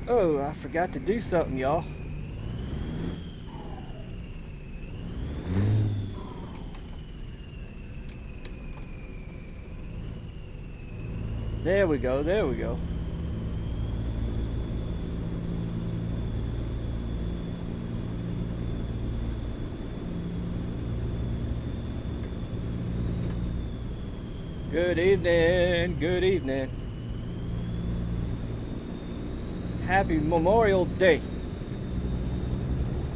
Oh, I forgot to do something, y'all. There we go, there we go. Good evening, good evening. Happy Memorial Day.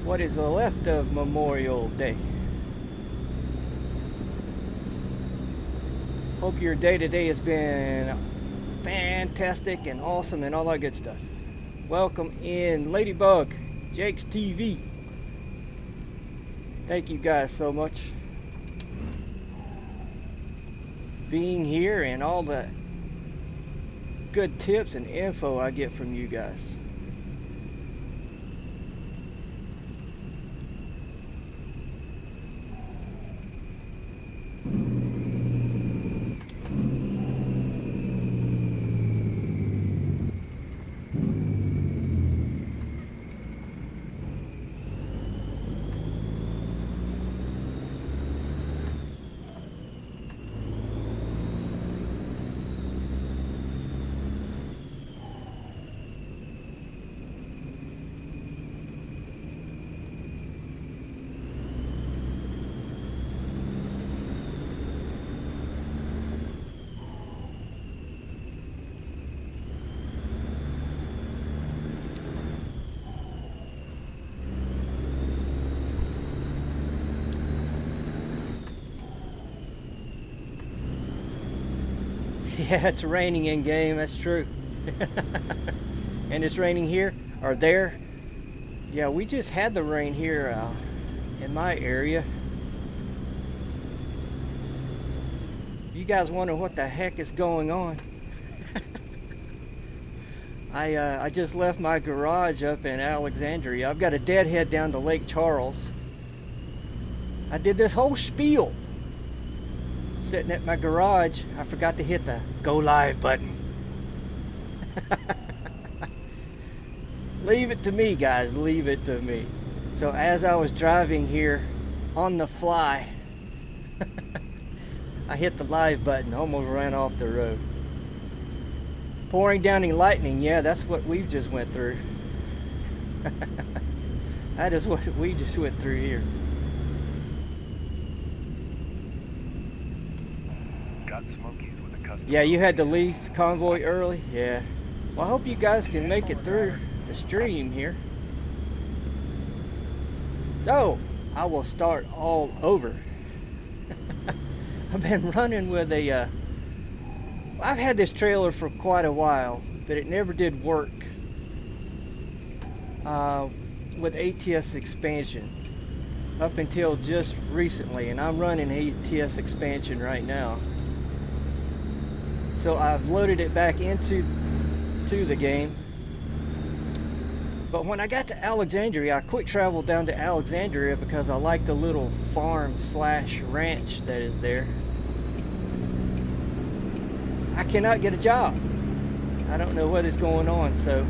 What is left of Memorial Day? Hope your day today has been fantastic and awesome and all that good stuff. Welcome in Ladybug, Jake's TV. Thank you guys so much being here and all the good tips and info I get from you guys. Yeah, it's raining in game, that's true. And it's raining here or there. Yeah, we just had the rain here in my area. You guys wonder what the heck is going on? I just left my garage up in Alexandria. I've got a deadhead down to Lake Charles. I did this whole spiel sitting at my garage. I forgot to hit the go live button. Leave it to me, guys, leave it to me. So as I was driving here on the fly, I hit the live button, almost ran off the road. Pouring down in lightning, yeah, that's what we've just went through. That is what we just went through here. Yeah, you had to leave the convoy early? Yeah. Well, I hope you guys can make it through the stream here. So, I will start all over. I've been running with a... I've had this trailer for quite a while, but it never did work with ATS expansion up until just recently, and I'm running ATS expansion right now. So I've loaded it back into the game. But when I got to Alexandria, I quick traveled down to Alexandria because I like the little farm slash ranch that is there. I cannot get a job. I don't know what is going on, so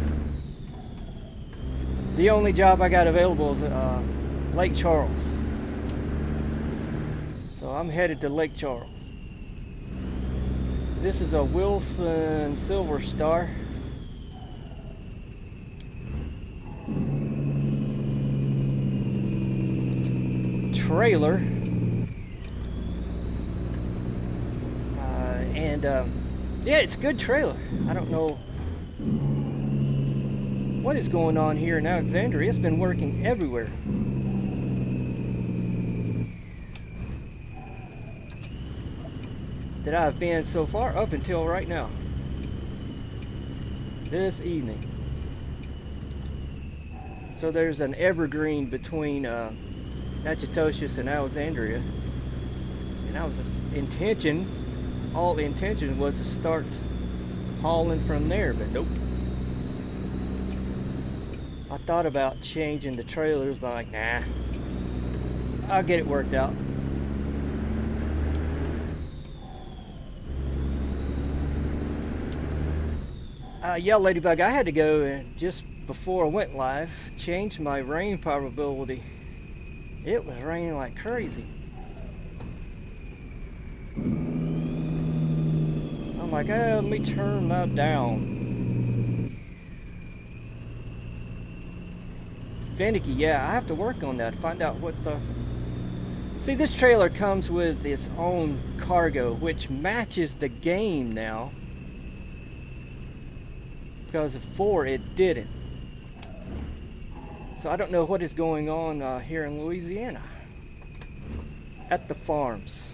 the only job I got available is Lake Charles. So I'm headed to Lake Charles. This is a Wilson Silver Star. Trailer. Yeah, it's a good trailer. I don't know what is going on here in Alexandria. It's been working everywhere. That I've been so far up until right now. This evening. So there's an evergreen between Natchitoches and Alexandria. And that was all the intention was to start hauling from there, but nope. I thought about changing the trailers, but I'm like, nah. I'll get it worked out. Yeah, Ladybug, I had to go and just before I went live, change my rain probability. It was raining like crazy. I'm like, let me turn that down. Finicky, yeah, I have to work on that. Find out what the... See, this trailer comes with its own cargo, which matches the game now. Because before it didn't. So I don't know what is going on here in Louisiana. At the farms.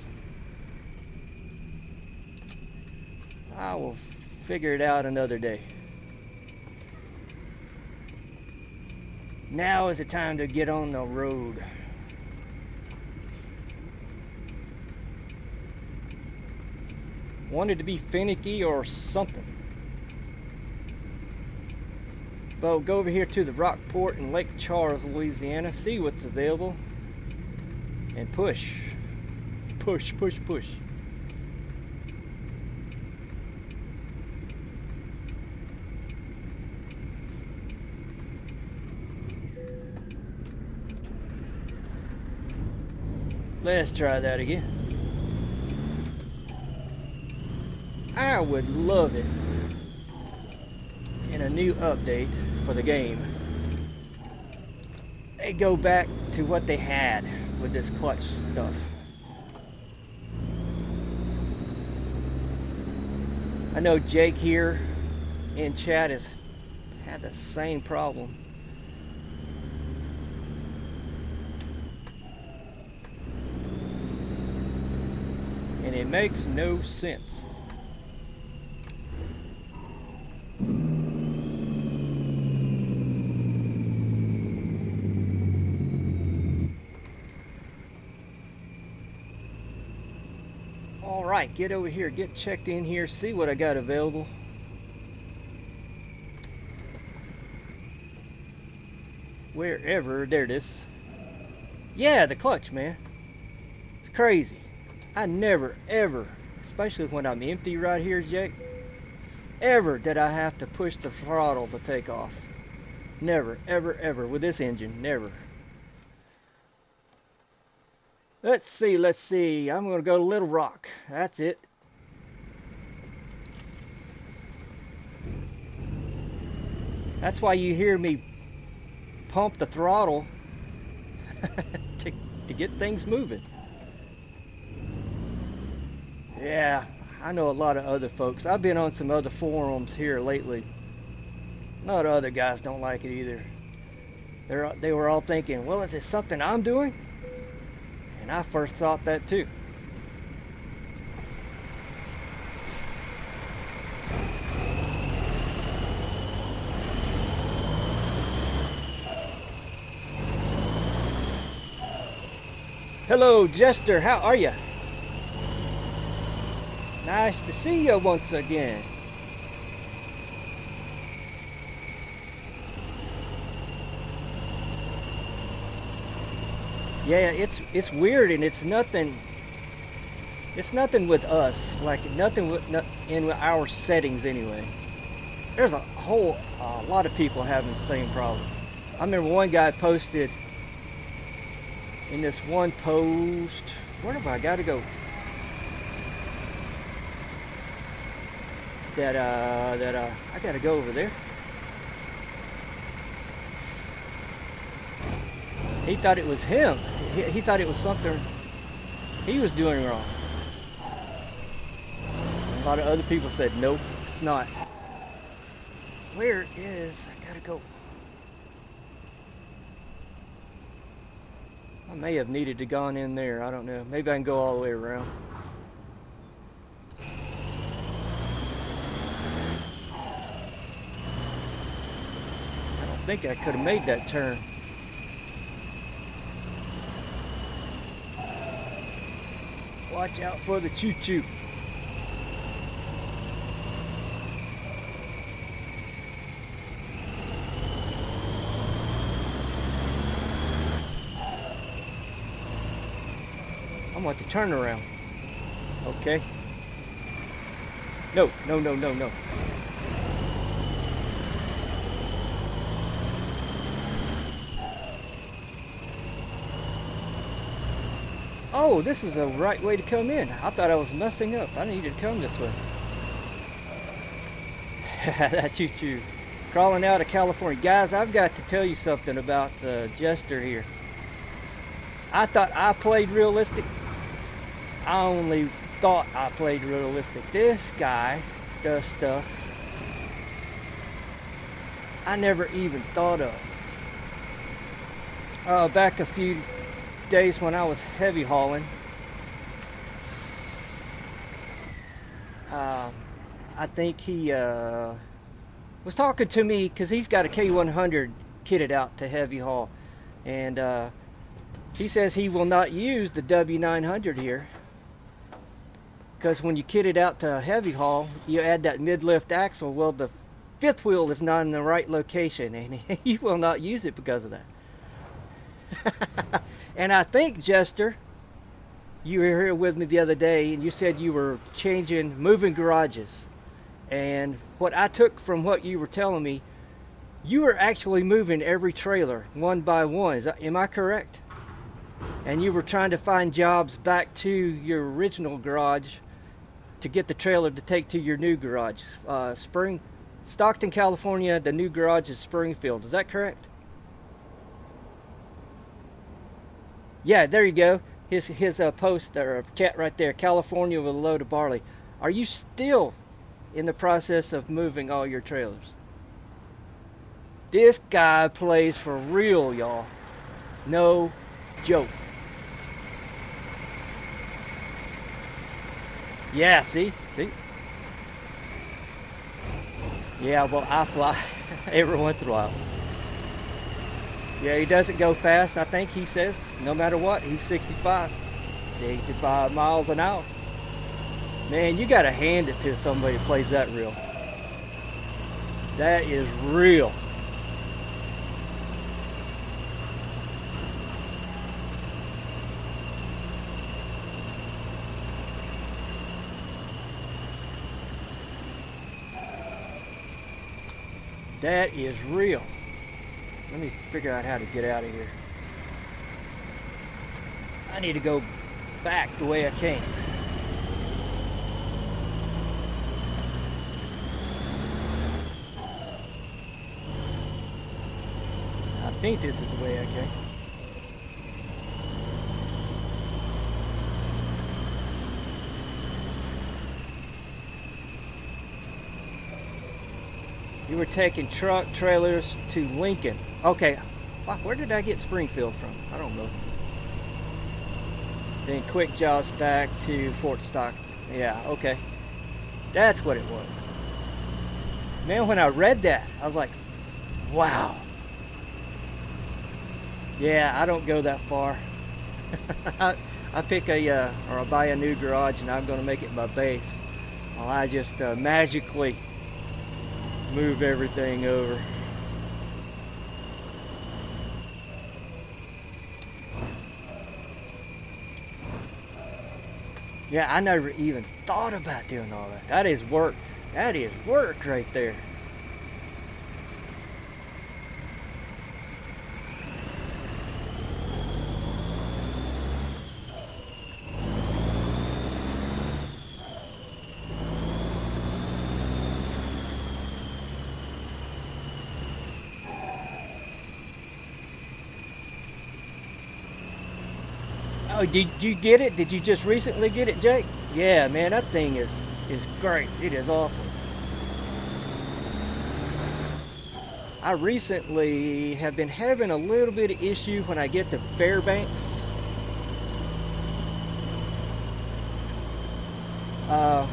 I will figure it out another day. Now is the time to get on the road. Wanted to be finicky or something. But we'll go over here to the Rockport in Lake Charles, Louisiana, see what's available, and push. Push, push, push. Let's try that again. I would love it in a new update for the game. They go back to what they had with this clutch stuff. I know Jake here in chat has had the same problem. And it makes no sense. Alright, get over here, get checked in here, see what I got available. Wherever, there it is. Yeah, the clutch, man. It's crazy. I never, ever, especially when I'm empty right here, Jake, ever did I have to push the throttle to take off. Never, ever, ever, with this engine, never. Let's see, I'm going to go to Little Rock. That's it. That's why you hear me pump the throttle to get things moving. Yeah, I know a lot of other folks. I've been on some other forums here lately. A lot of other guys don't like it either. They were all thinking, well, is it something I'm doing? And I first thought that too. Hello, Jester, how are you? Nice to see you once again. Yeah, it's weird, and it's nothing with us, like nothing in our settings anyway. There's a lot of people having the same problem. I remember one guy posted in this one post, where have I got to go? That I gotta go over there. He thought it was him. He thought it was something he was doing wrong. A lot of other people said, nope, it's not. Where is, I gotta go. I may have needed to gone in there, I don't know. Maybe I can go all the way around. I think I could have made that turn. Watch out for the choo-choo. I'm going to turn around. Okay. No. Oh, this is the right way to come in. I thought I was messing up. I needed to come this way. That choo-choo. Crawling out of California. Guys, I've got to tell you something about Jester here. I thought I played realistic. I only thought I played realistic. This guy does stuff I never even thought of. Back a few days when I was heavy hauling, I think he was talking to me because he's got a K100 kitted out to heavy haul, and he says he will not use the W900 here because when you kit it out to heavy haul, you add that mid-lift axle. Well, the fifth wheel is not in the right location, and he will not use it because of that. And I think, Jester, you were here with me the other day, and you said you were moving garages. And what I took from what you were telling me, you were actually moving every trailer one by one. Am I correct? And you were trying to find jobs back to your original garage to get the trailer to take to your new garage. Stockton, California, the new garage is Springfield. Is that correct? Yeah, there you go. His post or chat right there. California with a load of barley. Are you still in the process of moving all your trailers? This guy plays for real, y'all. No joke. Yeah, see? Yeah, well, I fly every once in a while. Yeah, he doesn't go fast. I think he says, no matter what, he's 65 miles an hour. Man, you got to hand it to somebody who plays that real. That is real. That is real. Let me figure out how to get out of here. I need to go back the way I came. I think this is the way I came. You were taking truck trailers to Lincoln. Okay, where did I get Springfield from? I don't know. Then quick jobs back to Fort Stockton. Yeah, okay. That's what it was. Man, when I read that, I was like, wow. Yeah, I don't go that far. I pick or I buy a new garage and I'm going to make it my base. Well, I just magically move everything over. Yeah, I never even thought about doing all that. That is work. That is work right there. Oh, did you get it? Did you just recently get it, Jake? Yeah, man, that thing is great. It is awesome. I recently have been having a little bit of issue when I get to Fairbanks. Man,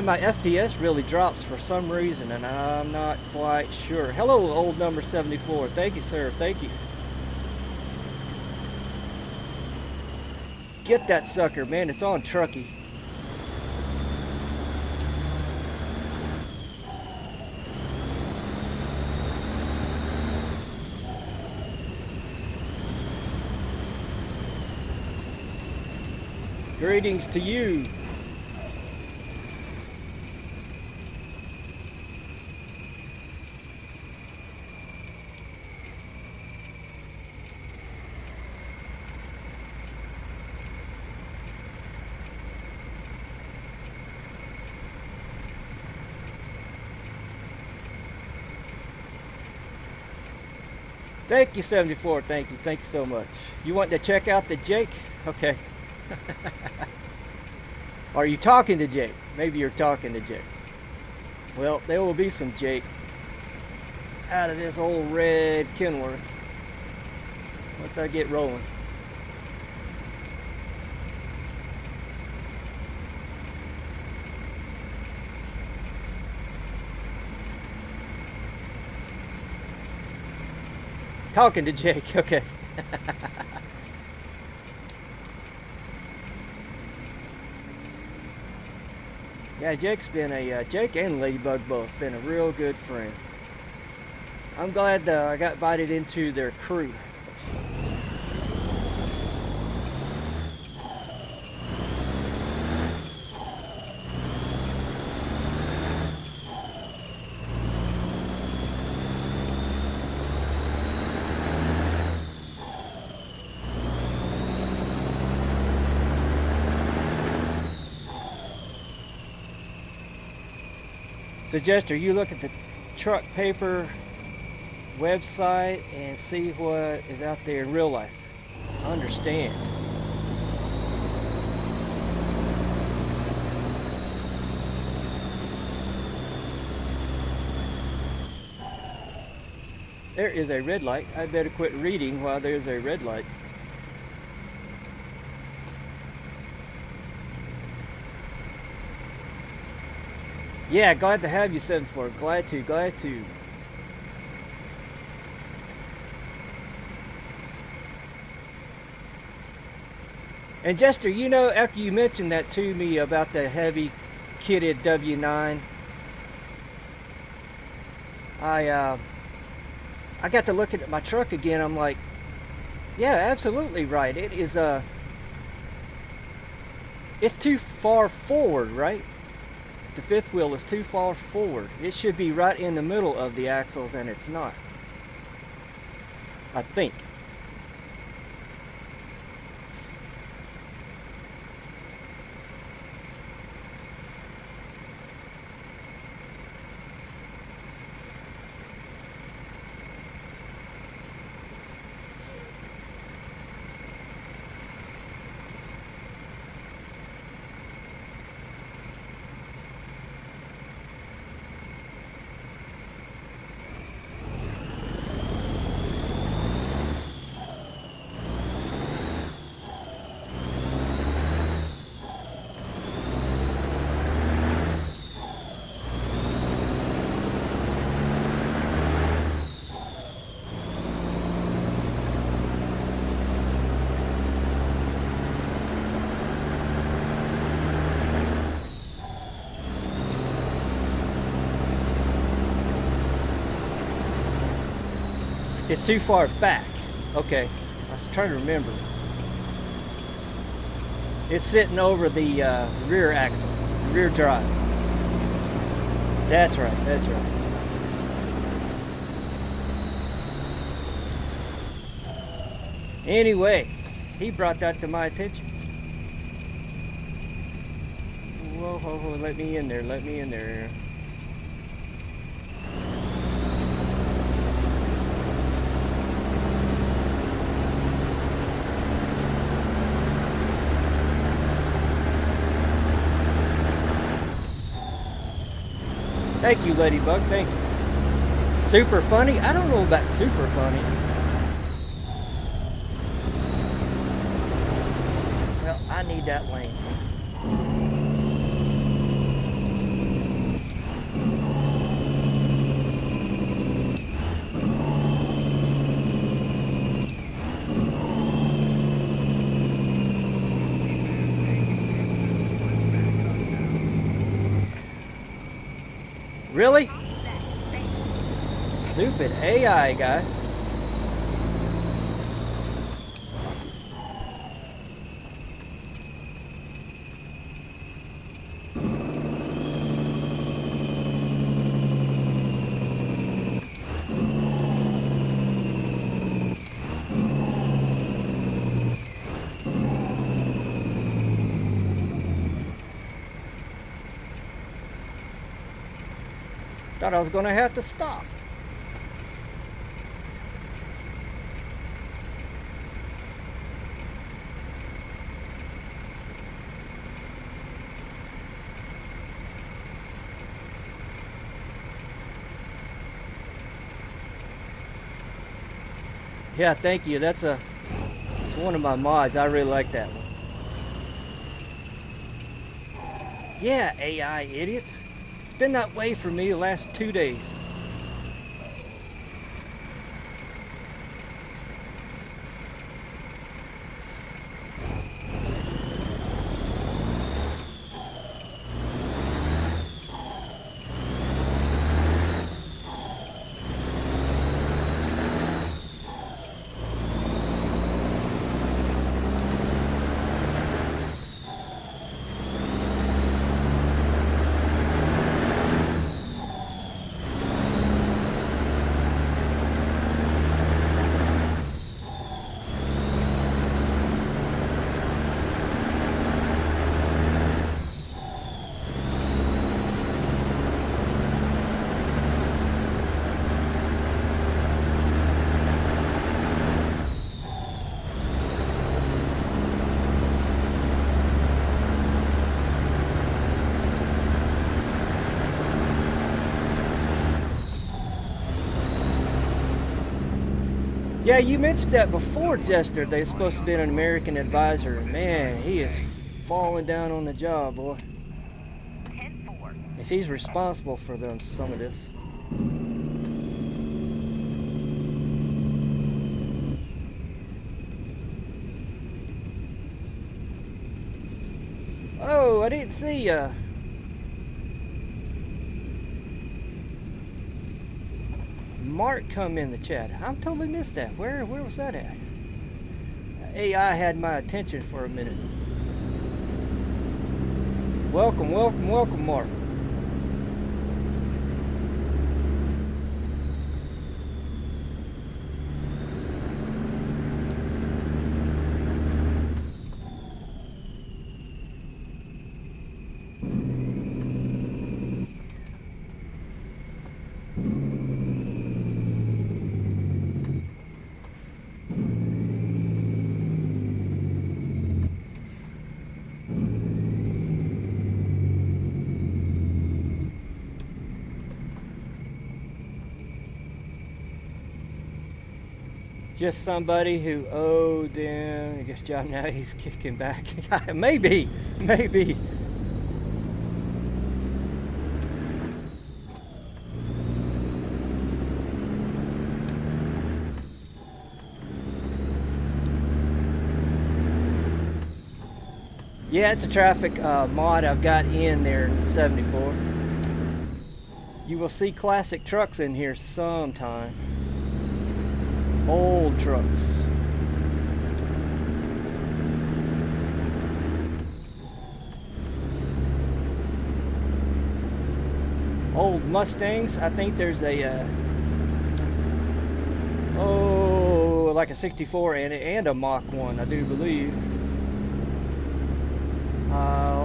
my FPS really drops for some reason, and I'm not quite sure. Hello, old number 74. Thank you, sir. Thank you. Get that sucker, man. It's on Truckee. Greetings to you. Thank you, 74. Thank you so much. You want to check out the Jake? Okay. Are you talking to Jake? Maybe you're talking to Jake. Well, there will be some Jake out of this old red Kenworth once I get rolling. Talking to Jake, okay. Yeah, Jake and Ladybug both been a real good friend. I'm glad I got invited into their crew. Suggester, you look at the truck paper website and see what is out there in real life. I understand. There is a red light. I better quit reading while there's a red light. Yeah, glad to have you, 74. Glad to. And Jester, you know, after you mentioned that to me about the heavy kitted W9, I got to looking at my truck again. I'm like, yeah, absolutely right. It is it's too far forward, right? The fifth wheel is too far forward. It should be right in the middle of the axles, and it's not, I think. It's too far back. Okay, I was trying to remember. It's sitting over the rear axle, rear drive. That's right, that's right. Anyway, he brought that to my attention. Whoa, whoa, whoa, let me in there, let me in there. Thank you, Ladybug, thank you. Super funny? I don't know about super funny. Well, I need that lane. Really? Stupid AI, guys. Thought I was gonna have to stop. Yeah, thank you. It's one of my mods. I really like that one. Yeah, AI idiots. It's been that way for me the last 2 days. Yeah, you mentioned that before, Jester. They're supposed to be an American advisor. Man, he is falling down on the job, boy. If he's responsible for some of this. Oh, I didn't see ya. Mark come in the chat. I totally missed that. Where was that at? AI had my attention for a minute. Welcome, welcome, welcome, Mark. Just somebody who owed them. I guess John now he's kicking back. maybe. Yeah, it's a traffic mod I've got in there in 74. You will see classic trucks in here sometime. Old trucks. Old Mustangs. I think there's a like a 64 and a Mach 1, I do believe.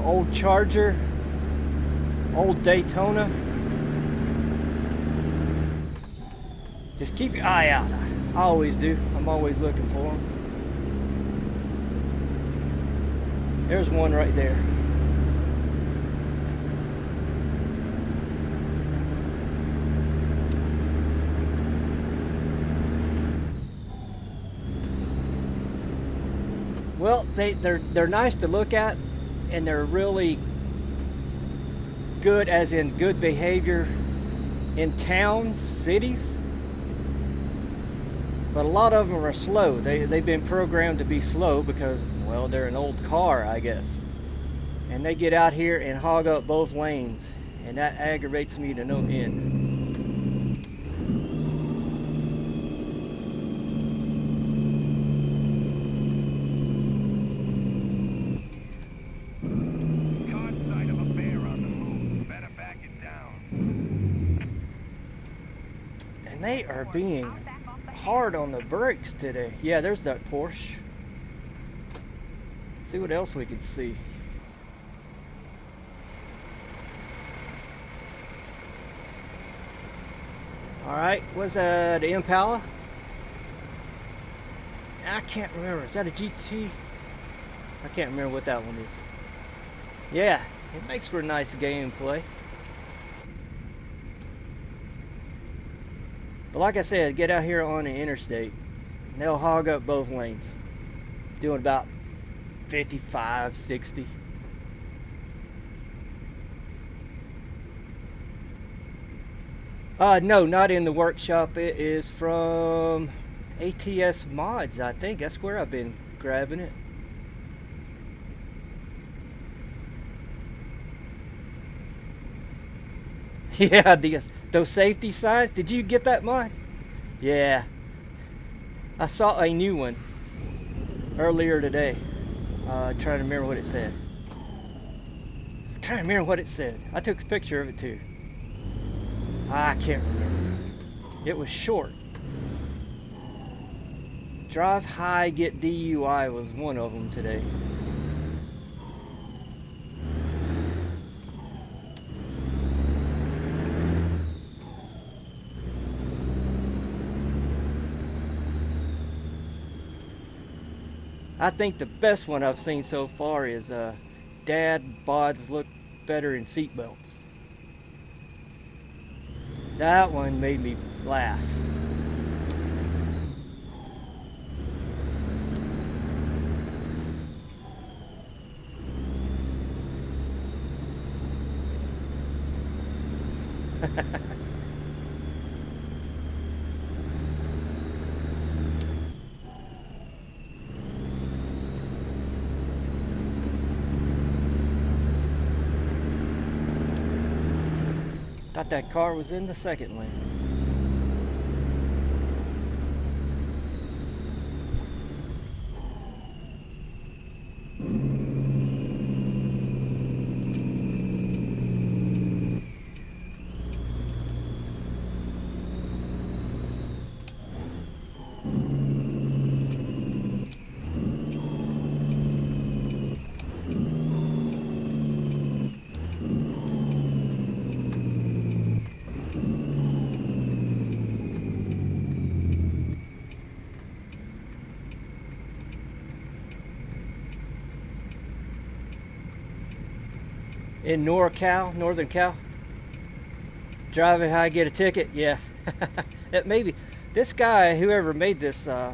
Old Charger. Old Daytona. Just keep your eye out. I always do. I'm always looking for them. There's one right there. Well, they're nice to look at, and they're really good, as in good behavior in towns, cities. But a lot of them are slow. They've been programmed to be slow because, well, they're an old car, I guess. And they get out here and hog up both lanes. And that aggravates me to no end. Sight of a bear on the move. Better back it down. And they are being hard on the brakes today. Yeah, there's that Porsche. See what else we could see. Alright, was that the Impala? I can't remember. Is that a GT? I can't remember what that one is. Yeah, it makes for a nice gameplay. But like I said, get out here on the interstate. And they'll hog up both lanes, doing about 55, 60. No, not in the workshop. It is from ATS Mods, I think. That's where I've been grabbing it. Yeah, those safety signs. Did you get that mod? Yeah. I saw a new one earlier today. Trying to remember what it said. I took a picture of it too. I can't remember. It was short. Drive high, get DUI was one of them today. I think the best one I've seen so far is Dad bods look better in seatbelts. That one made me laugh. Thought that car was in the second lane. In NorCal, Northern Cal, driving high, get a ticket. Yeah, it maybe this guy, whoever made this, I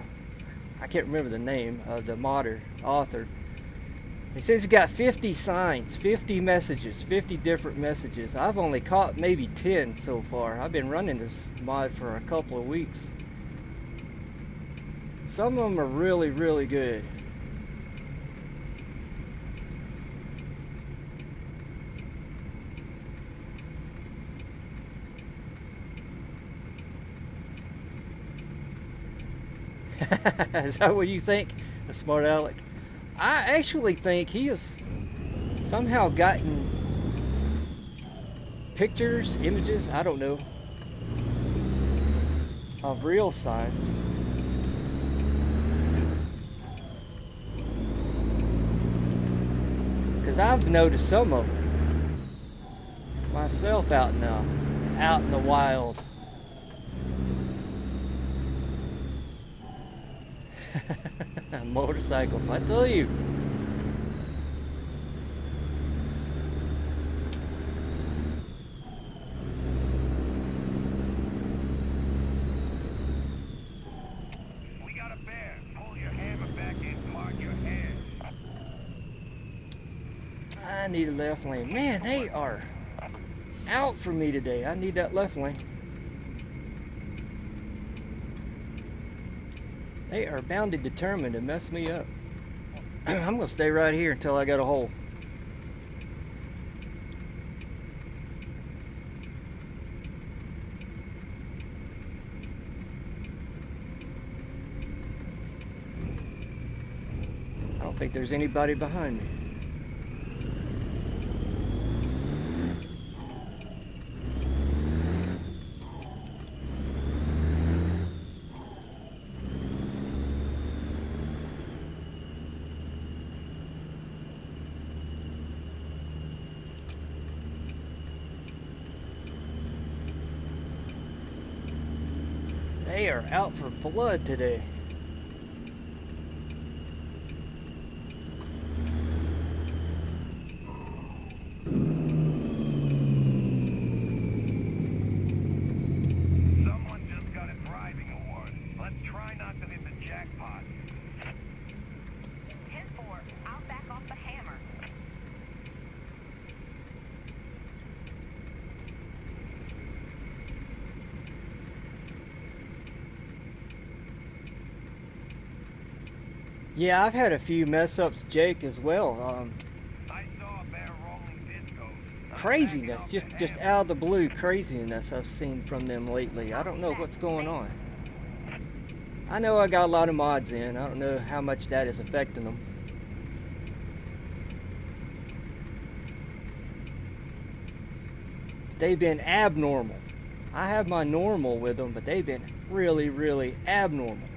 can't remember the name of the modder author. He says he's got 50 signs, 50 messages, 50 different messages. I've only caught maybe 10 so far. I've been running this mod for a couple of weeks. Some of them are really, really good. Is that what you think? A smart Alec? I actually think he has somehow gotten pictures, images, I don't know, of real signs. Because I've noticed some of them myself out in the wild. A motorcycle, I tell you. We got a bear. Pull your hammer back in, mark your head. I need a left lane. Man, they are out for me today. I need that left lane. They are bound and determined to mess me up. I'm going to stay right here until I got a hole. I don't think there's anybody behind me. They are out for blood today. Someone just got a driving award. Let's try not to hit the jack. Yeah, I've had a few mess ups, Jake, as well. I saw a bear rolling discos. Craziness, just out of the blue craziness I've seen from them lately. I don't know what's going on. I know I got a lot of mods in. I don't know how much that is affecting them. They've been abnormal. I have my normal with them, but they've been really, really abnormal.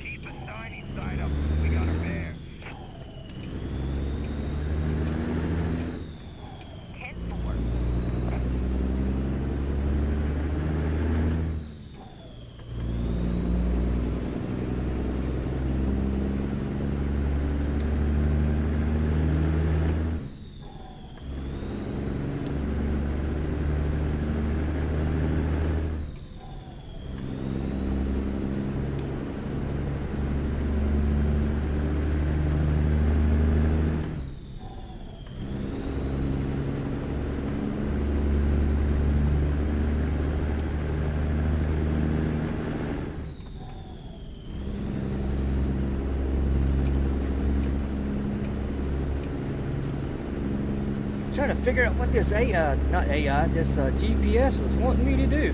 Keep the shiny side up. We got a bear. 10-4. Trying to figure out what this this GPS is wanting me to do.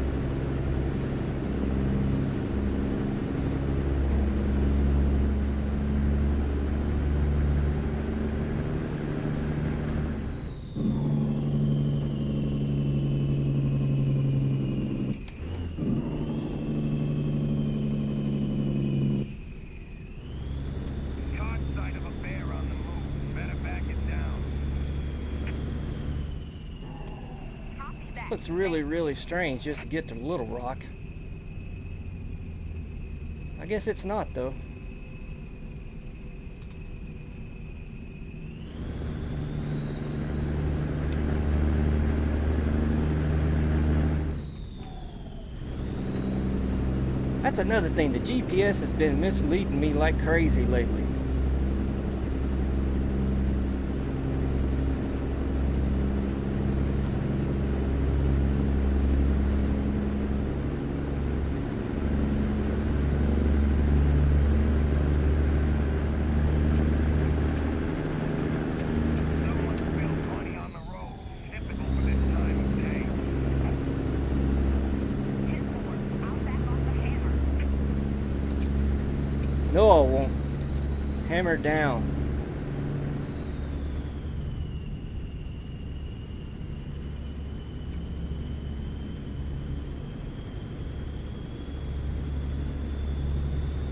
Caught sight of a bear on the move. Better back it down. This looks really, really strange just to get to Little Rock. I guess it's not, though. That's another thing. The GPS has been misleading me like crazy lately. Someone spilled 20 on the road. Typical for this time of day. 10-4. I'll back off the hammer. No, I won't. Hammer down.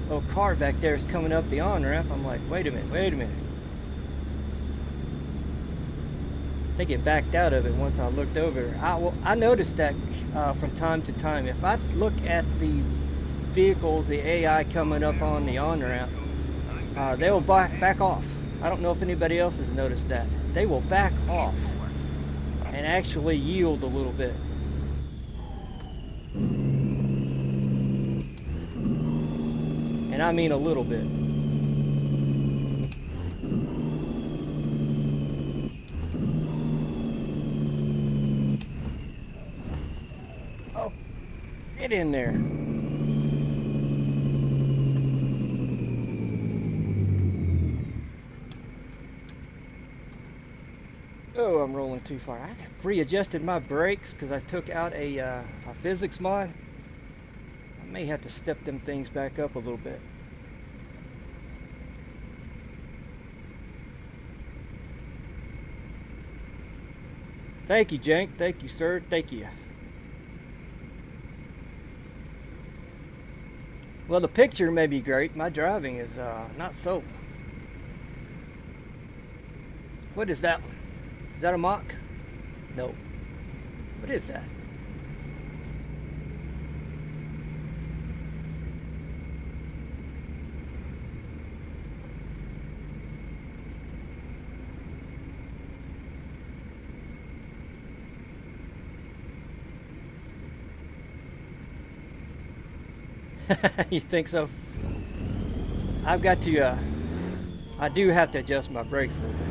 Little car back there is coming up the on-ramp. I'm like, wait a minute, wait a minute. I think it backed out of it once I looked over. I noticed that from time to time. If I look at the vehicles, the AI coming up on the on-ramp, they will back off. I don't know if anybody else has noticed that. They will back off and actually yield a little bit. And I mean a little bit. Oh, get in there. Oh, I'm rolling too far. I readjusted my brakes because I took out a physics mod. I may have to step them things back up a little bit. Thank you, Jank. Thank you, sir. Thank you. Well, the picture may be great. My driving is not so. What is that one? Is that a mock? No. What is that? You think so? I've got to, I do have to adjust my brakes a little bit.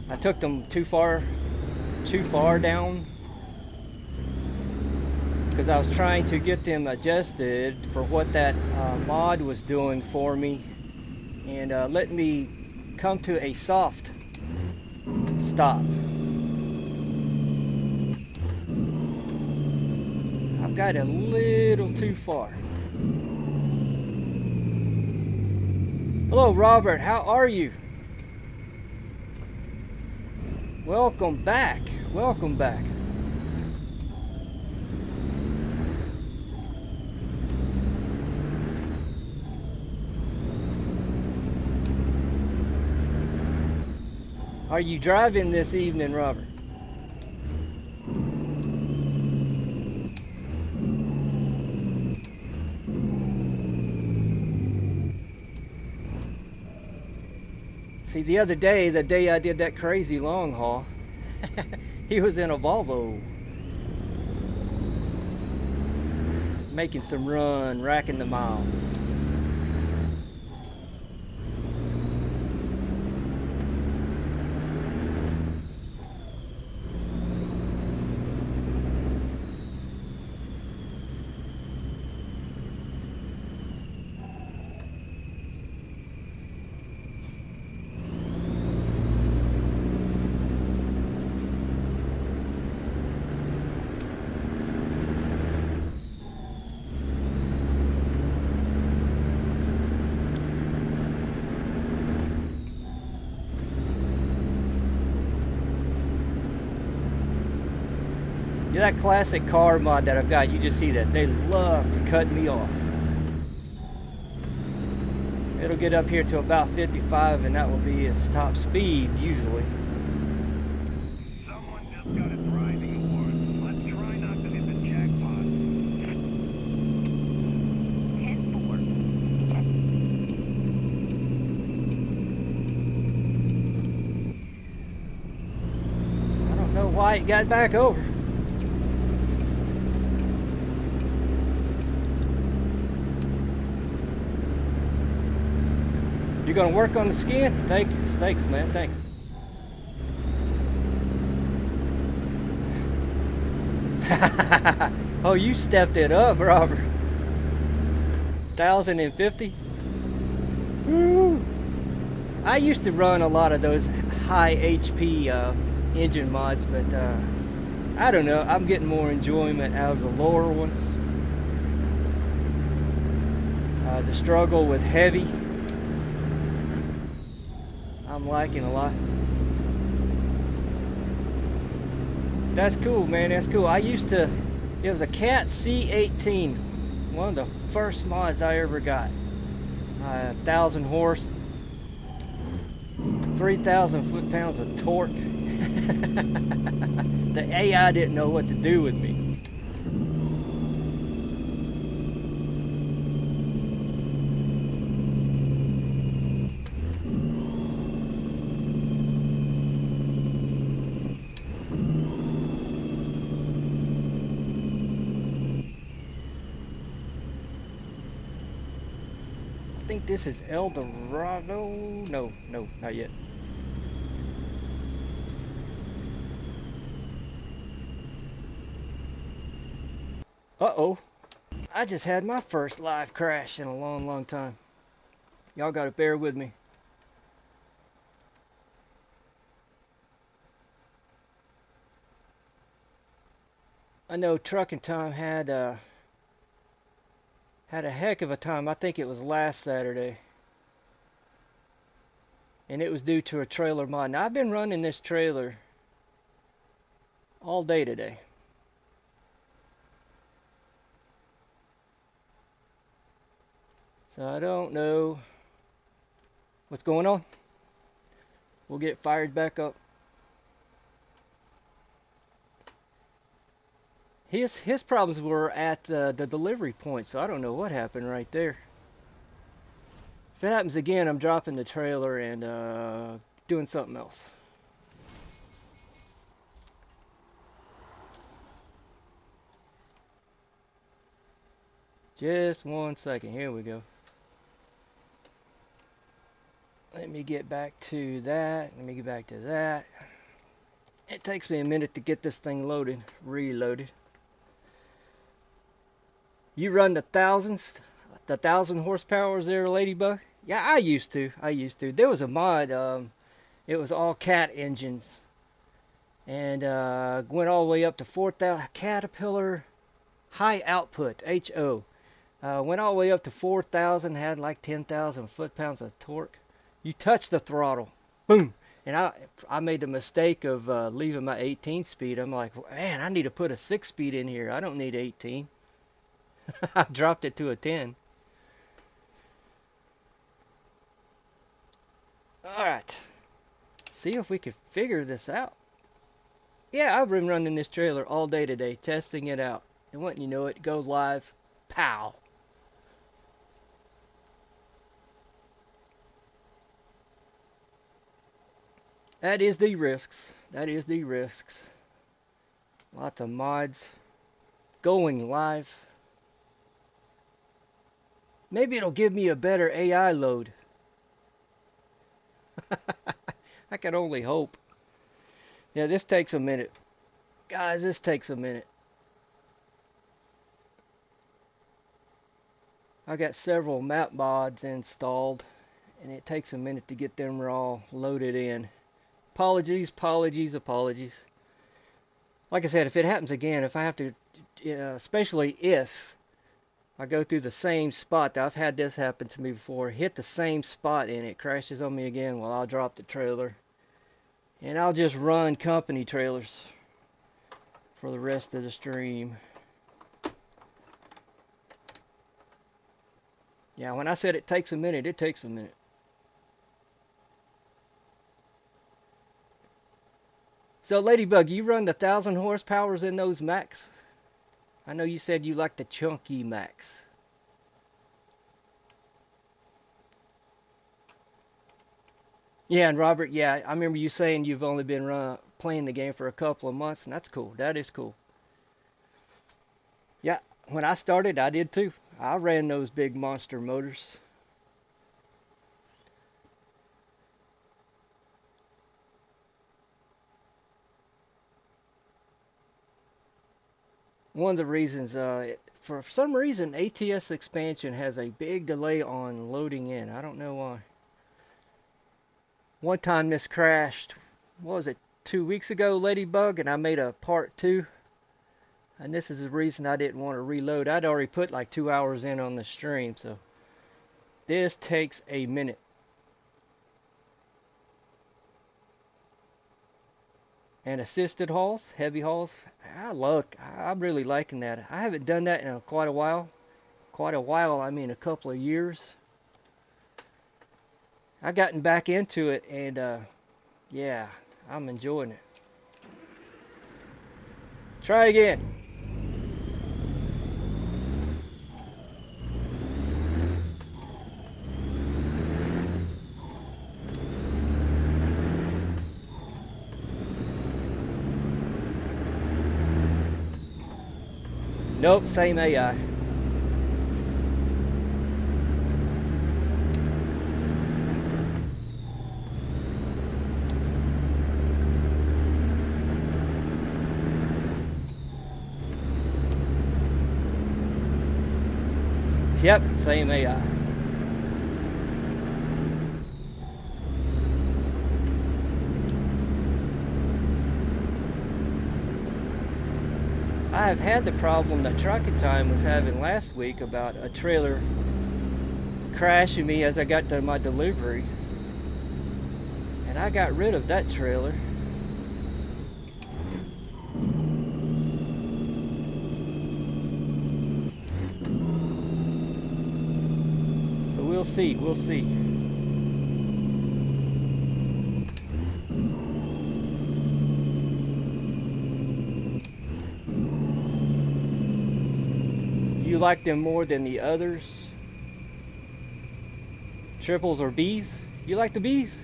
I took them too far too far down, because I was trying to get them adjusted for what that mod was doing for me, and let me come to a soft stop. I've got a little too far. Hello, Robert. How are you? Welcome back. Welcome back. Are you driving this evening, Robert? See, the other day, the day I did that crazy long haul, he was in a Volvo, making some run, racking the miles. Yeah, that classic car mod that I've got, you just see that. They love to cut me off. It'll get up here to about 55 and that will be its top speed usually. Someone just got a driving award. Let's try not to hit the jackpot. 10-4. I don't know why it got back over. You gonna work on the skin? Thanks, man. Thanks. Oh, you stepped it up, Robert. 1,050. Woo! I used to run a lot of those high HP engine mods, but I don't know. I'm getting more enjoyment out of the lower ones. The struggle with heavy, I'm liking a lot. That's cool, man. That's cool. I used to, it was a Cat C18, one of the first mods I ever got. 1,000 horse, 3,000 foot-pounds of torque. The AI didn't know what to do with me. I think this is El Dorado. No, not yet. Uh-oh. I just had my first live crash in a long time. Y'all gotta bear with me. I know Trucking Time had a heck of a time. I think it was last Saturday. And it was due to a trailer mod. Now, I've been running this trailer all day today. So I don't know what's going on. We'll get fired back up. His problems were at the delivery point, so I don't know what happened right there. If it happens again, I'm dropping the trailer and doing something else. Just 1 second. Here we go. Let me get back to that. Let me get back to that. It takes me a minute to get this thing loaded, reloaded. You run the 1,000 horsepowers there, Ladybug? Yeah, I used to. There was a mod, it was all cat engines. And went all the way up to 4,000. Caterpillar high output, HO. Went all the way up to 4,000, had like 10,000 foot-pounds of torque. You touch the throttle, boom. And I made the mistake of leaving my 18 speed. I'm like, man, I need to put a 6 speed in here. I don't need 18. I dropped it to a 10. Alright. See if we can figure this out. Yeah, I've been running this trailer all day today, testing it out. And wouldn't you know it, goes live. Pow. That is the risks. Lots of mods. Going live. Maybe it'll give me a better AI load. I can only hope. Yeah, this takes a minute. Guys, this takes a minute. I got several map mods installed, and it takes a minute to get them all loaded in. Apologies. Like I said, if it happens again, if I have to, especially if I go through the same spot, I've had this happen to me before, hit the same spot and it crashes on me again, well, I'll drop the trailer. And I'll just run company trailers for the rest of the stream. Yeah, when I said it takes a minute, it takes a minute. So, Ladybug, you run the 1,000 horsepowers in those Macs? I know you said you like the chunky Macs. Yeah, and Robert, yeah, I remember you saying you've only been playing the game for a couple of months, and that's cool. That is cool. Yeah, when I started, I did too. I ran those big monster motors. One of the reasons, for some reason, ATS expansion has a big delay on loading in. I don't know why. One time this crashed, what was it, 2 weeks ago, Ladybug, and I made a part 2. And this is the reason I didn't want to reload. I'd already put like 2 hours in on the stream, so this takes a minute. And assisted hauls, heavy hauls, I'm really liking that. I haven't done that in quite a while. I mean a couple of years. I've gotten back into it, and yeah, I'm enjoying it. Try again. Nope, same AI. Yep, same AI. I have had the problem that Darkcaptain was having last week about a trailer crashing me as I got to my delivery. And I got rid of that trailer. So we'll see. You like them more than the others? Triples or Bs? You like the Bs?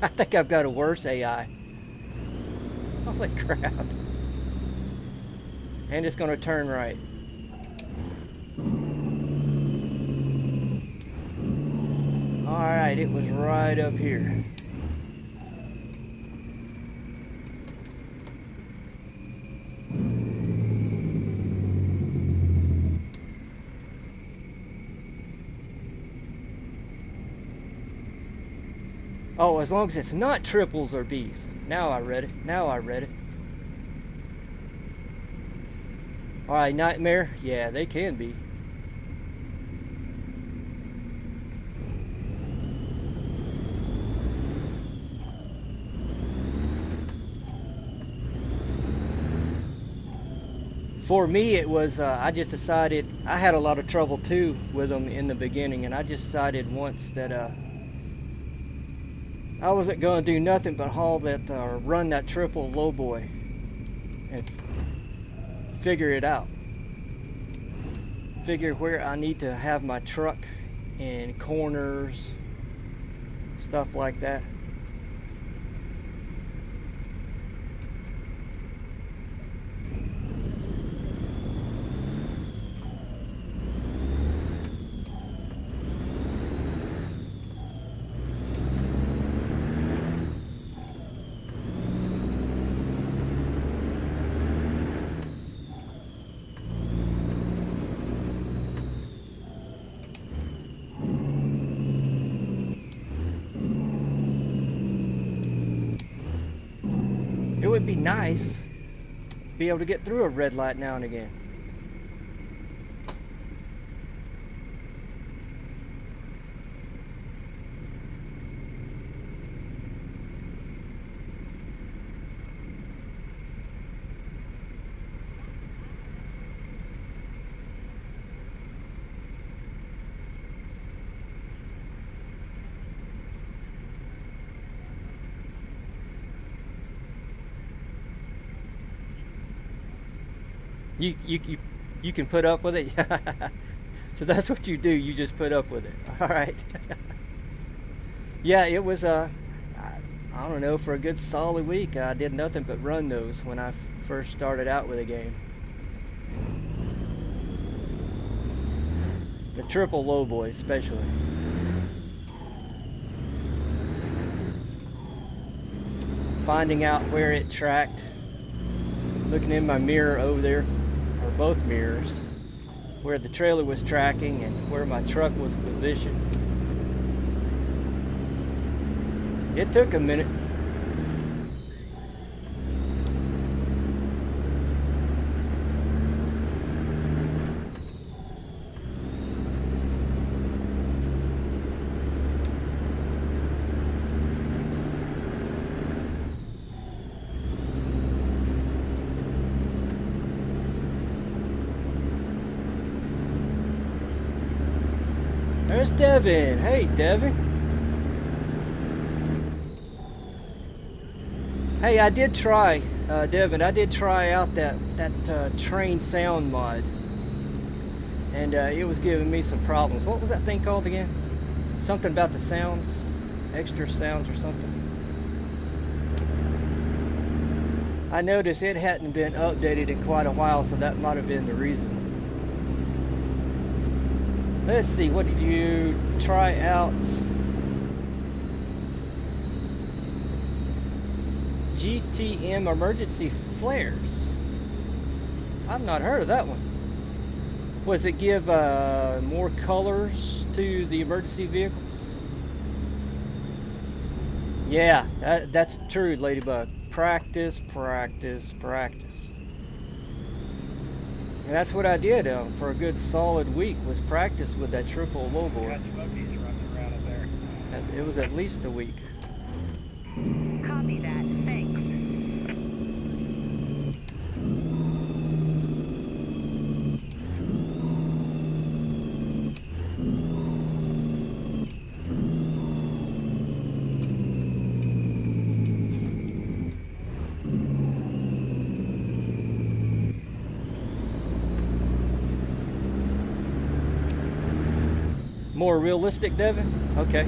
I think I've got a worse AI. Holy crap. And it's going to turn right. Alright. right, it was right up here. Oh, as long as it's not triples or Bs. Now I read it. Now I read it. Alright, Nightmare. Yeah, they can be. For me, it was, I just decided, I had a lot of trouble too with them in the beginning, and I just decided once that I wasn't going to do nothing but haul that, or run that triple lowboy and figure it out. Figure where I need to have my truck in corners, stuff like that. It would be nice to be able to get through a red light now and again. You can put up with it. So that's what you do. You just put up with it. All right. Yeah, it was I don't know, for a good solid week I did nothing but run those when I first started out with a game. The triple lowboy especially. Finding out where it tracked. Looking in my mirror over there, or both mirrors, where the trailer was tracking and where my truck was positioned. It took a minute. There's Devin. Hey, Devin. Hey, I did try, Devin. I did try out that train sound mod, and it was giving me some problems. What was that thing called again? Something about the sounds, extra sounds or something. I noticed it hadn't been updated in quite a while, so that might have been the reason. Let's see, what did you try out? GTM emergency flares. I've not heard of that one. Was it give more colors to the emergency vehicles? Yeah, that's true, Ladybug. Practice, practice, practice. And that's what I did for a good solid week, was practice with that triple lowboy. It was at least a week. Copy that. Thanks. More realistic, Devin? Okay.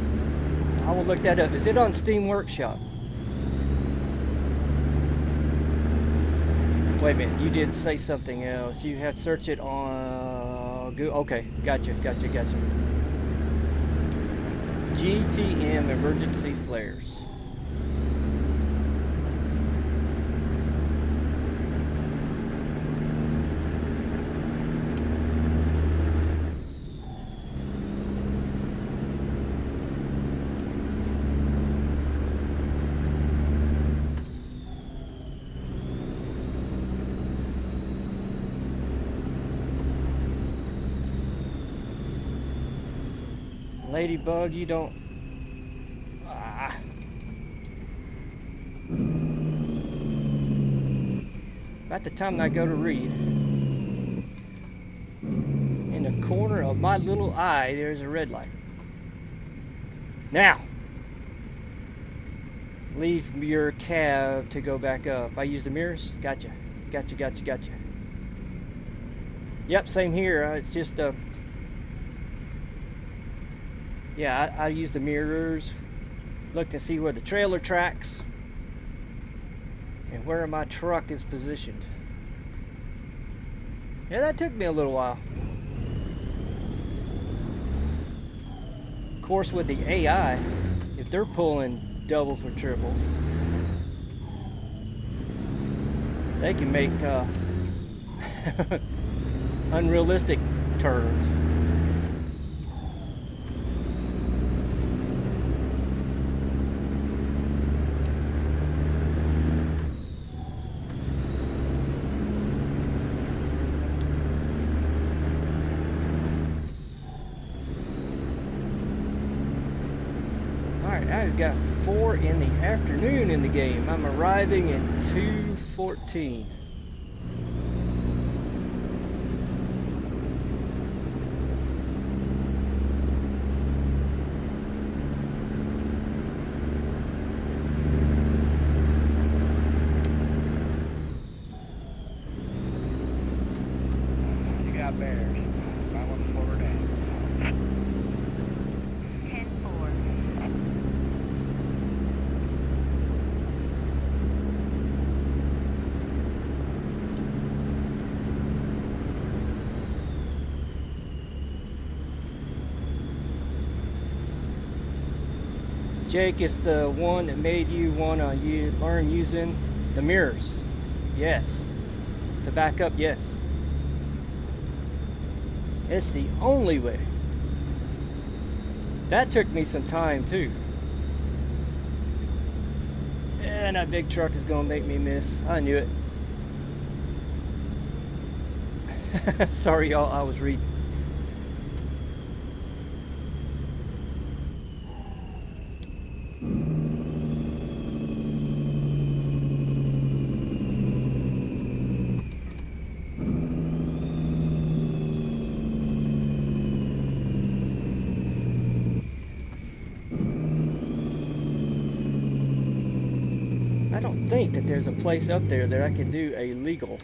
I will look that up. Is it on Steam Workshop? Wait a minute. You did say something else. You had to search it on Google. Okay. Gotcha. GTM emergency flares. Ladybug, you don't. Ah. About the time that I go to read, in the corner of my little eye, there's a red light. Now, leave your cab to go back up. I use the mirrors. Gotcha. Gotcha, gotcha, gotcha. Yep, same here. It's just a. Yeah, I use the mirrors, look to see where the trailer tracks and where my truck is positioned. Yeah, that took me a little while. Of course, with the AI, if they're pulling doubles or triples, they can make unrealistic turns. I've got 4 in the afternoon in the game. I'm arriving in 2:14. You got bears. I want to slow her down. 10-4. Jake is the one that made you want to learn using the mirrors. Yes. To back up, yes. It's the only way. That took me some time too. And that big truck is going to make me miss. I knew it. Sorry y'all, I was reading. I don't think that there's a place up there that I can do a legal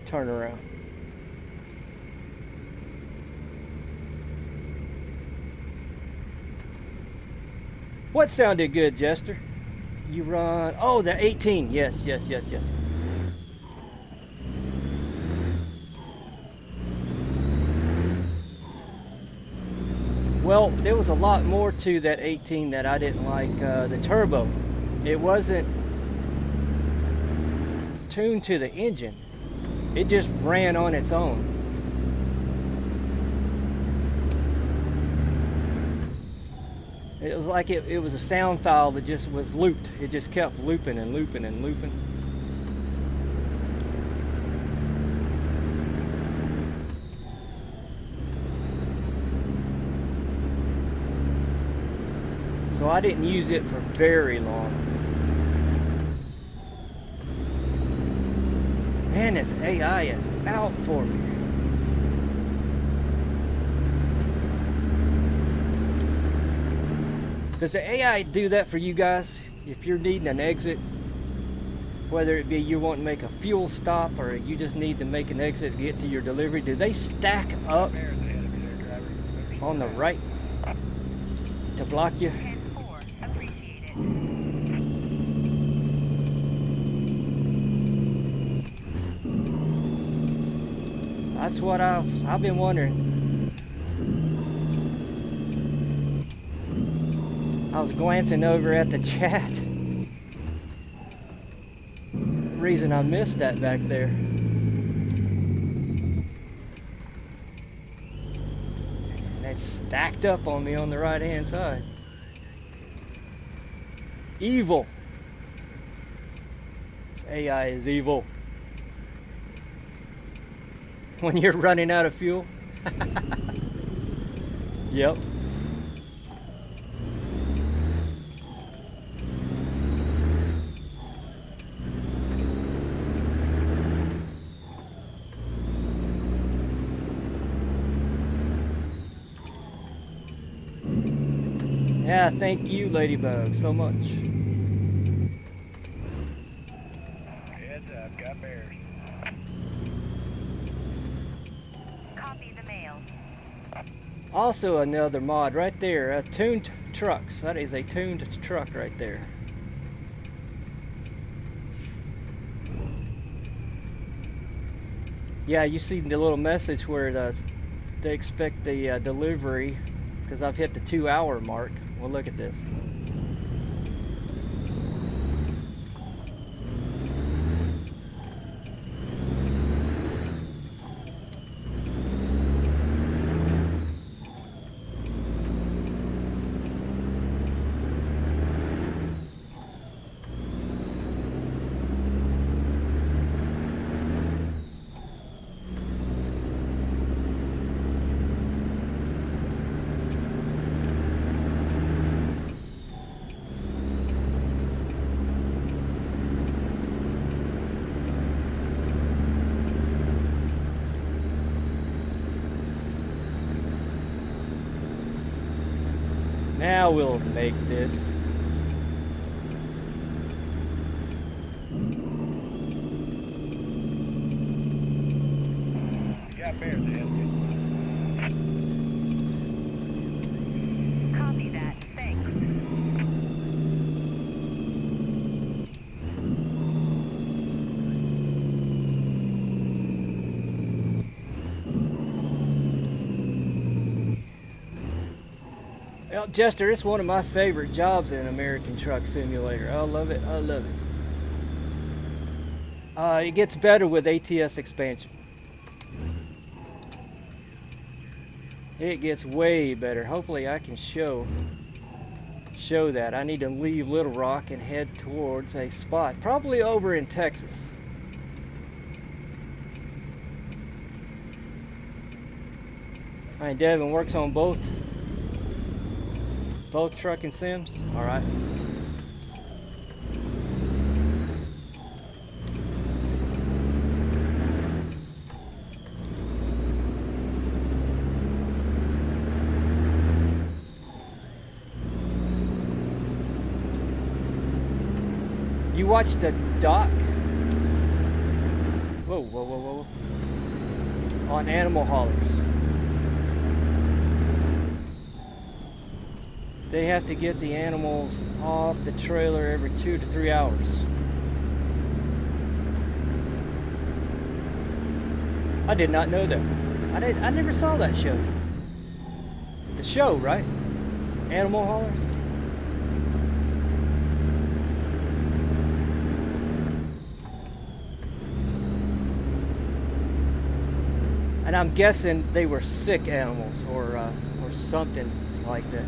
turnaround. What sounded good, Jester? You run. Oh, the 18. Yes, yes, yes, yes. Well, there was a lot more to that 18 that I didn't like. The turbo. It wasn't tuned to the engine. It just ran on its own. It was like it was a sound file that just was looped. It just kept looping and looping and looping. So I didn't use it for very long. Man, this AI is out for me. Does the AI do that for you guys? If you're needing an exit, whether it be you want to make a fuel stop or you just need to make an exit to get to your delivery, do they stack up on the right to block you? 10-4. Appreciate it. That's what I've been wondering. I was glancing over at the chat. Reason I missed that back there. And it's stacked up on me on the right hand side. Evil. This AI is evil. When you're running out of fuel. Yep. Yeah, thank you, Ladybug, so much. Heads up, got bears. Copy the mail. Also another mod right there, tuned trucks. That is a tuned truck right there. Yeah, you see the little message where they expect the delivery, because I've hit the 2-hour mark. Well, look at this. Now we'll make this. You got bears ahead of you. Copy that. Thanks. Well, Jester, it's one of my favorite jobs in American Truck Simulator. I love it. I love it. It gets better with ATS expansion. It gets way better. Hopefully I can show that. I need to leave Little Rock and head towards a spot, probably over in Texas. Alright, Devin works on both trucking sims. Alright. You watched the doc? Whoa. On animal haulers. They have to get the animals off the trailer every 2 to 3 hours. I did not know that. I never saw that show. The show, right? Animal haulers? And I'm guessing they were sick animals or something like that.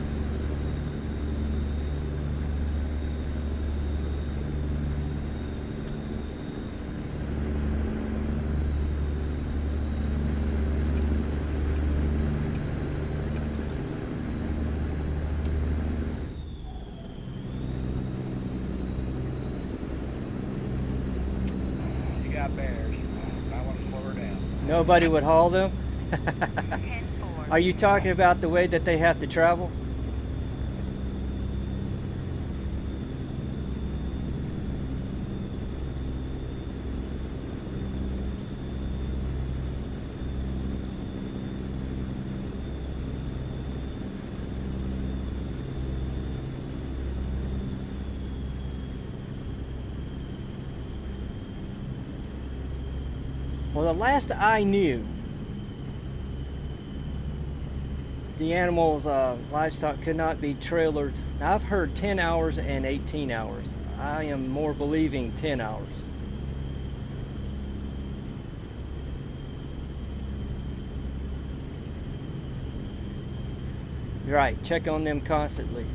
You got bears. I want to slow her down. Nobody would haul them? 10-4. Are you talking about the way that they have to travel? Well, the last I knew, the animals, livestock could not be trailered. Now, I've heard 10 hours and 18 hours. I am more believing 10 hours. Right, check on them constantly.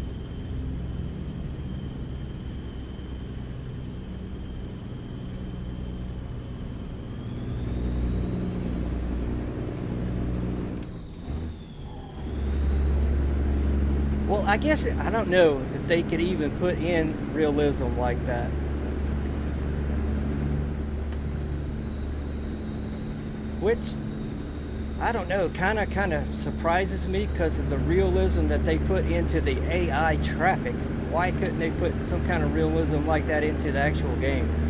Well, I guess, I don't know if they could even put in realism like that. Which, I don't know, kind of surprises me because of the realism that they put into the AI traffic. Why couldn't they put some kind of realism like that into the actual game?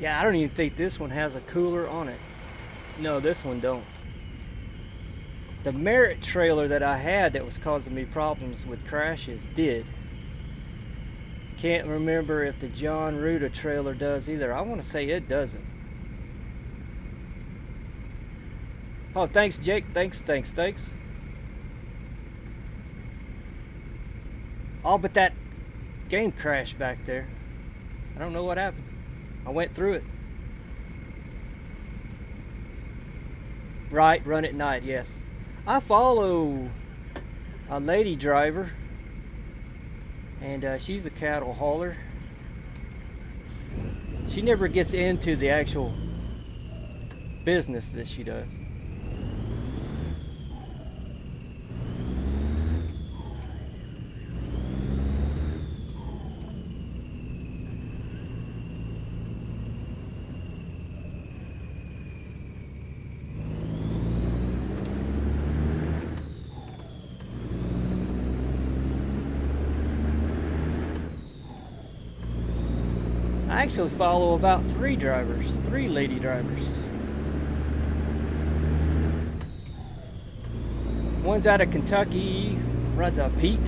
Yeah, I don't even think this one has a cooler on it. No, this one don't. The Merit trailer that I had that was causing me problems with crashes did. Can't remember if the John Ruda trailer does either. I want to say it doesn't. Oh, thanks, Jake. Thanks. All but that game crashed back there. I don't know what happened. I went through it. Right, run at night, yes. I follow a lady driver, and she's a cattle hauler. She never gets into the actual business that she does. I actually follow about 3 lady drivers. One's out of Kentucky, runs a Pete.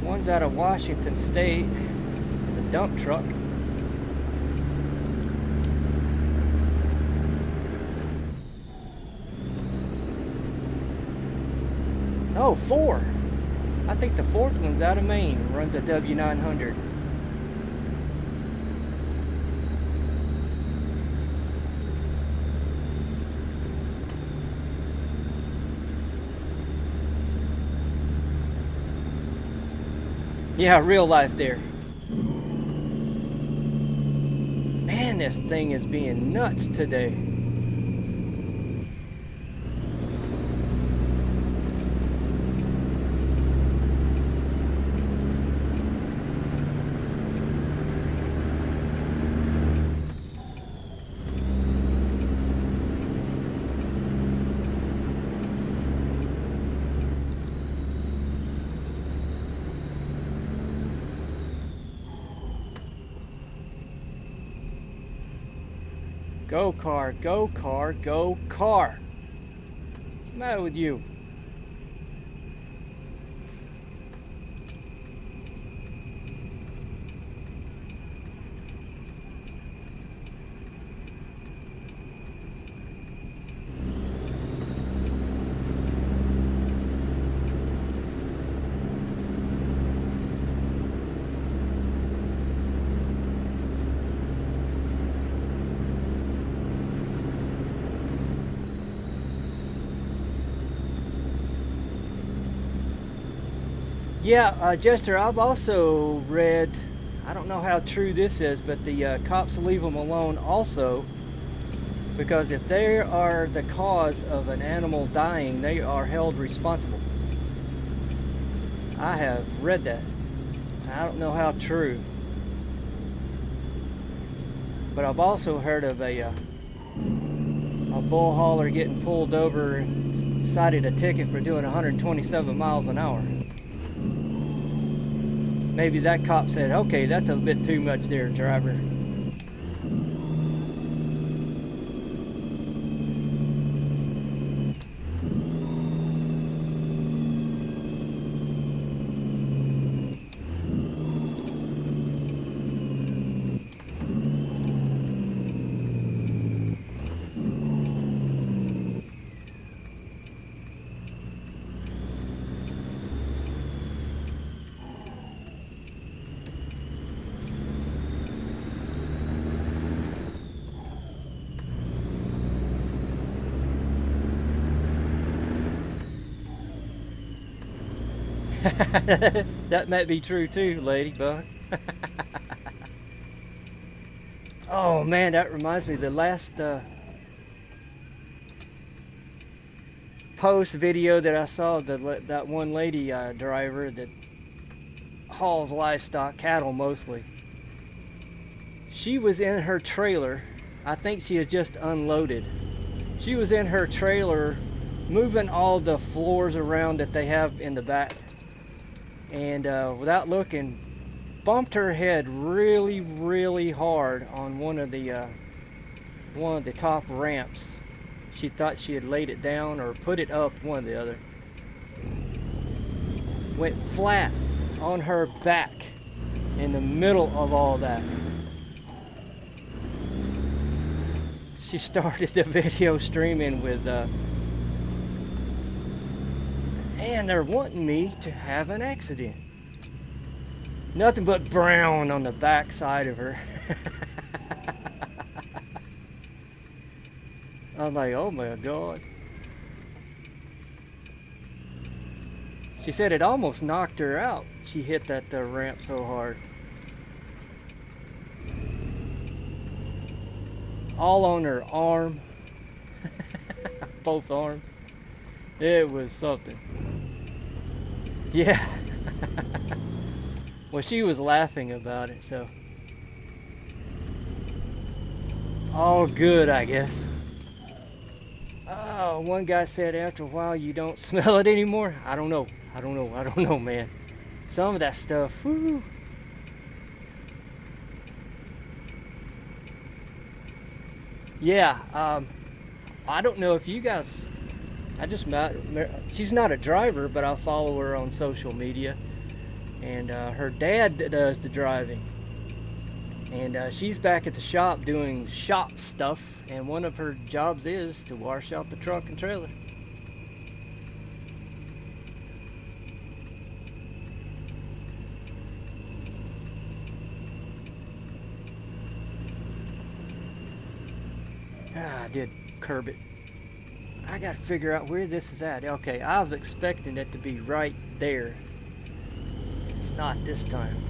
One's out of Washington State, a dump truck. Oh, 4. I think the 4th one's out of Maine, runs a W900. Yeah, real life there. Man, this thing is being nuts today. Go car, go car, go car. What's the matter with you? Yeah, Jester, I've also read, I don't know how true this is, but the cops leave them alone also, because if they are the cause of an animal dying, they are held responsible. I have read that. I don't know how true. But I've also heard of a bull hauler getting pulled over and cited a ticket for doing 127 miles an hour. Maybe that cop said, okay, that's a bit too much there, driver. That might be true too, Ladybug. Oh man, that reminds me, the last post video that I saw, that one lady driver that hauls livestock, cattle mostly. She was in her trailer. I think she had just unloaded. She was in her trailer moving all the floors around that they have in the back. And without looking, bumped her head really, really hard on one of the top ramps. She thought she had laid it down or put it up, one or the other. Went flat on her back in the middle of all that. She started the video streaming with and they're wanting me to have an accident. Nothing but brown on the back side of her. I'm like, oh my God. She said it almost knocked her out. She hit that ramp so hard. All on her arm. Both arms. It was something. Yeah. Well, she was laughing about it, so. All good, I guess. Oh, one guy said after a while you don't smell it anymore. I don't know, man. Some of that stuff, whoo. Yeah, I don't know if you guys, she's not a driver, but I follow her on social media. And her dad does the driving. And she's back at the shop doing shop stuff. And one of her jobs is to wash out the truck and trailer. I did curb it. I gotta figure out where this is at. Okay, I was expecting it to be right there. It's not this time.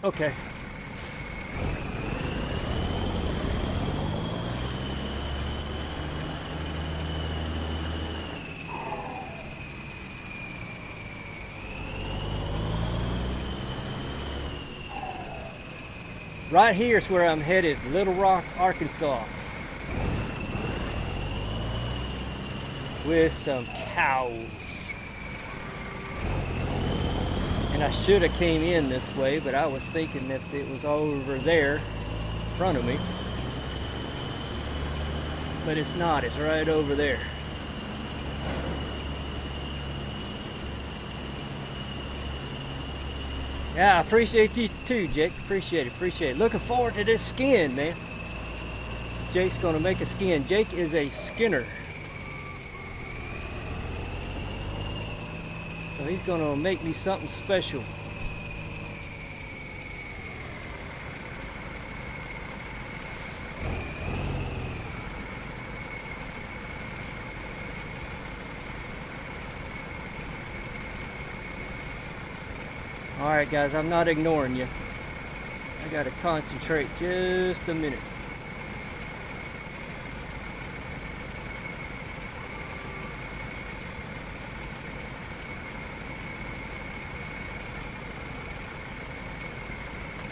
Okay. Right here is where I'm headed, Little Rock, Arkansas. With some cows. And I should have came in this way, but I was thinking that it was over there in front of me. But it's not, it's right over there. Yeah, I appreciate you too, Jake. Appreciate it. Looking forward to this skin, man. Jake's gonna make a skin. Jake is a skinner. So he's gonna make me something special. Alright guys, I'm not ignoring you. I gotta concentrate just a minute.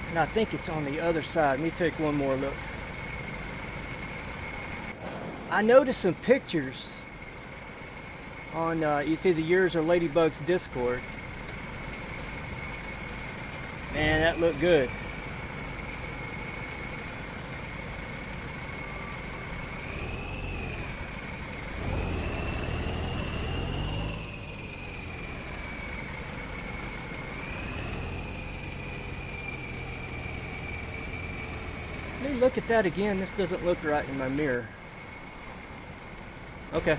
And I think it's on the other side. Let me take one more look. I noticed some pictures on it's either yours or Ladybug's Discord. Man, that looked good. Let me look at that again. This doesn't look right in my mirror. Okay.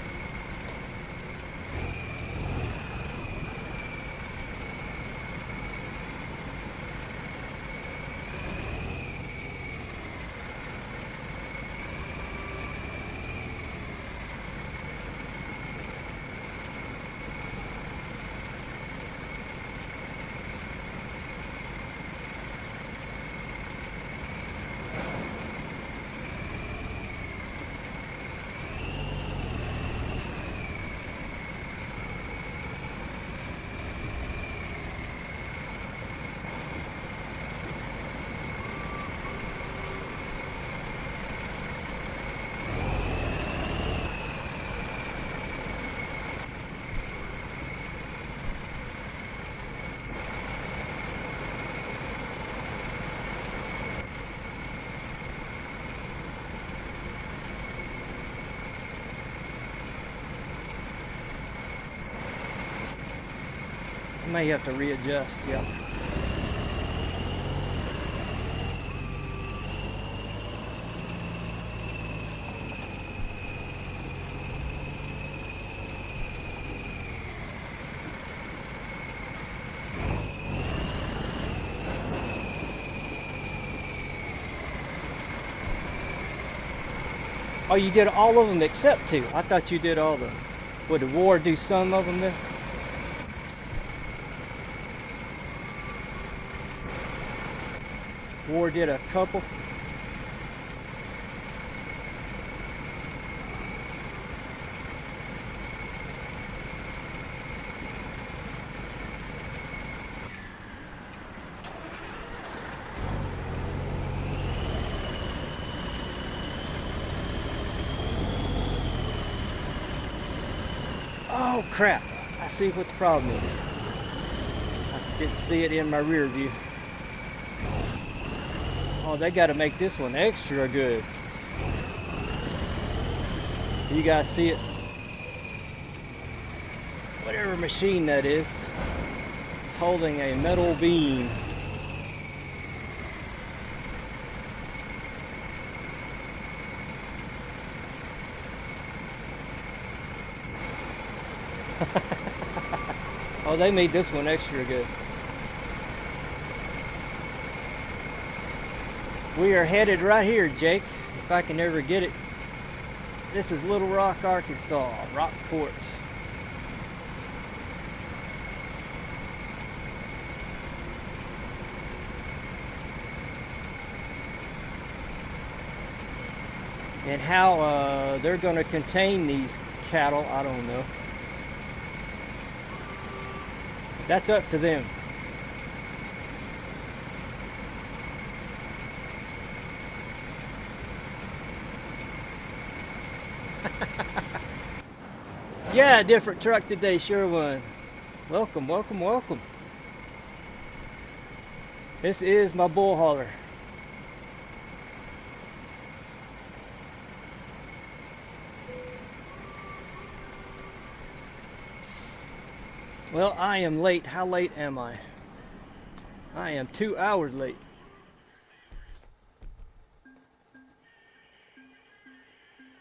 I may have to readjust, yep. Oh, you did all of them except two. I thought you did all of them. Would the war do some of them then? War did a couple. Oh crap, I see what the problem is. I didn't see it in my rear view. Oh, they got to make this one extra good. You guys see it? Whatever machine that is, it's holding a metal beam. Oh, they made this one extra good. We are headed right here, Jake, if I can ever get it. This is Little Rock, Arkansas, Rockport. And how they're going to contain these cattle, I don't know. That's up to them. Yeah, different truck today, sure one. Welcome, welcome, welcome. This is my bull hauler. Well, I am late. How late am I? I am 2 hours late.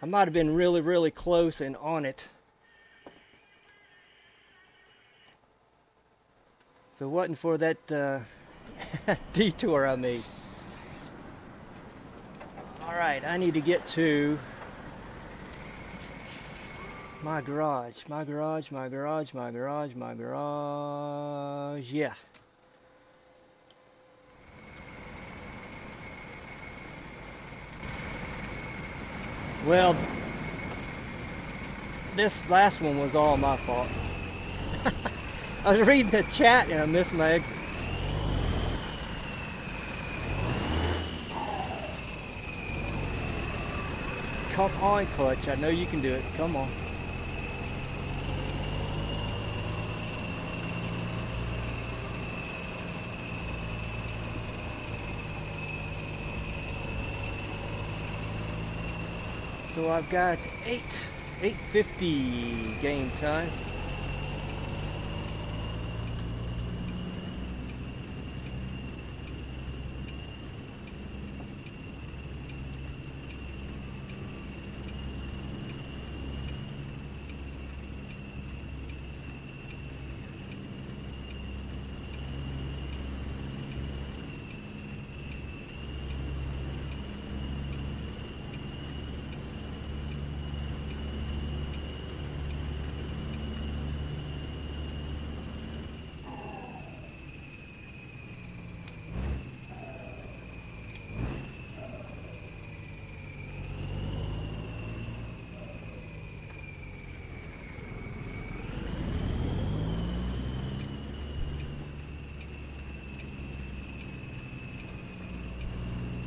I might have been really, really close and on it. If it wasn't for that detour I made. Alright, I need to get to my garage. My garage. Yeah. Well, this last one was all my fault. I was reading the chat and I missed my exit. Come on, Clutch. I know you can do it. Come on. So I've got 8:50 game time.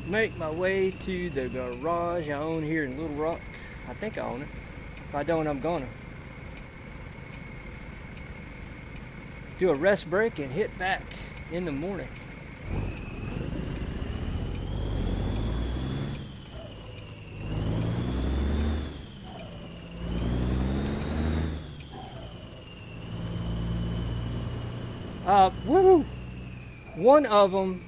Make my way to the garage I own here in Little Rock. I think I own it. If I don't, I'm gonna do a rest break and hit back in the morning. Woohoo! One of them,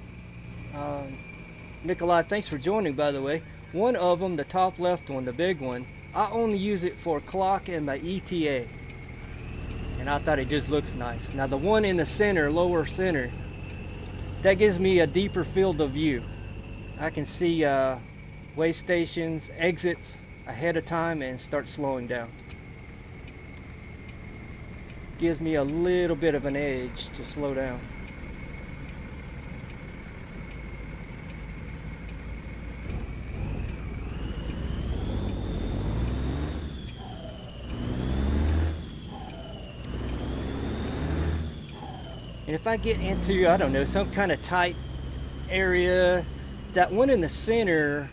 Nikolai, thanks for joining, by the way. One of them, the top left one, the big one, I only use it for clock and my ETA. And I thought it just looks nice. Now the one in the center, lower center, that gives me a deeper field of view. I can see way stations, exits ahead of time and start slowing down. Gives me a little bit of an edge to slow down. And if I get into, I don't know, some kind of tight area, that one in the center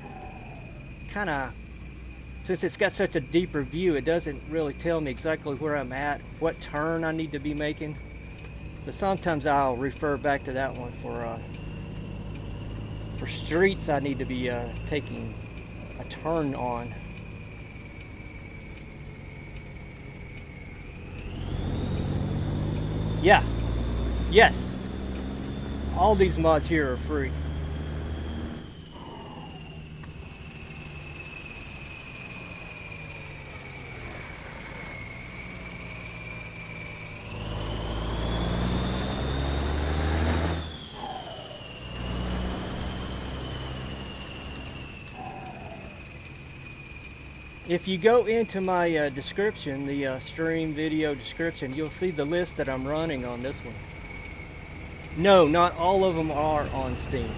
kind of, since it's got such a deeper view, it doesn't really tell me exactly where I'm at, what turn I need to be making. So sometimes I'll refer back to that one for streets I need to be taking a turn on. Yeah. Yes, all these mods here are free. If you go into my description, the stream video description, you'll see the list that I'm running on this one. No, not all of them are on Steam.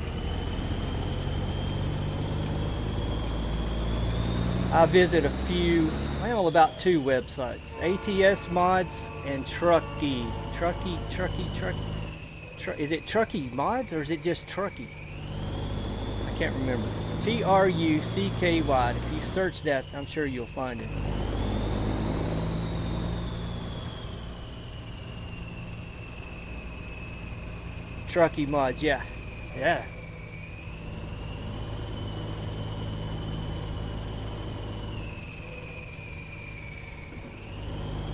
I visit a few, well, about 2 websites. ATS Mods and Trucky. Is it Trucky Mods or is it just Trucky? I can't remember. TRUCKY. If you search that, I'm sure you'll find it. Trucky Mods, yeah. Yeah.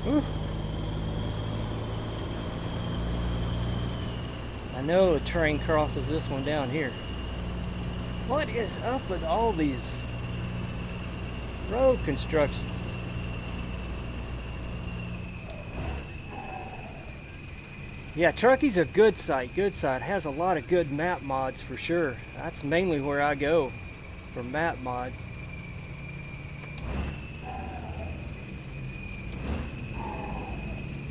Whew. I know a train crosses this one down here. What is up with all these road constructions? Yeah, Trucky's a good site, Has a lot of good map mods for sure. That's mainly where I go for map mods.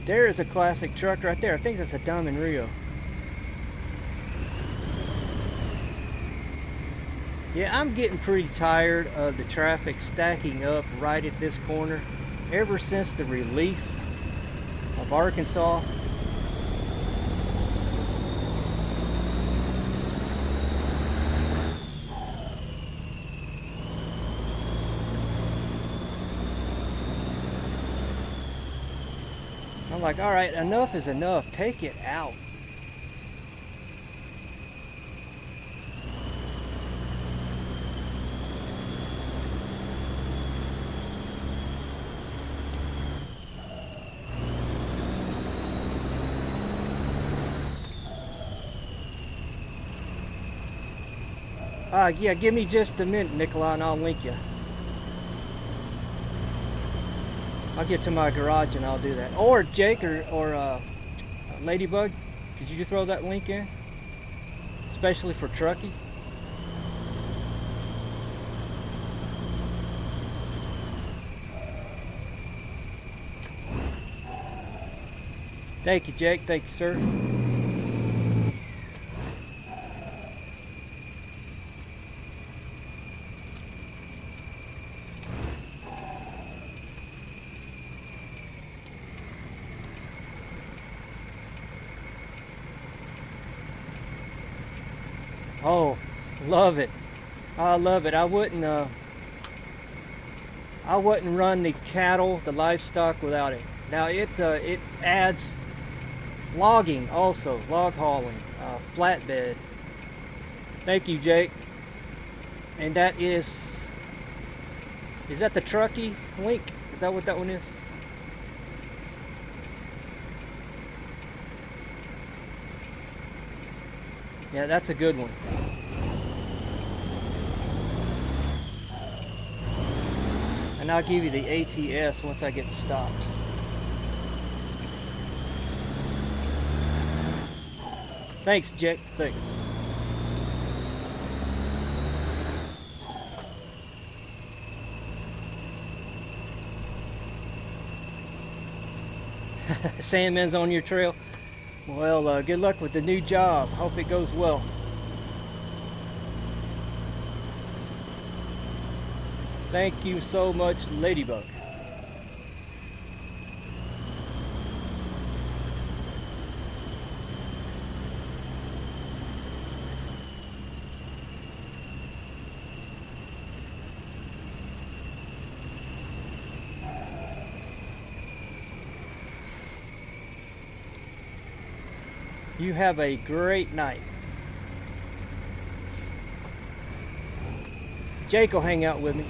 There is a classic truck right there. I think that's a Diamond Rio. Yeah, I'm getting pretty tired of the traffic stacking up right at this corner. Ever since the release of Arkansas, I'm like, all right, enough is enough. Take it out. Yeah, give me just a minute, Nikolai, and I'll link you. I'll get to my garage and I'll do that. Or Jake or Ladybug, could you throw that link in? Especially for Truckee. Thank you, Jake. Thank you, sir. Oh, love it. I love it. I wouldn't run the cattle, the livestock without it. Now it adds logging also, log hauling, flatbed. Thank you, Jake. And that is that the Truckee link? Is that what that one is? Yeah, that's a good one. And I'll give you the ATS once I get stopped. Thanks, Jake. Thanks. Sandman's on your trail. Well, good luck with the new job. Hope it goes well. Thank you so much, Ladybug. You have a great night. Jake will hang out with me.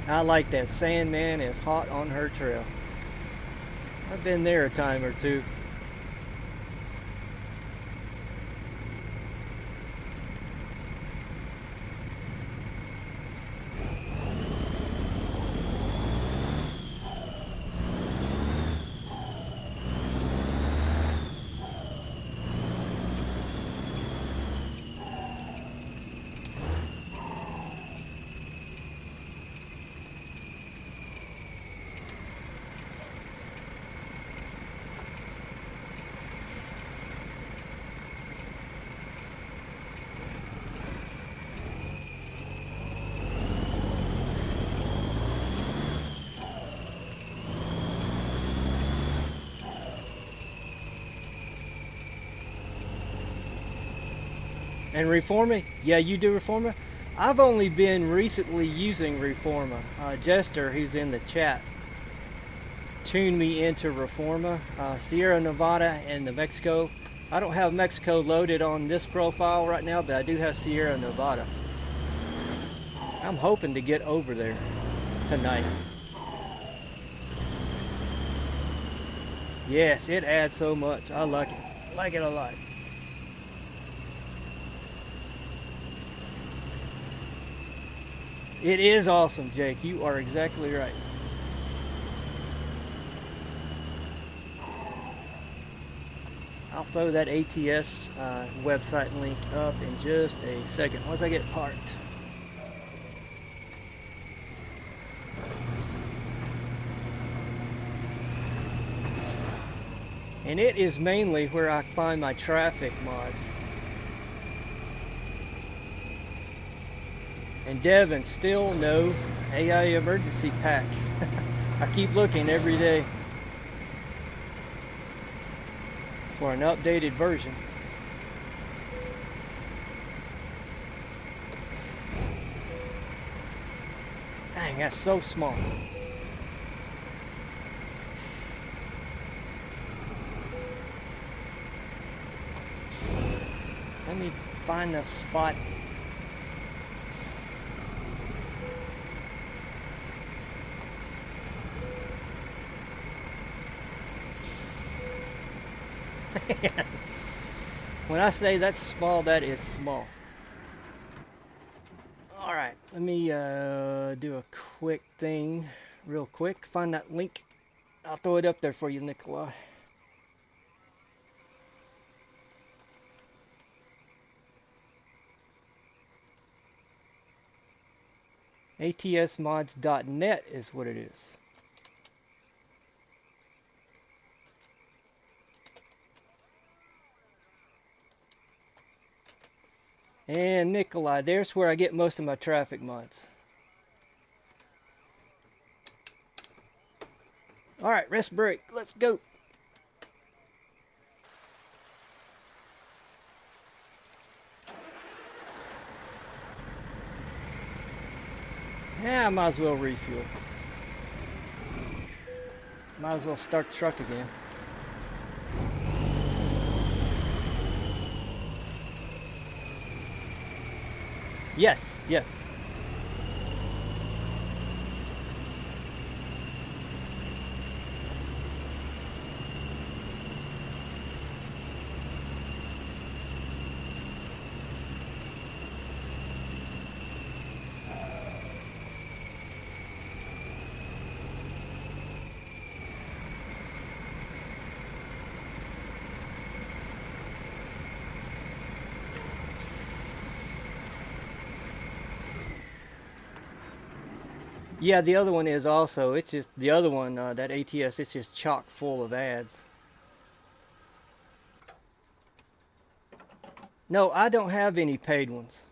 I like that. Sandman is hot on her trail. I've been there a time or two. And Reforma? Yeah, you do Reforma? I've only been recently using Reforma. Jester, who's in the chat, tuned me into Reforma. Sierra Nevada and New Mexico. I don't have Mexico loaded on this profile right now, but I do have Sierra Nevada. I'm hoping to get over there tonight. Yes, it adds so much. I like it. I like it a lot. It is awesome, Jake. You are exactly right. I'll throw that ATS website link up in just a second once I get parked. And it is mainly where I find my traffic mods. And Devin, still no AI emergency pack. I keep looking every day for an updated version. Dang, that's so small. Let me find a spot. When I say that's small, that is small. Alright, let me do a quick thing, real quick. Find that link. I'll throw it up there for you, Nikolai. ATSmods.net is what it is. And Nikolai, there's where I get most of my traffic mods. Alright, rest break. Let's go. Yeah, I might as well refuel. Might as well start the truck again. Yes, yes. Yeah, the other one is also, it's just, the other one, that ATS, it's just chock full of ads. No, I don't have any paid ones.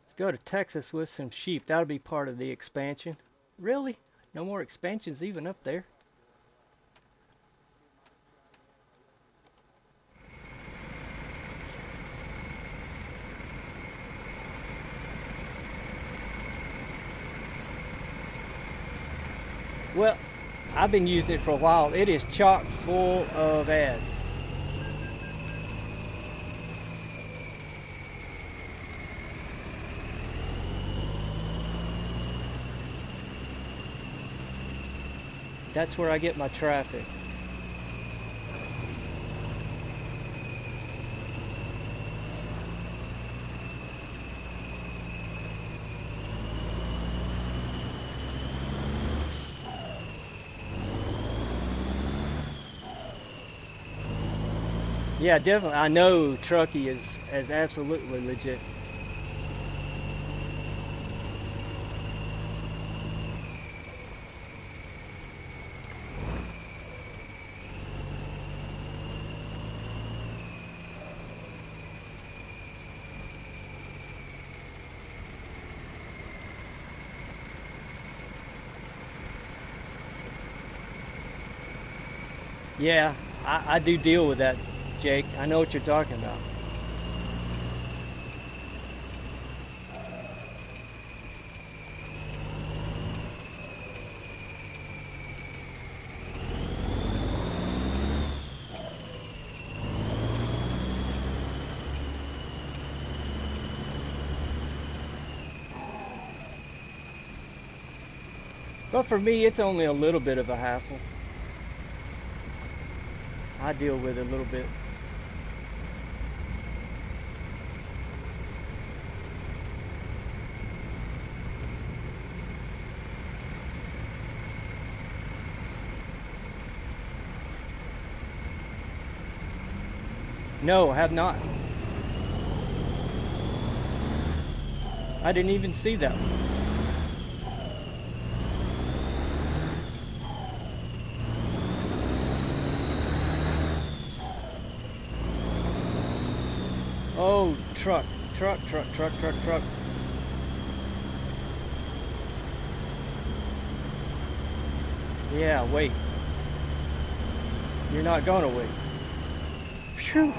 Let's go to Texas with some sheep. That'll be part of the expansion. Really? No more expansions even up there? Well, I've been using it for a while. It is chock full of ads. That's where I get my traffic. Yeah, definitely. I know Truckee is absolutely legit. Yeah, I do deal with that, Jake. I know what you're talking about. But for me, it's only a little bit of a hassle. I deal with it a little bit. No, I have not. I didn't even see that one. Oh, truck. Yeah, wait. You're not gonna wait. Phew.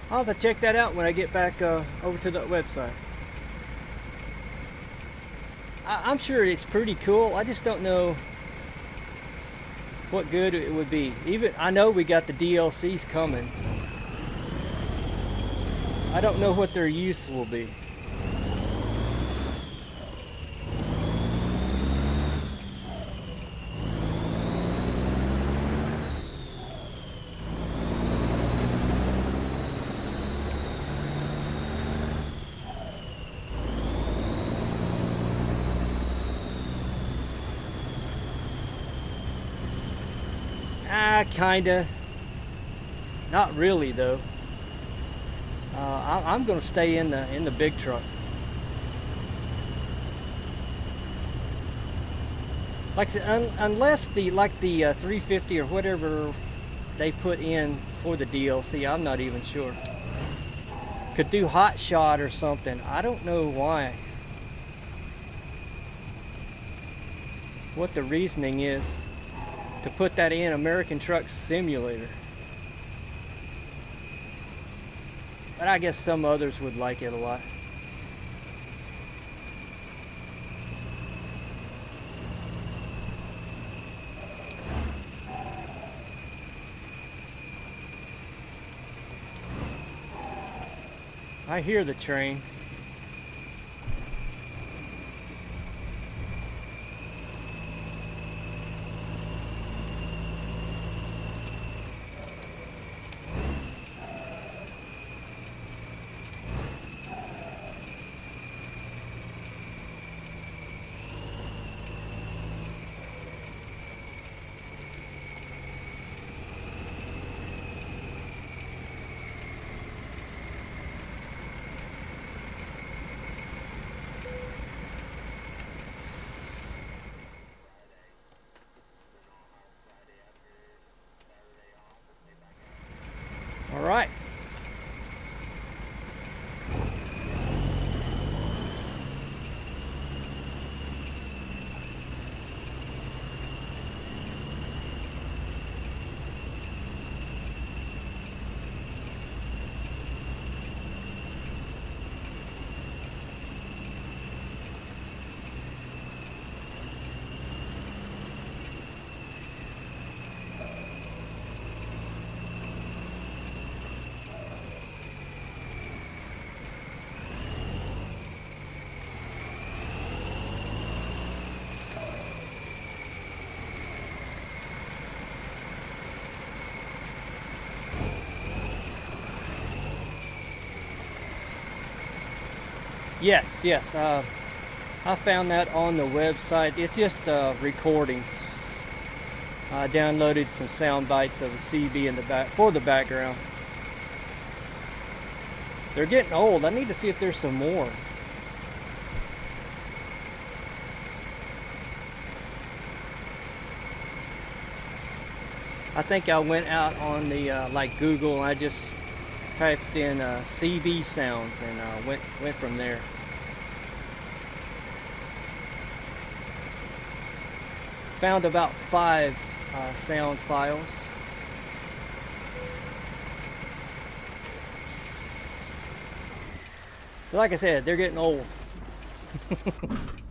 I'll have to check that out when I get back over to the website. I'm sure it's pretty cool. I just don't know what good it would be. Even I know we got the DLCs coming. I don't know what their use will be. Kinda. Not really though. I'm gonna stay in the big truck. Like unless the 350 or whatever they put in for the DLC, I'm not even sure. Could do hot shot or something. I don't know why. What the reasoning is to put that in American Truck Simulator. But I guess some others would like it a lot. I hear the train. All right. Yes. I found that on the website. It's just recordings. I downloaded some sound bites of a CB in the back for the background. They're getting old. I need to see if there's some more. I think I went out on the like Google and I just typed in CB sounds and went from there. Found about 5 sound files. But like I said, they're getting old.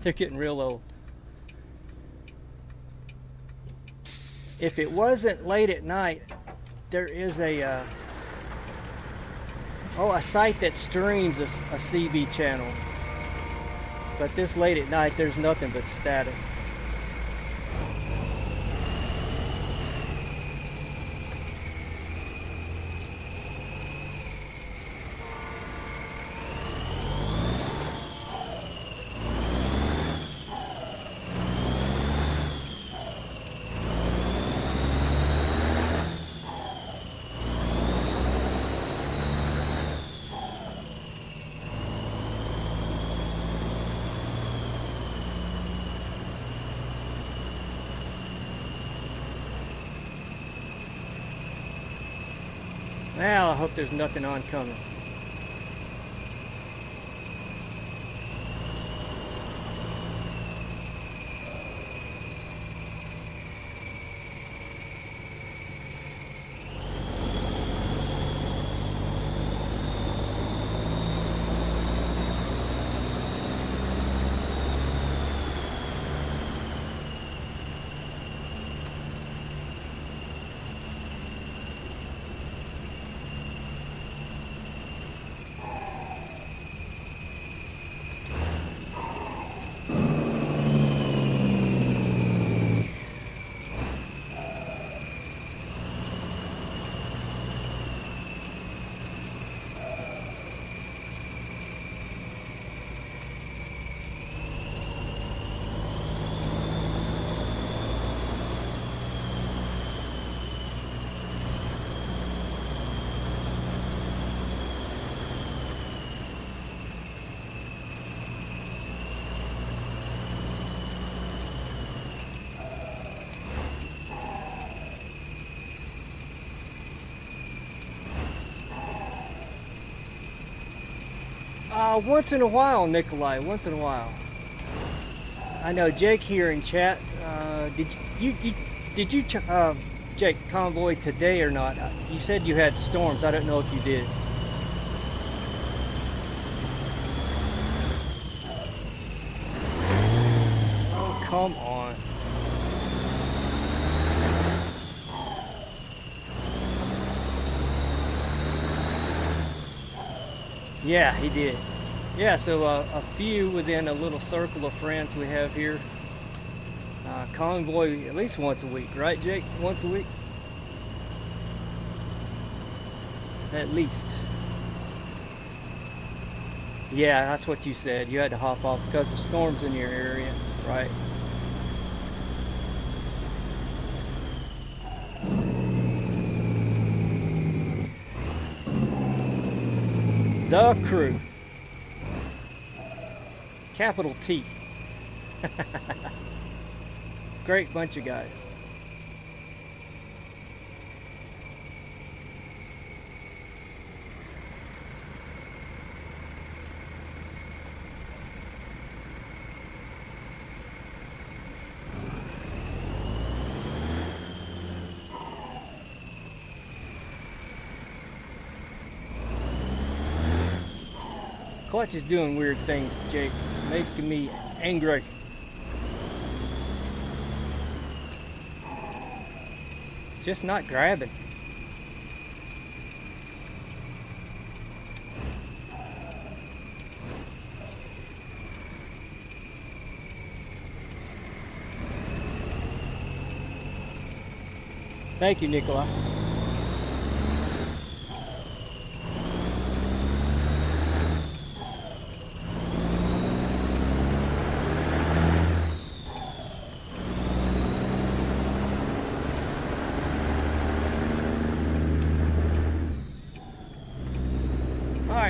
They're getting real old. If it wasn't late at night, there is a Oh, a site that streams a CB channel. But this late at night, there's nothing but static. Well, I hope there's nothing oncoming. Once in a while, Nikolai. Once in a while. I know Jake here in chat. Did you Jake convoy today or not? You said you had storms. I don't know if you did. Oh, come on. Yeah, he did. Yeah, so a few within a little circle of friends we have here convoy at least once a week, right, Jake? Once a week? At least. Yeah, that's what you said. You had to hop off because of storms in your area, right? The crew. Capital T. Great bunch of guys. Clutch is doing weird things, Jake. It's making me angry. It's just not grabbing. Thank you, Nikolai.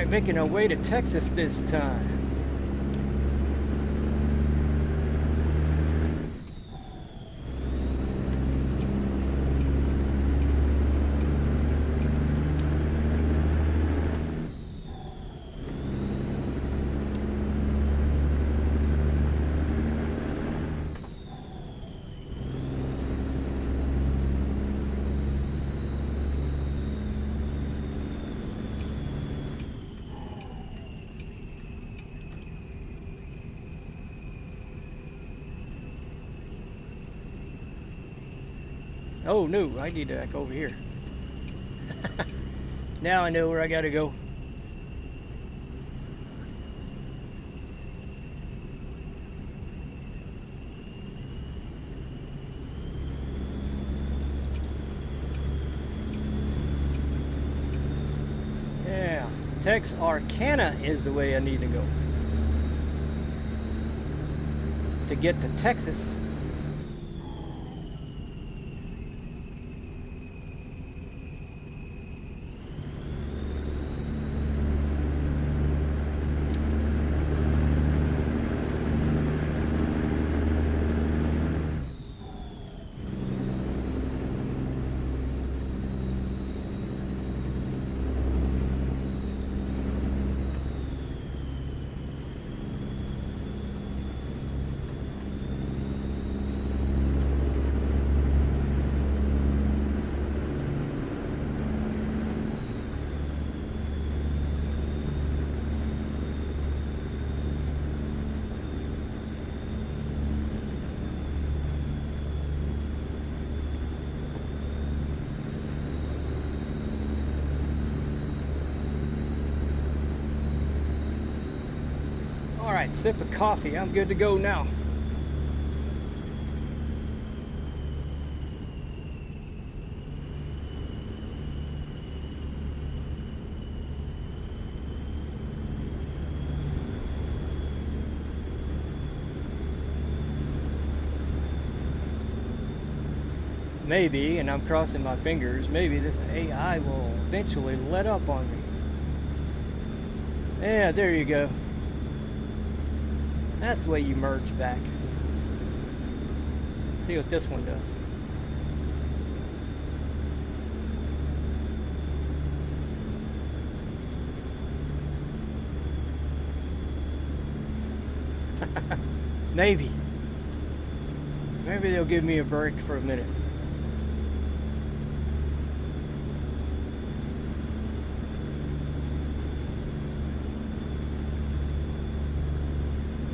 Making our way to Texas this time. Oh no, I need to back over here. Now I know where I gotta go. Texarkana is the way I need to go to get to Texas. Alright, sip of coffee. I'm good to go now. Maybe, and I'm crossing my fingers, maybe this AI will eventually let up on me. Yeah, there you go. That's the way you merge back. See what this one does. Maybe. Maybe they'll give me a break for a minute.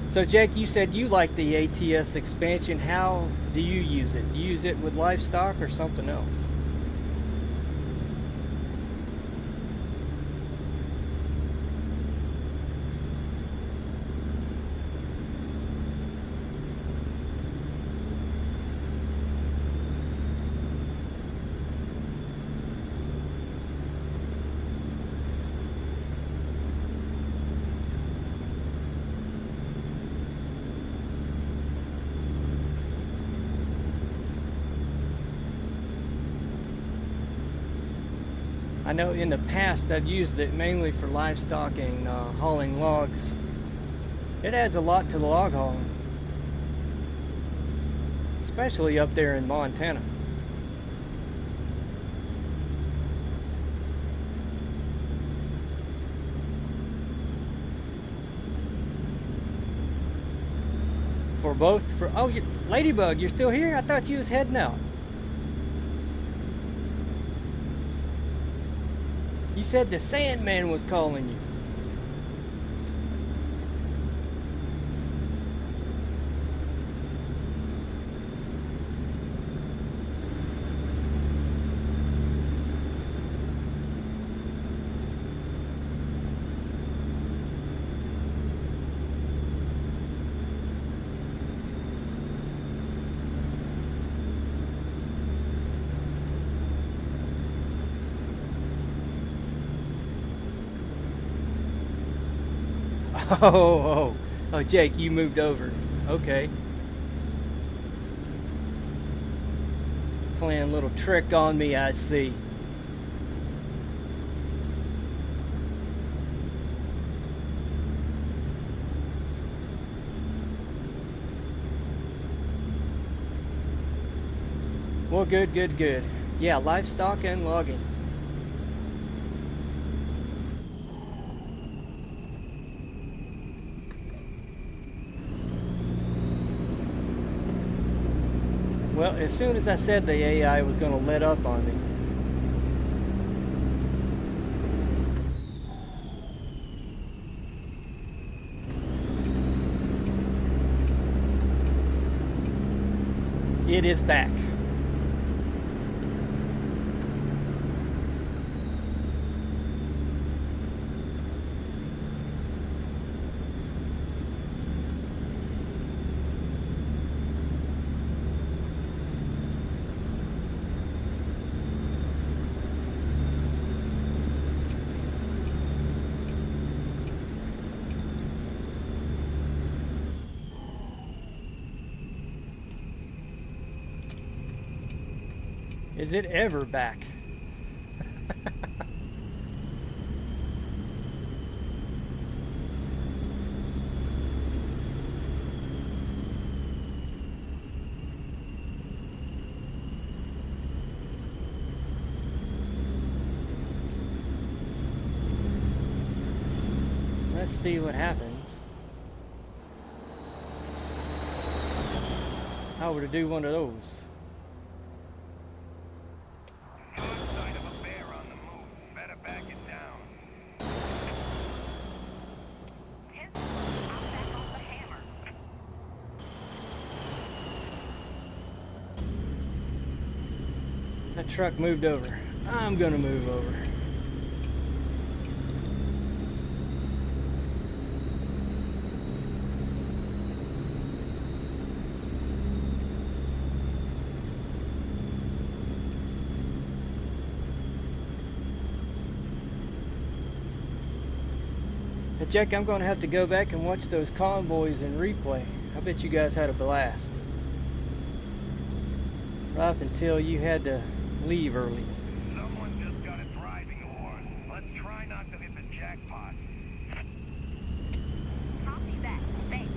So Jake, you said you like the ATS expansion. How do you use it? Do you use it with livestock or something else? I know in the past I've used it mainly for livestock and hauling logs. It adds a lot to the log hauling, especially up there in Montana. For both, oh, Ladybug, you're still here? I thought you was heading out. You said the Sandman was calling you. Oh, Jake, you moved over. Okay. Playing a little trick on me, I see. Well, good. Yeah, livestock and logging. Well, as soon as I said the AI was going to let up on me, it is back. Is it ever back? Let's see what happens. How would I do one of those? You're sight of a bear on the move. Better back it down. 10-4. I'll back off the hammer. That truck moved over. I'm gonna move over. Hey, Jack, I'm gonna have to go back and watch those convoys in replay. I bet you guys had a blast. Right up until you had to leave early. Someone just got a driving award. Let's try not to hit the jackpot. Copy that. Thanks.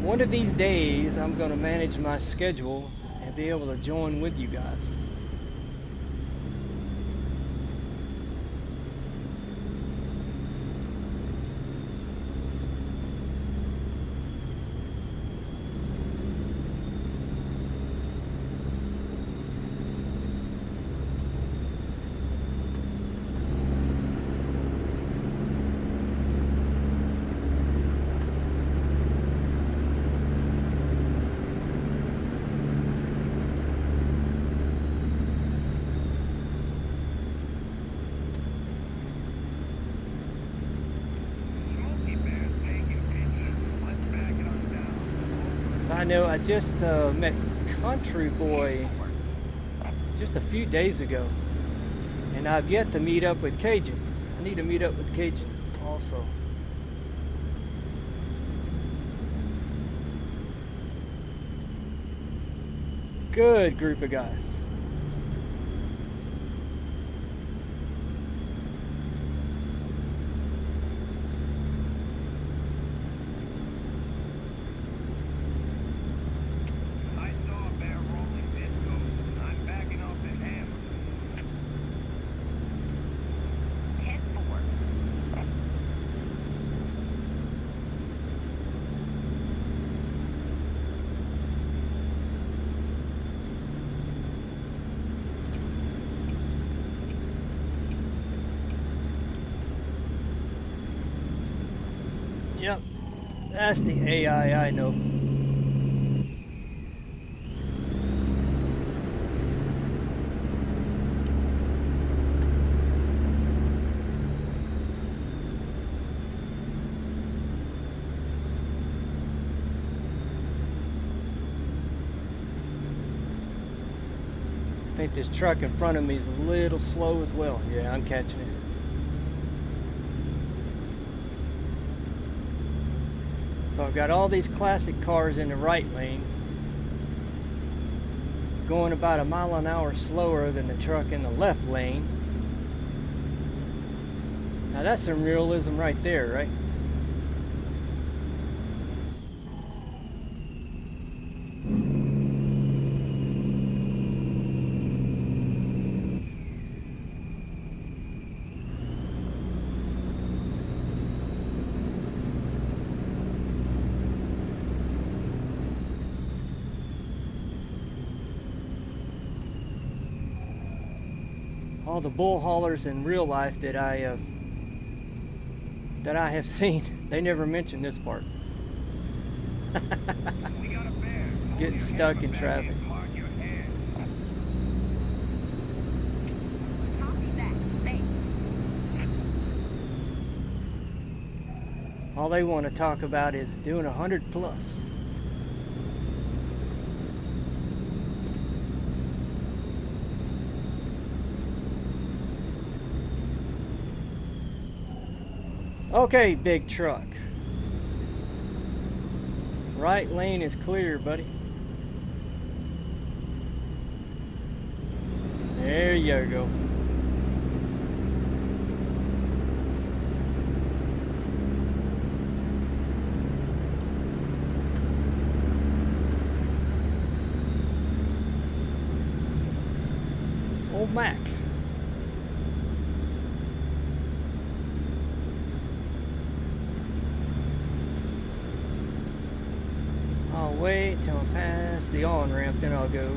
One of these days, I'm gonna manage my schedule and be able to join with you guys. I know I just met Country Boy just a few days ago, and I've yet to meet up with Cajun. I need to meet up with Cajun also. Good group of guys. Yep, that's the AI I know. I think this truck in front of me is a little slow as well. Yeah, I'm catching it. So I've got all these classic cars in the right lane going about a mile an hour slower than the truck in the left lane. Now that's some realism right there, right? All the bull haulers in real life that I have seen, they never mention this part. Getting stuck in traffic. All they want to talk about is doing 100 plus. Okay, big truck. Right lane is clear, buddy. There you go. Old Mac. I'll wait till I pass the on-ramp, then I'll go.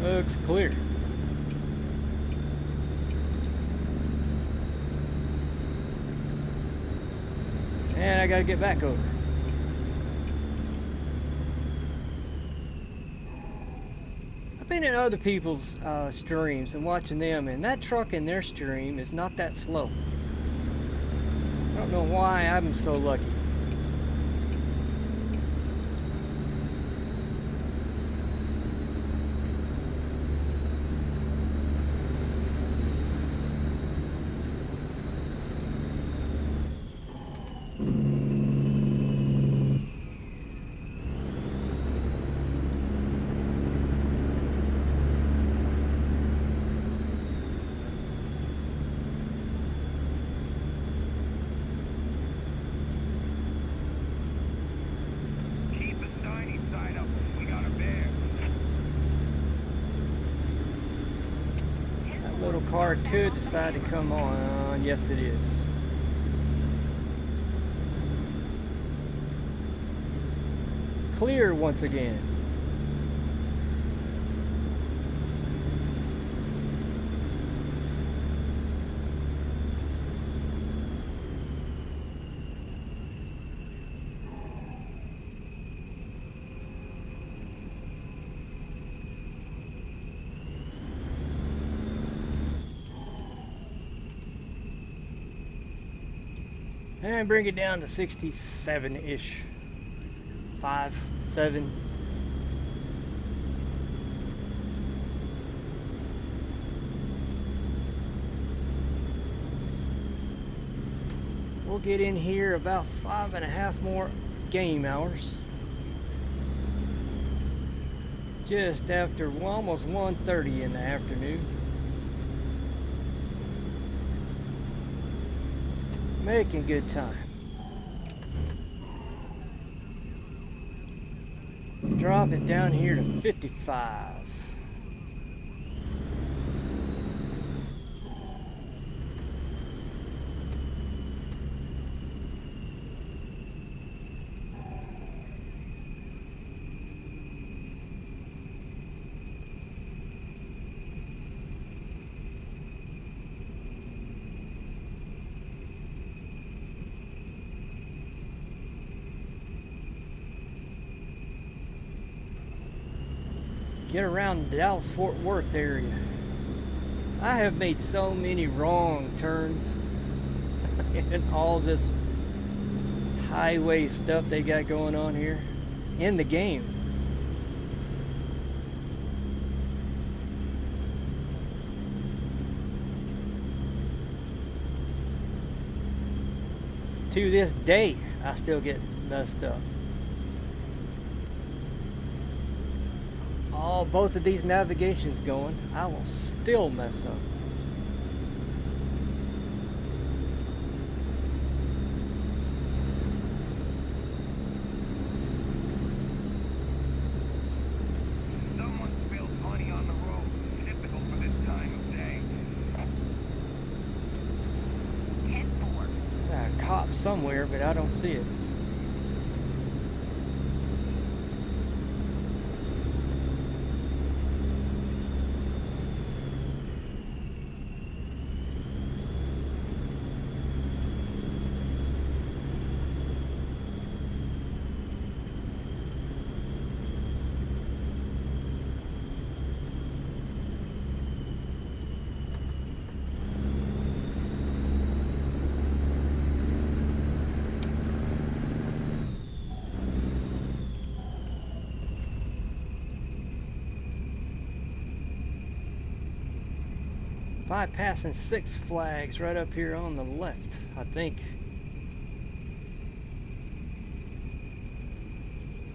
Looks clear. And I gotta get back over. I've been in other people's streams and watching them, and that truck in their stream is not that slow. I don't know why I'm so lucky. Could decide to come on. Yes, it is. Clear once again. And bring it down to 67-ish. 5, 7. We'll get in here about 5.5 more game hours. Just after almost 1:30 in the afternoon. Making good time. Drop it down here to 55. Get around the Dallas-Fort Worth area. I have made so many wrong turns and all this highway stuff they got going on here in the game. To this day, I still get messed up. Both of these navigations going, I will still mess up. Someone spilled money on the road. Typical for this time of day. 10-4. There's a cop somewhere, but I don't see it. Bypassing Six Flags right up here on the left, I think.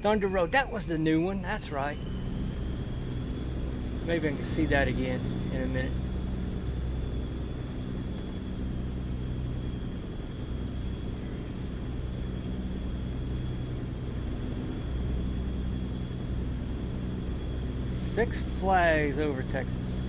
Thunder Road, that was the new one, that's right. Maybe I can see that again in a minute. Six Flags over Texas.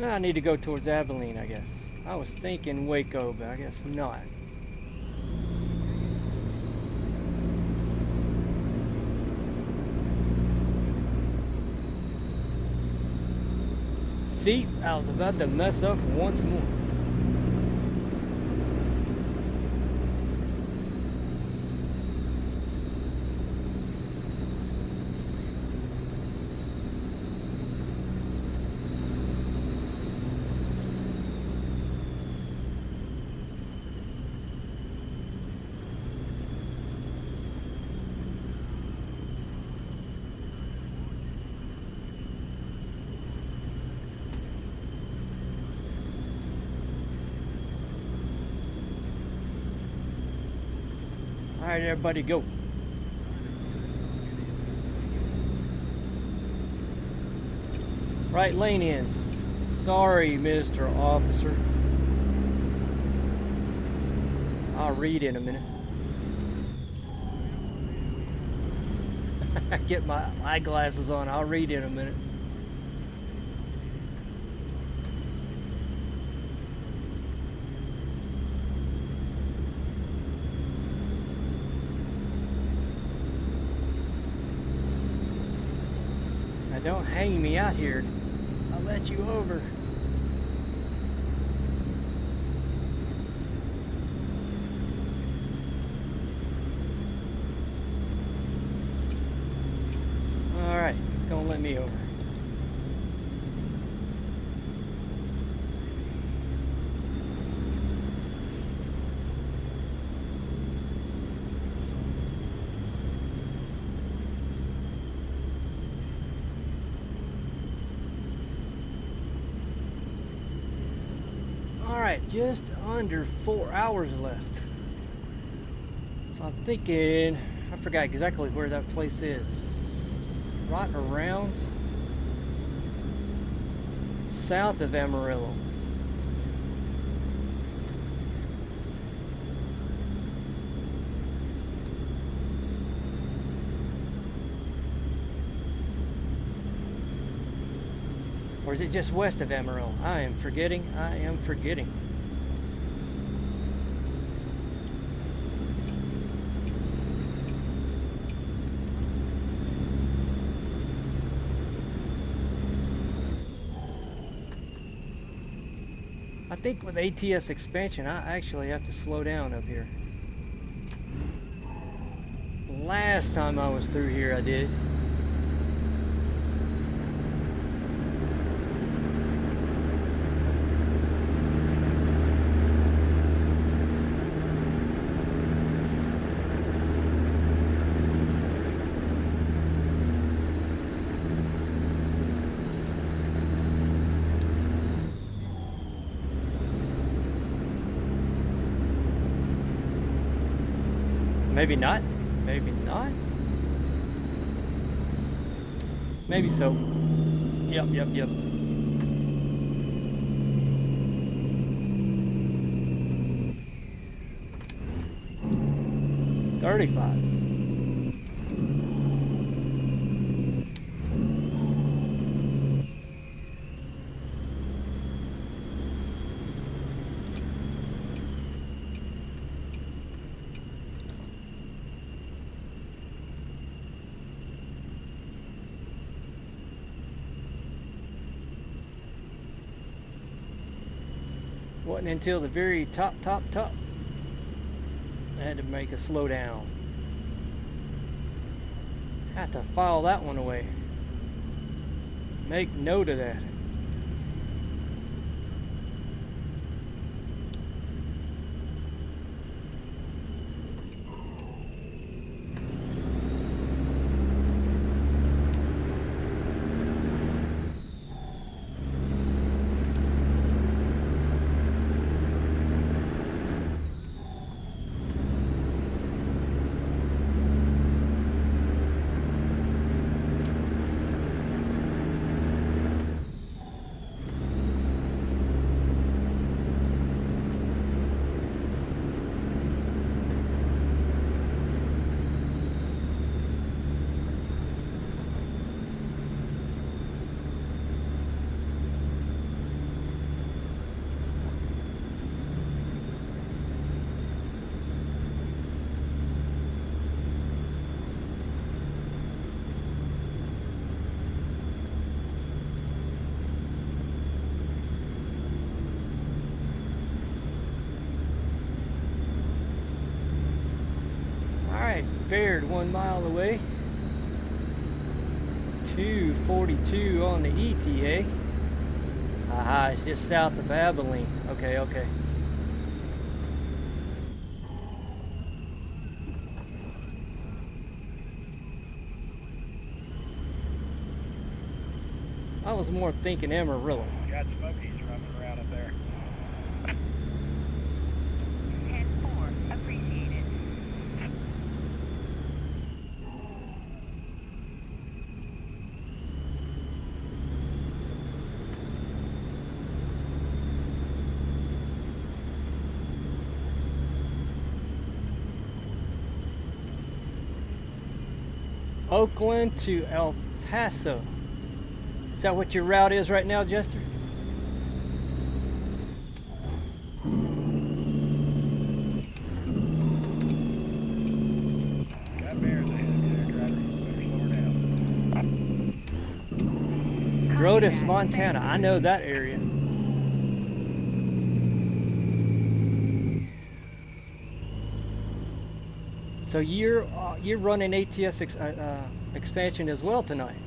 I need to go towards Abilene, I guess. I was thinking Waco, but I guess not. See, I was about to mess up once more. Alright, everybody, go. Right lane ends. Sorry, Mr. Officer. I'll read in a minute. Get my eyeglasses on. I'll read in a minute. Don't hang me out here. I'll let you over. Alright, it's gonna let me over. Just under 4 hours left. So I'm thinking, I forgot exactly where that place is. Right around south of Amarillo. Or is it just west of Amarillo? I am forgetting. I think with ATS expansion, I actually have to slow down up here. Last time I was through here, I did. Maybe not. Maybe not. Maybe so. Yep. 35. Wasn't until the very top I had to make a slow down. Have to file that one away. Make note of that. Alright, Baird 1 mile away. 242 on the ETA. Aha, it's just south of Abilene. Okay, okay. I was more thinking Amarillo. Got Smokies running around up there. 10-4, appreciated. Oakland to El Paso. Is that what your route is right now, Jester? Got bears ahead of you there, driver. Better slow her down. Brodus, Montana. I know that area. So you're running ATS expansion as well tonight.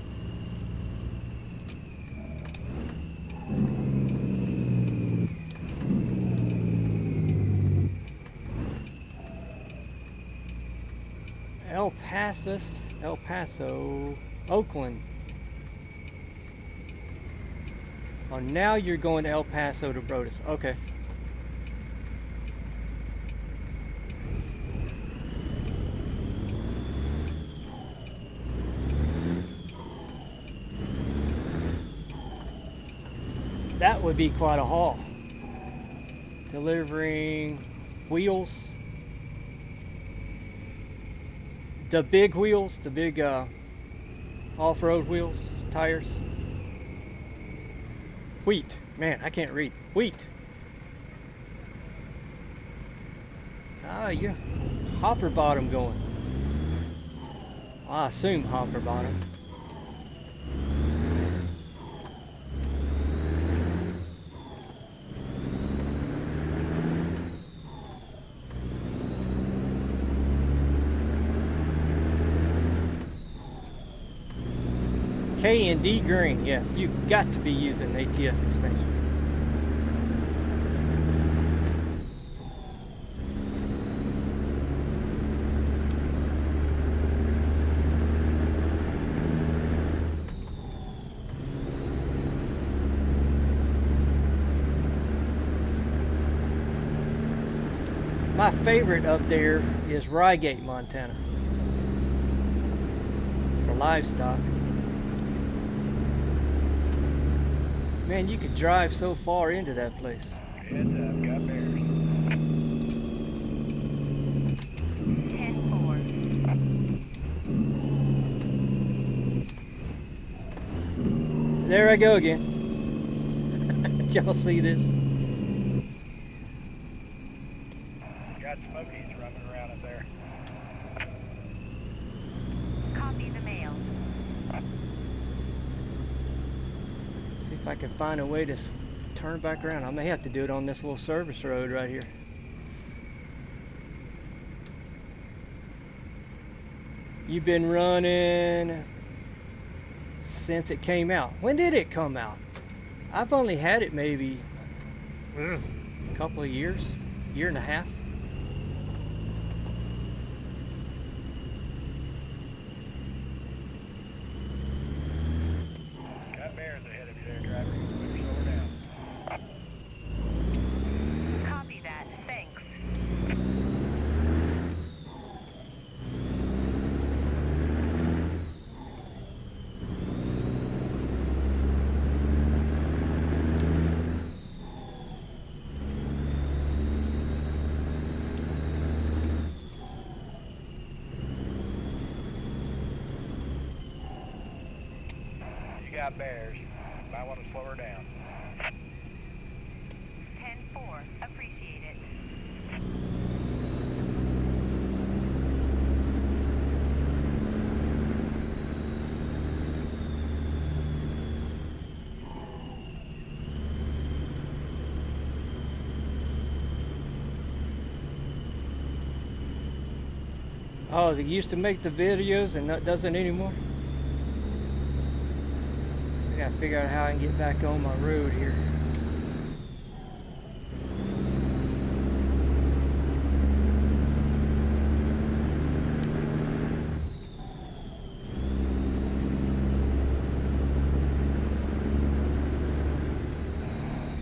El Paso, Oakland. Oh, now you're going to El Paso to Brodus. Okay. That would be quite a haul. Delivering wheels. The big wheels, the big off-road wheels, tires. Wheat. Man, I can't read. Wheat. Ah, you're hopper bottom going. I assume hopper bottom. K and D green, yes, you've got to be using ATS expansion. My favorite up there is Rygate, Montana, for livestock. Man, you could drive so far into that place. Heads up, got bears. 10-4. There I go again. Did y'all see this? Got Smokies running around up there. Copy the mail. See if I can find a way to turn back around. I may have to do it on this little service road right here. You've been running since it came out. When did it come out? I've only had it maybe a couple of years, year and a half. Got bears ahead of you there, driver. Better slow her down. Copy that, thanks. You got bears. Might want to slow her down. 10-4, appreciate it. Oh, they used to make the videos and that doesn't anymore? I gotta figure out how I can get back on my road here.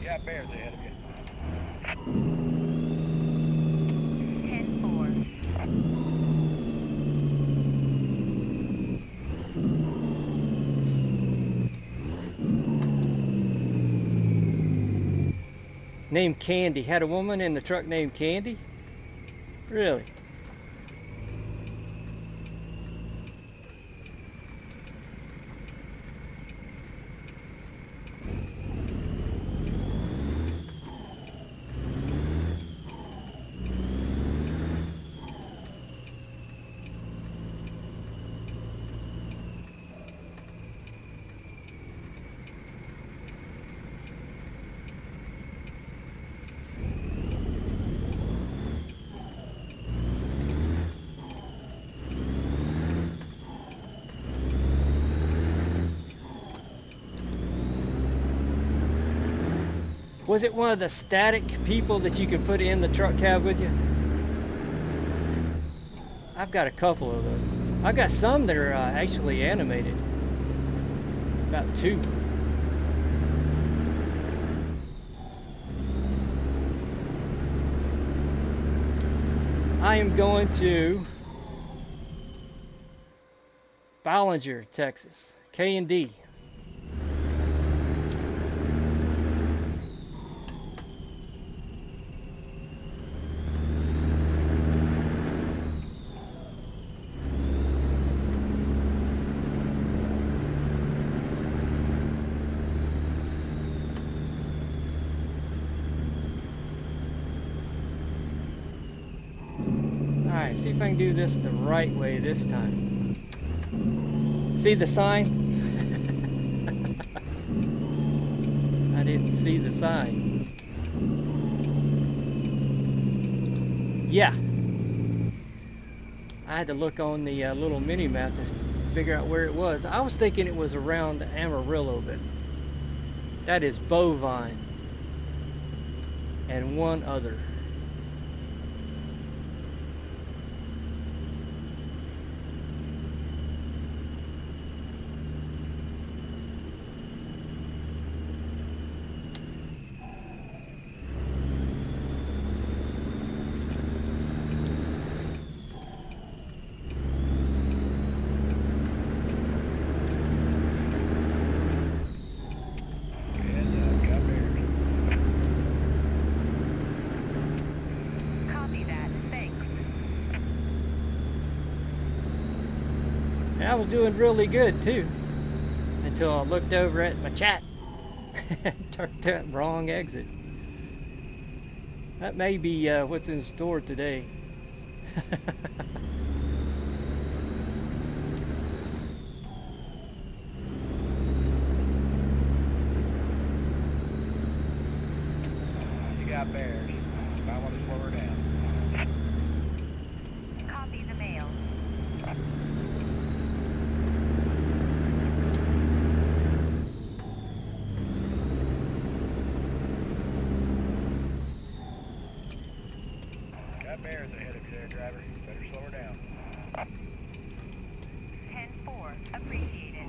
You got bears ahead of you. 10-4. Named Candy. Had a woman in the truck named Candy? Really? Was it one of the static people that you could put in the truck cab with you? I've got a couple of those. I've got some that are actually animated. About 2. I am going to Ballinger, Texas. K&D. Alright, see if I can do this the right way this time. See the sign? I didn't see the sign. Yeah. I had to look on the little mini map to figure out where it was. I was thinking it was around Amarillo, but that is Bovine and one other. I was doing really good too, until I looked over at my chat and turned that wrong exit. That may be what's in store today. You got bears. You might want to slow her down. Copy the mail. Got bears ahead of you there, driver. Better slow her down. 10-4. Appreciate it.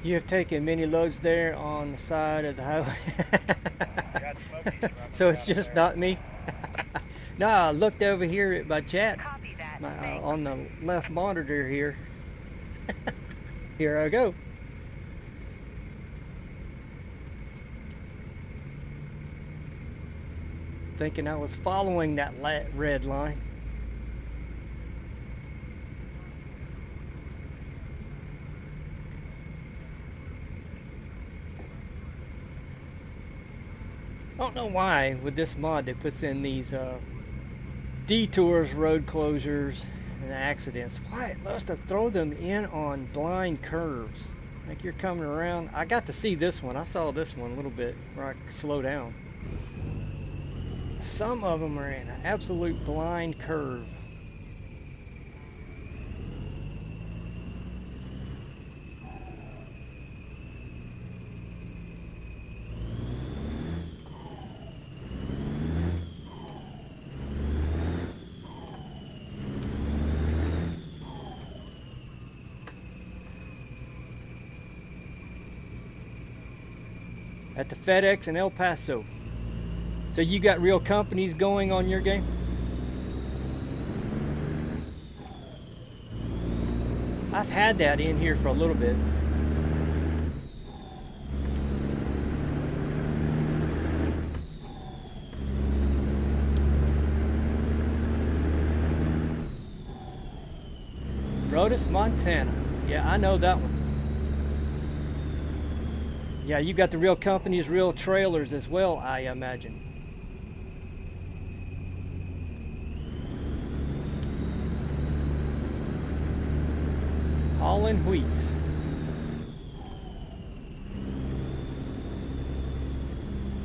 You have taken many loads there on the side of the highway. Got Smokies running So it's down just there. not me. No, I looked over here at my chat Copy that. Thanks. on the left monitor here. Here I go. Thinking I was following that red line. don't know why with this mod they puts in these detours, road closures, and accidents. Why it loves to throw them in on blind curves. Like you're coming around. I got to see this one. I saw this one a little bit where I could slow down. Some of them are in an absolute blind curve. At the FedEx in El Paso. So you got real companies going on your game? I've had that in here for a little bit. Brodus, Montana. Yeah, I know that one. Yeah, you got the real companies, real trailers as well, I imagine. Hauling wheat.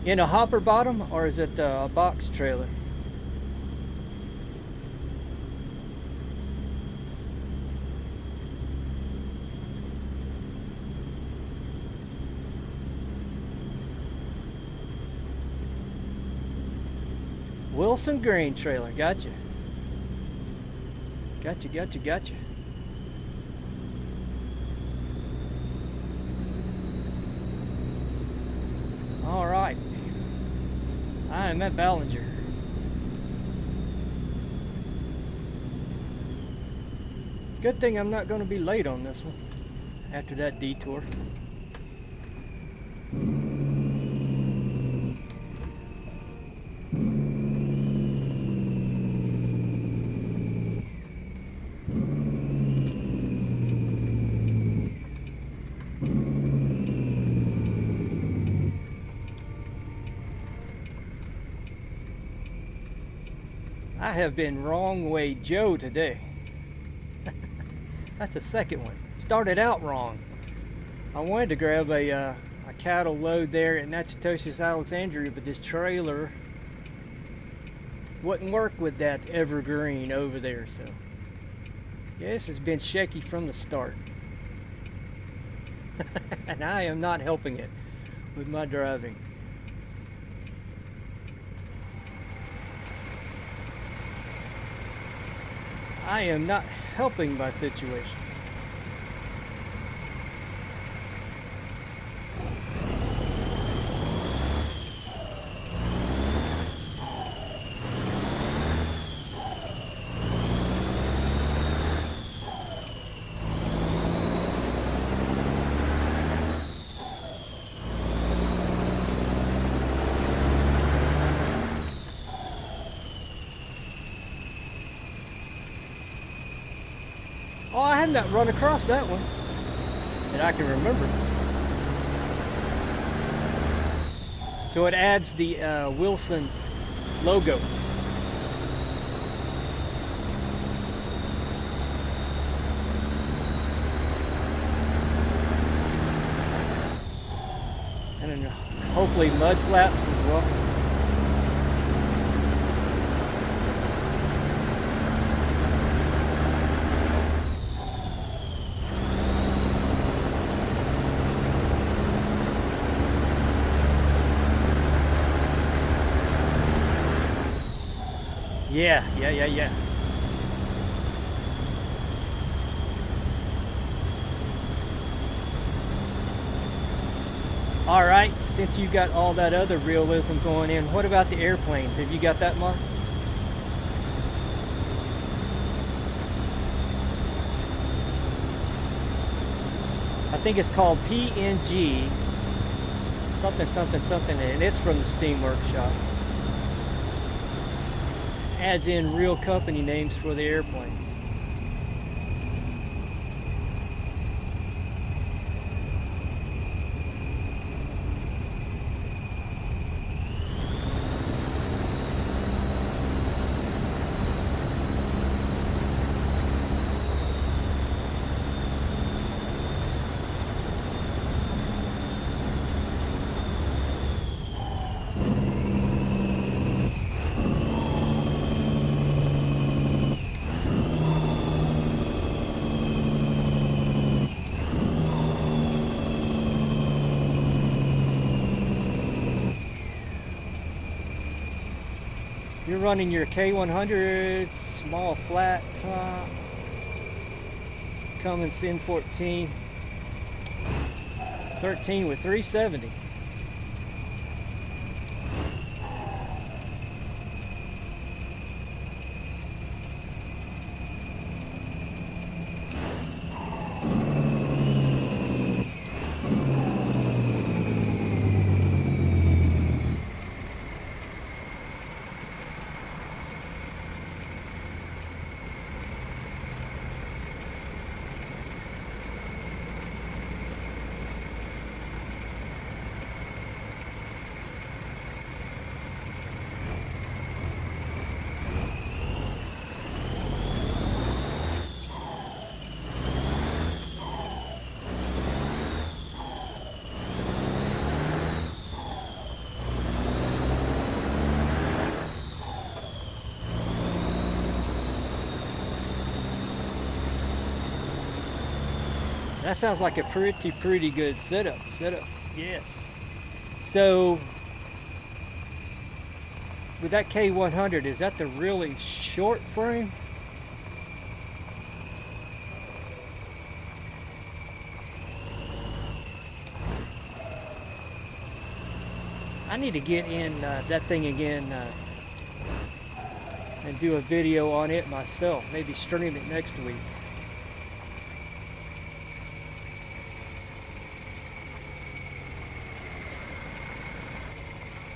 In a hopper bottom, or is it a box trailer? Wilson grain trailer, gotcha. Gotcha. All right, I am at Ballinger. Good thing I'm not going to be late on this one after that detour. I have been wrong way Joe today. That's the second one. Started out wrong. I wanted to grab a cattle load there at Natchitoches, Alexandria, but this trailer wouldn't work with that evergreen over there. So yeah, this has been shaky from the start. And I am not helping it with my driving. I am not helping my situation. Oh, I have not run across that one that I can remember. So it adds the Wilson logo. And then hopefully mud flaps as well. Yeah. All right, since you got all that other realism going in, what about the airplanes? Have you got that marked? I think it's called PNG something, and it's from the Steam Workshop. Adds in real company names for the airplanes. You're running your K100, small flat top, Cummins N14, 13 with 370. That sounds like a pretty good setup. Yes. So with that K100, is that the really short frame? I need to get in that thing again and do a video on it myself. Maybe stream it next week.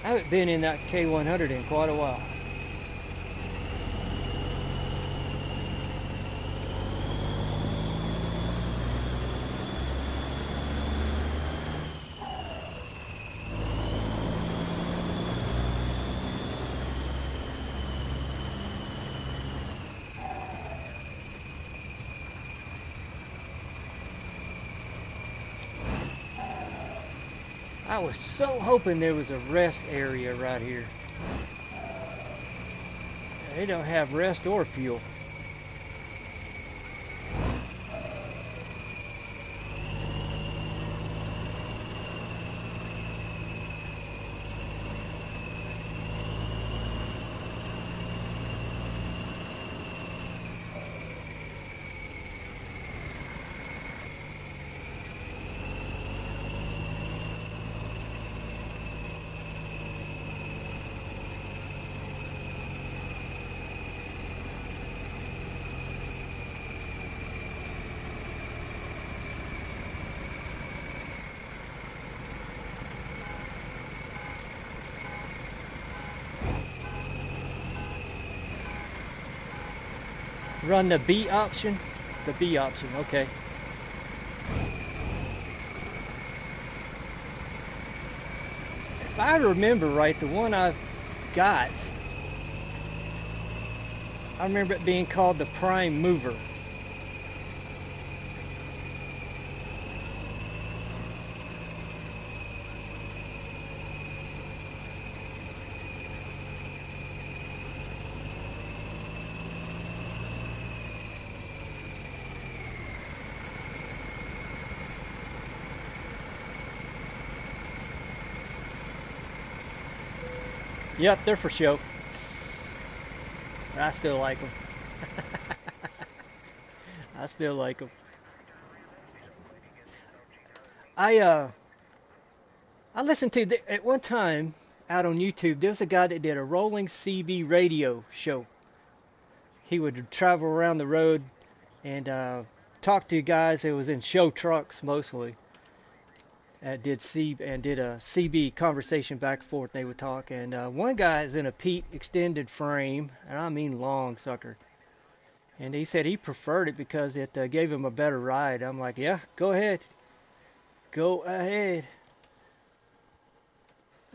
I haven't been in that K100 in quite a while. I was so hoping there was a rest area right here. They don't have rest or fuel. Run the B option? The B option, okay. If I remember right, the one I've got, I remember it being called the Prime Mover. Yep, they're for show. I still like them. I still like them. I listened to at one time out on YouTube. There was a guy that did a rolling CB radio show. He would travel around the road and talk to guys that was in show trucks mostly. Did a CB conversation back and forth. They would talk, and one guy is in a Pete extended frame, and I mean long sucker. And he said he preferred it because it gave him a better ride. I'm like, yeah, go ahead.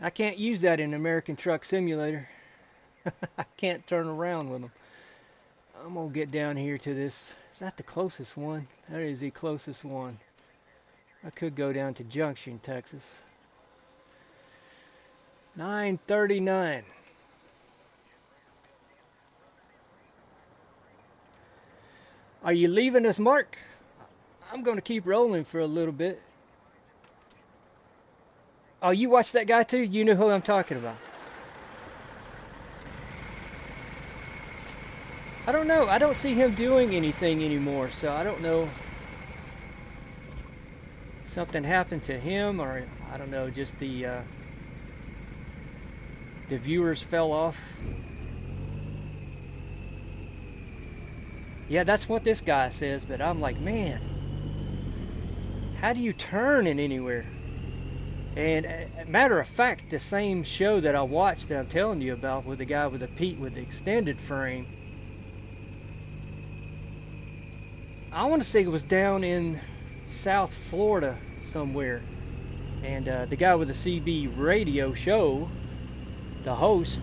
I can't use that in American Truck Simulator. I can't turn around with them. I'm gonna get down here to this. Is that the closest one? That is the closest one. I could go down to Junction, Texas. 9:39. Are you leaving us, Mark? I'm going to keep rolling for a little bit. Oh, you watched that guy too? You know who I'm talking about. I don't know. I don't see him doing anything anymore, so I don't know. Something happened to him, or I don't know, just the viewers fell off. Yeah, that's what this guy says, but I'm like, man, how do you turn in anywhere? And matter of fact, the same show that I watched that I'm telling you about with the guy with the Pete with the extended frame, I want to say it was down in South Florida somewhere. And the guy with the CB radio show, the host,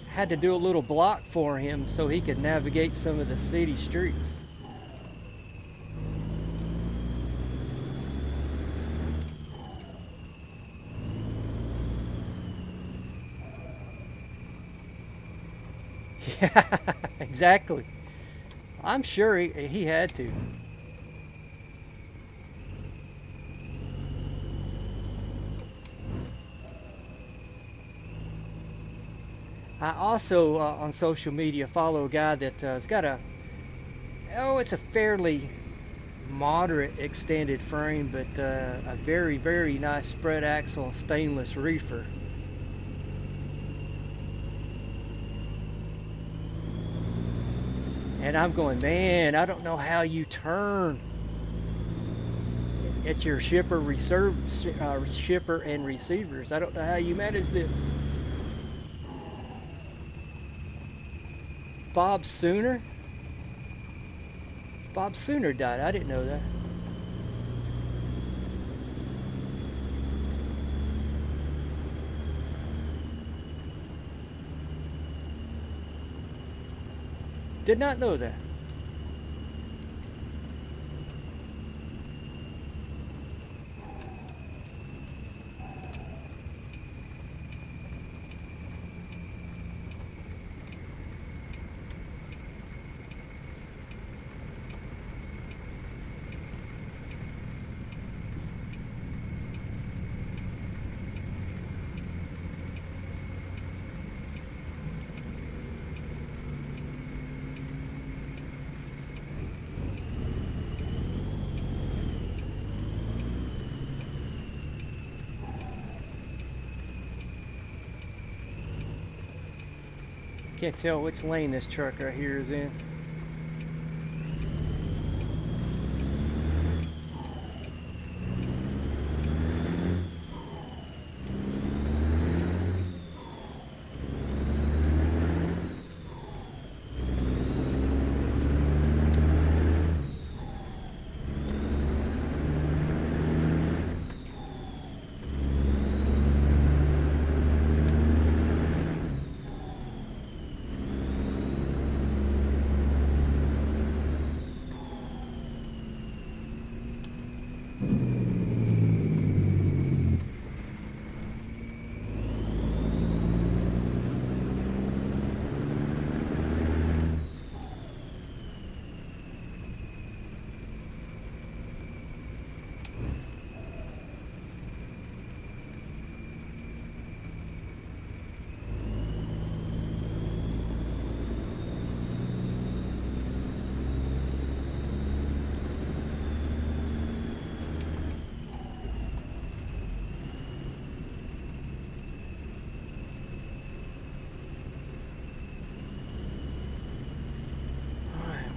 had to do a little block for him so he could navigate some of the city streets. Yeah, exactly. I'm sure he had to. I also, on social media, follow a guy that has got it's a fairly moderate extended frame, but a very, very nice spread axle stainless reefer. And I'm going, man, I don't know how you turn at your shipper and receivers. I don't know how you manage this. Bob Sooner? Bob Sooner died. I didn't know that. Did not know that. Can't tell which lane this truck right here is in.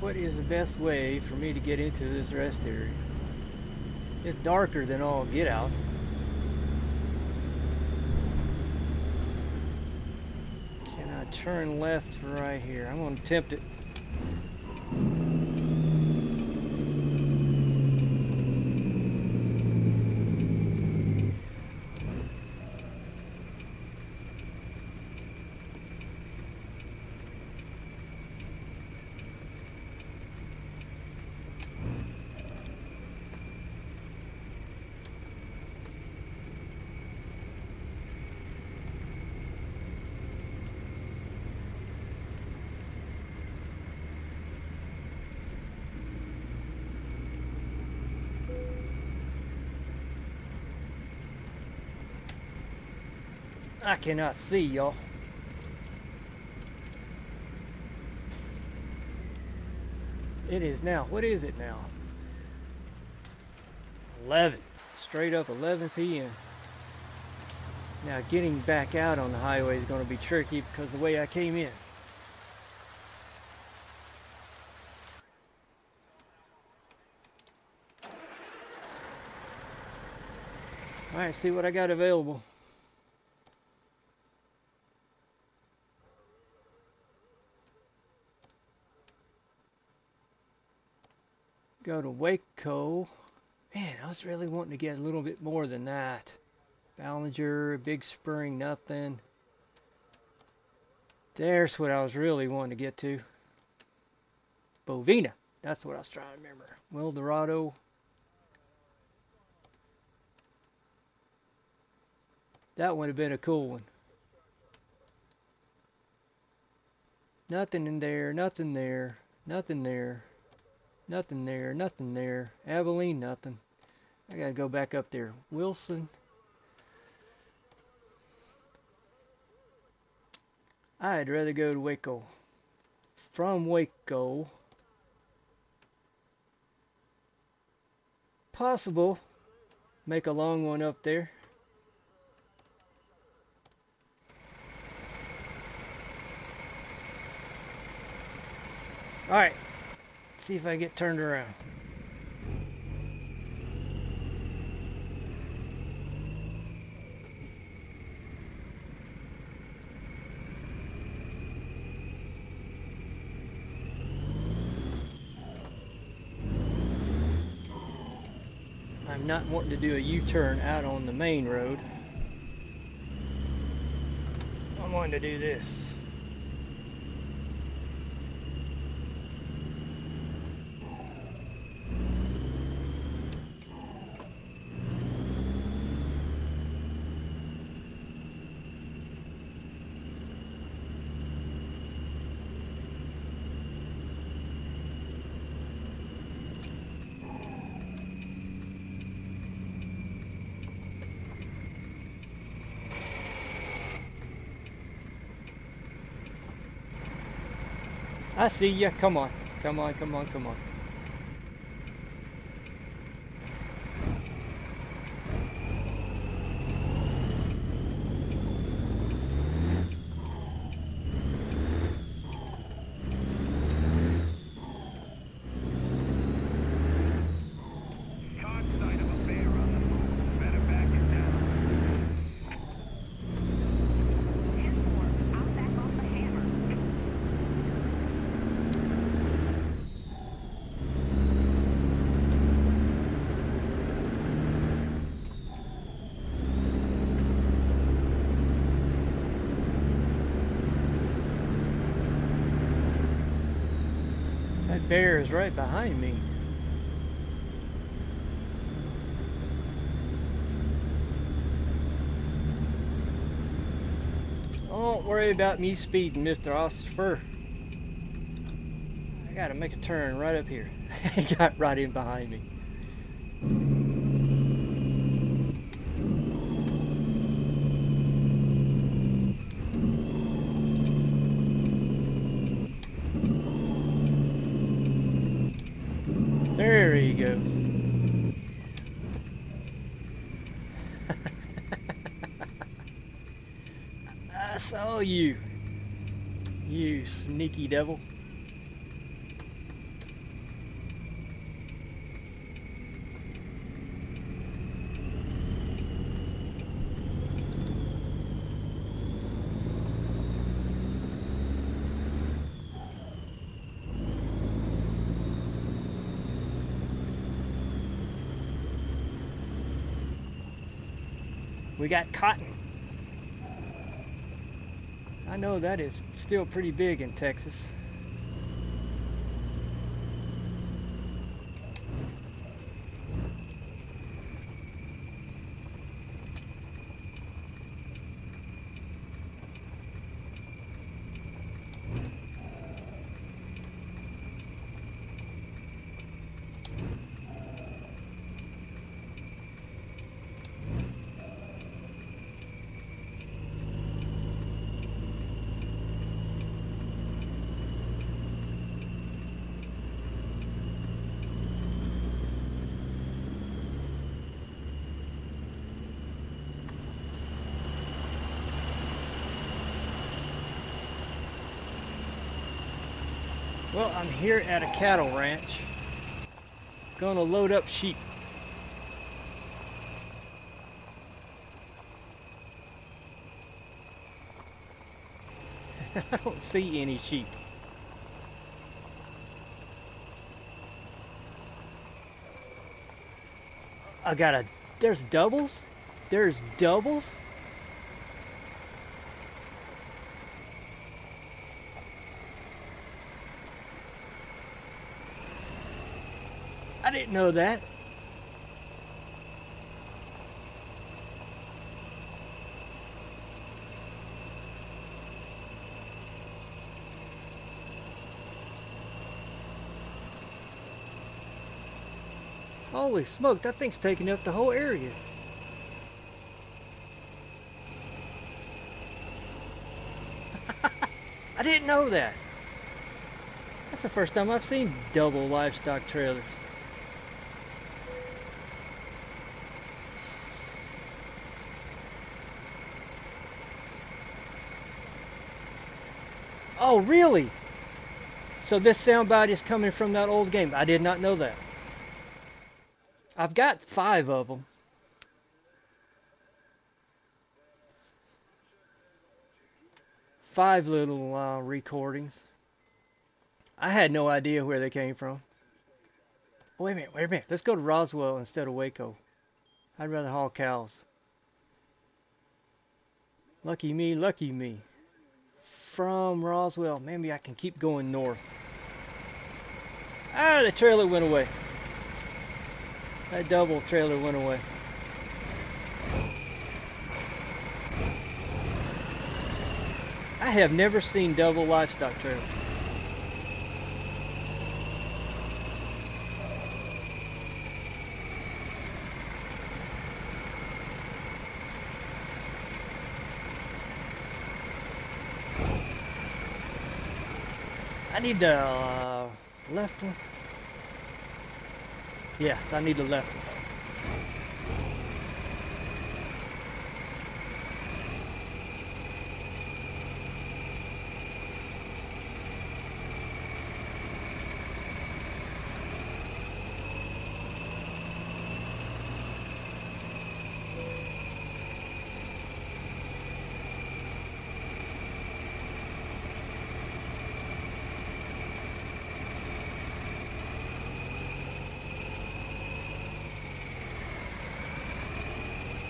What is the best way for me to get into this rest area? It's darker than all get out. Can I turn left right here? I'm going to attempt it. I cannot see, y'all. It is now. What is it now? 11. Straight up 11 p.m. Now getting back out on the highway is going to be tricky because of the way I came in. Alright, see what I got available. Go to Waco. Man, I was really wanting to get a little bit more than that. Ballinger, Big Spring, nothing. There's what I was really wanting to get to. Bovina. That's what I was trying to remember. Eldorado. That would have been a cool one. Nothing in there, nothing there, nothing there, nothing there, nothing there. Abilene, nothing. I gotta go back up there. Wilson. I'd rather go to Waco. From Waco. Possible. Make a long one up there. Alright. See if I get turned around. I'm not wanting to do a U-turn out on the main road. I'm wanting to do this. I see ya. Come on. Come on, come on, come on. Caught sight of a bear on the move. Better back it down. 10-4, I'll back off the hammer. That bear is right behind me. Don't worry about me speeding, Mr. Ossifer. I gotta make a turn right up here. He got right in behind me. There he goes. I saw you, you sneaky devil. We got cotton. I know that is still pretty big in Texas. Well, I'm here at a cattle ranch. Gonna load up sheep. I don't see any sheep. There's doubles? There's doubles? I didn't know that. Holy smoke, that thing's taking up the whole area. I didn't know that. That's the first time I've seen double livestock trailers. Oh, really? So this soundbite is coming from that old game. I did not know that. I've got 5 of them. Five little recordings. I had no idea where they came from. Wait a minute. Let's go to Roswell instead of Waco. I'd rather haul cows. Lucky me, lucky me. From Roswell, maybe I can keep going north. Ah, the trailer went away. That double trailer went away. I have never seen double livestock trailers. I need the left one. Yes, I need the left one.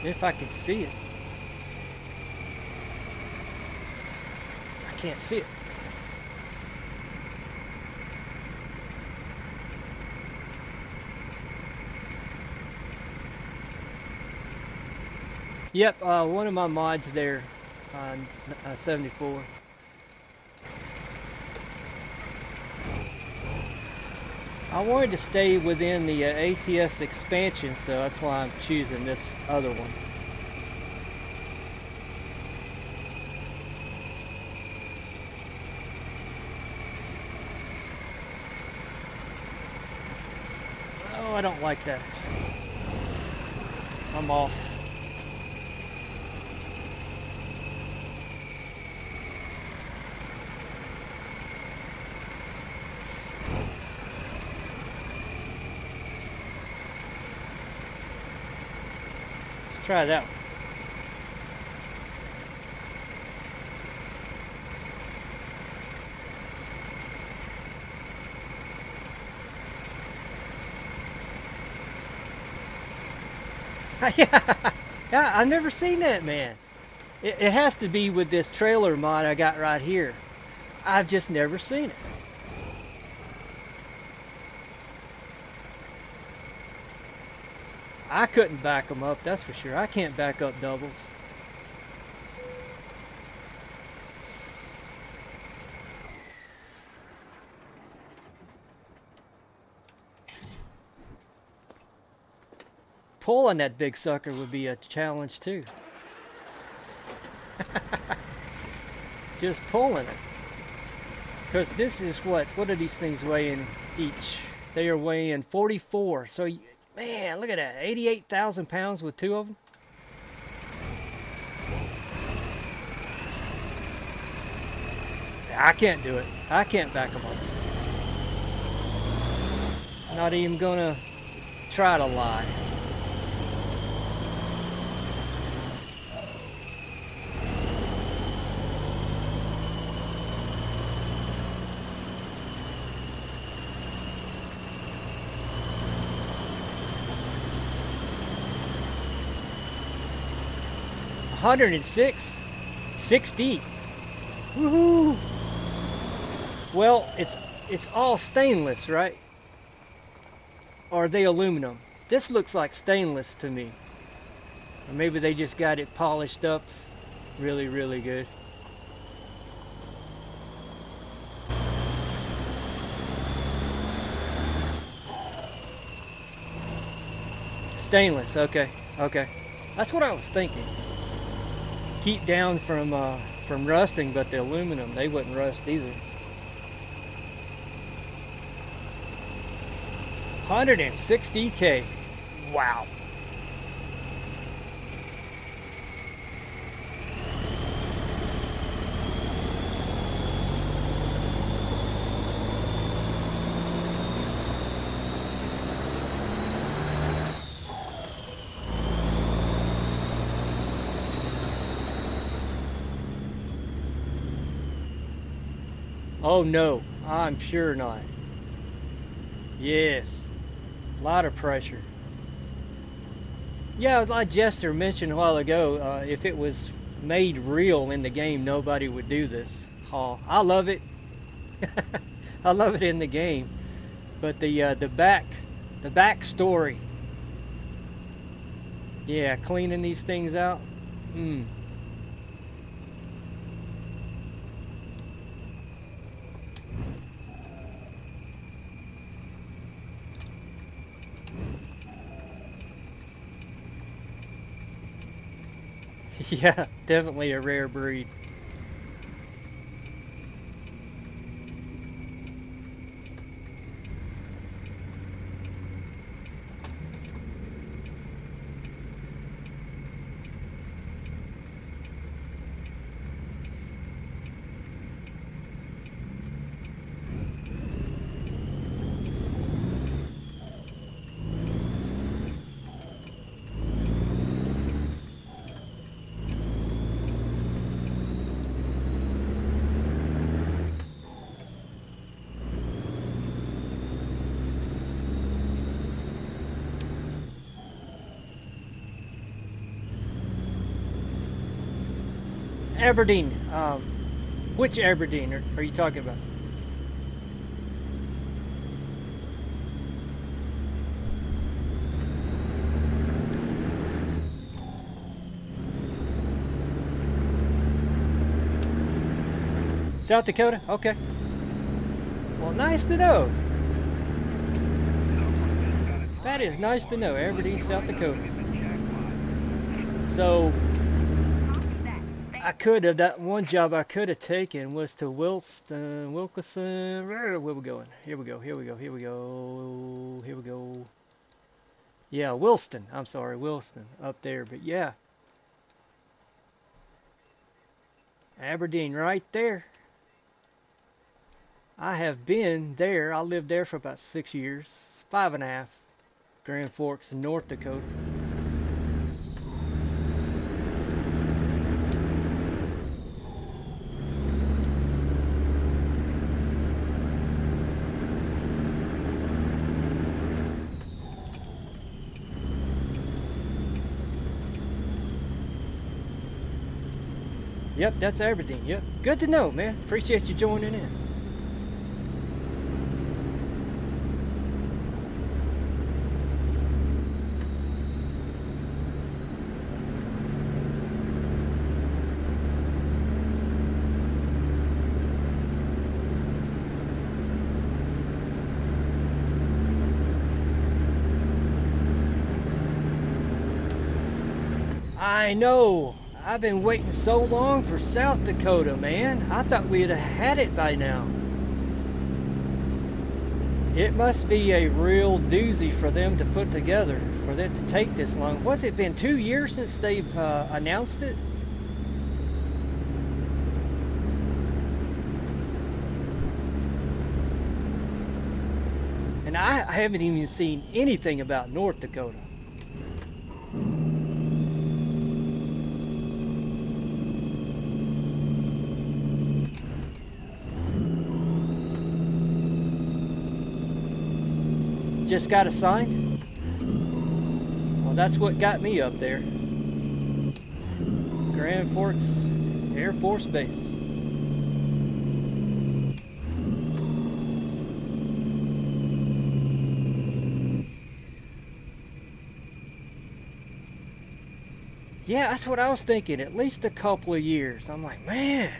If I can see it. I can't see it. Yep, one of my mods there on 74. I wanted to stay within the ATS expansion, so that's why I'm choosing this other one. Oh, I don't like that. I'm off. Try that one. Yeah, I've never seen that, man. It has to be with this trailer mod I got right here. I've just never seen it. I couldn't back them up, that's for sure. I can't back up doubles. Pulling that big sucker would be a challenge too. Just pulling it. Because this is what are these things weighing each? They are weighing 44. So, man, look at that. 88,000 pounds with 2 of them. I can't do it. I can't back them up. Not even gonna try to lie. Six deep. Woohoo! Well, it's all stainless, right? Or are they aluminum? This looks like stainless to me. Or maybe they just got it polished up really, really good. Stainless, okay, okay. That's what I was thinking. Keep down from rusting, but the aluminum, they wouldn't rust either. 160K. Wow. Oh no, I'm sure not. Yes, a lot of pressure. Yeah, like Jester mentioned a while ago, if it was made real in the game, nobody would do this haul. I love it. I love it in the game, but the back story. Yeah, cleaning these things out. Yeah, definitely a rare breed. Aberdeen. Which Aberdeen are you talking about? South Dakota? Okay. Well, nice to know. That is nice to know. Aberdeen, South Dakota. So I could have, that one job I could have taken was to Wilkinson. Where are we going? Here we go. Yeah, Wilston. I'm sorry, Wilston up there. But yeah, Aberdeen right there. I have been there. I lived there for about 6 years, 5.5. Grand Forks, North Dakota. Yep, that's Aberdeen. Yep. Good to know, man. Appreciate you joining in. I know. I've been waiting so long for South Dakota, man. I thought we'd have had it by now. It must be a real doozy for them to put together, for it to take this long. What's it been, 2 years since they've announced it? And I haven't even seen anything about North Dakota. Just got assigned? Well, that's what got me up there. Grand Forks Air Force Base. Yeah, that's what I was thinking. At least a couple of years. I'm like, man,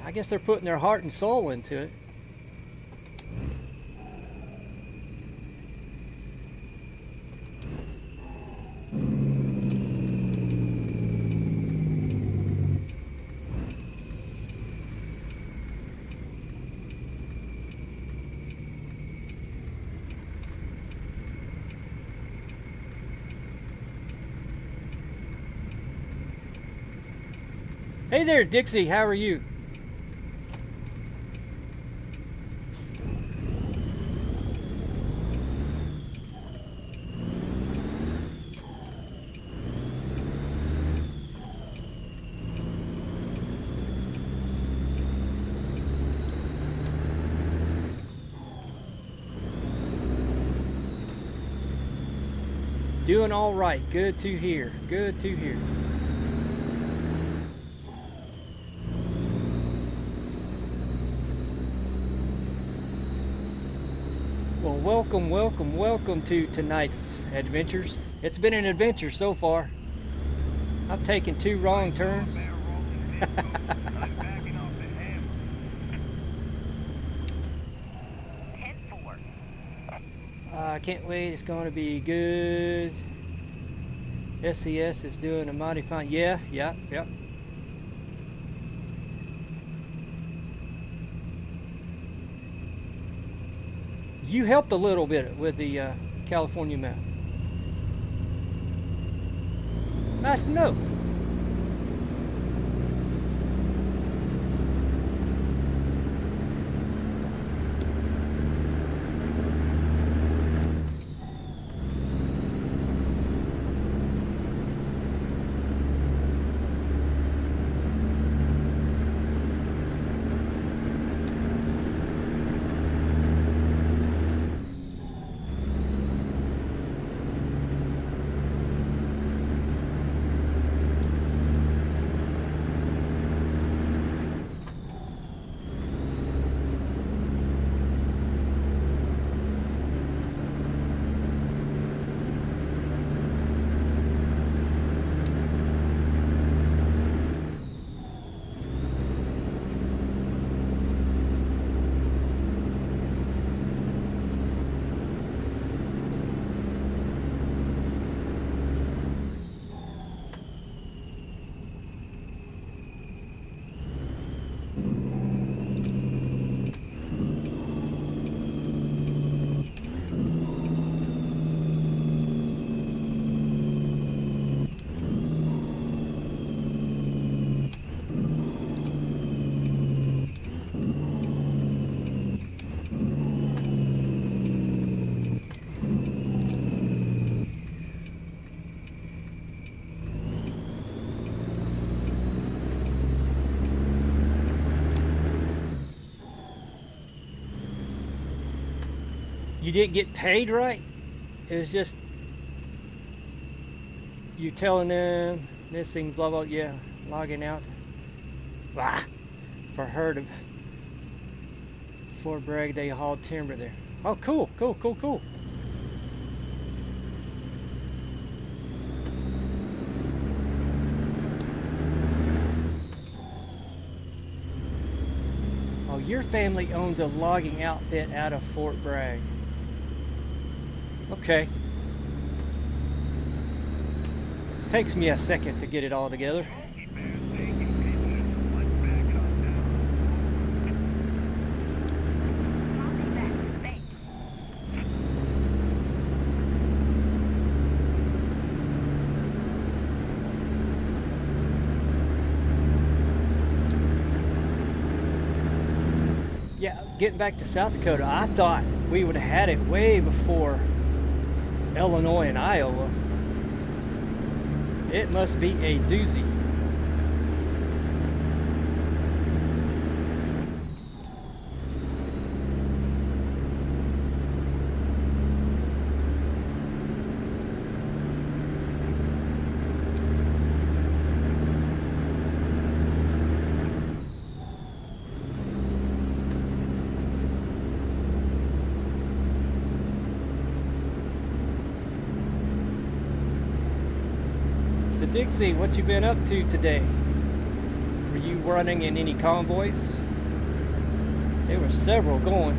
I guess they're putting their heart and soul into it. Hey there, Dixie, how are you? Doing all right. Good to hear. Good to hear. Well, welcome to tonight's adventures. It's been an adventure so far. I've taken 2 wrong turns. I'm backing off the hammer. 10-4. I can't wait. It's going to be good. SCS is doing a mighty fine. Yeah. You helped a little bit with the California map. Nice to know. You didn't get paid right? It was just you telling them missing blah blah, yeah, logging out. Bah, for her to Fort Bragg they hauled timber there. Oh, cool. Oh, your family owns a logging outfit out of Fort Bragg. Okay. Takes me a second to get it all together. Keep bears taking pictures. Let's back on down. Copy that. Thanks. Yeah, getting back to South Dakota, I thought we would have had it way before Illinois and Iowa. It must be a doozy. Dixie, what you been up to today? Were you running in any convoys? There were several going.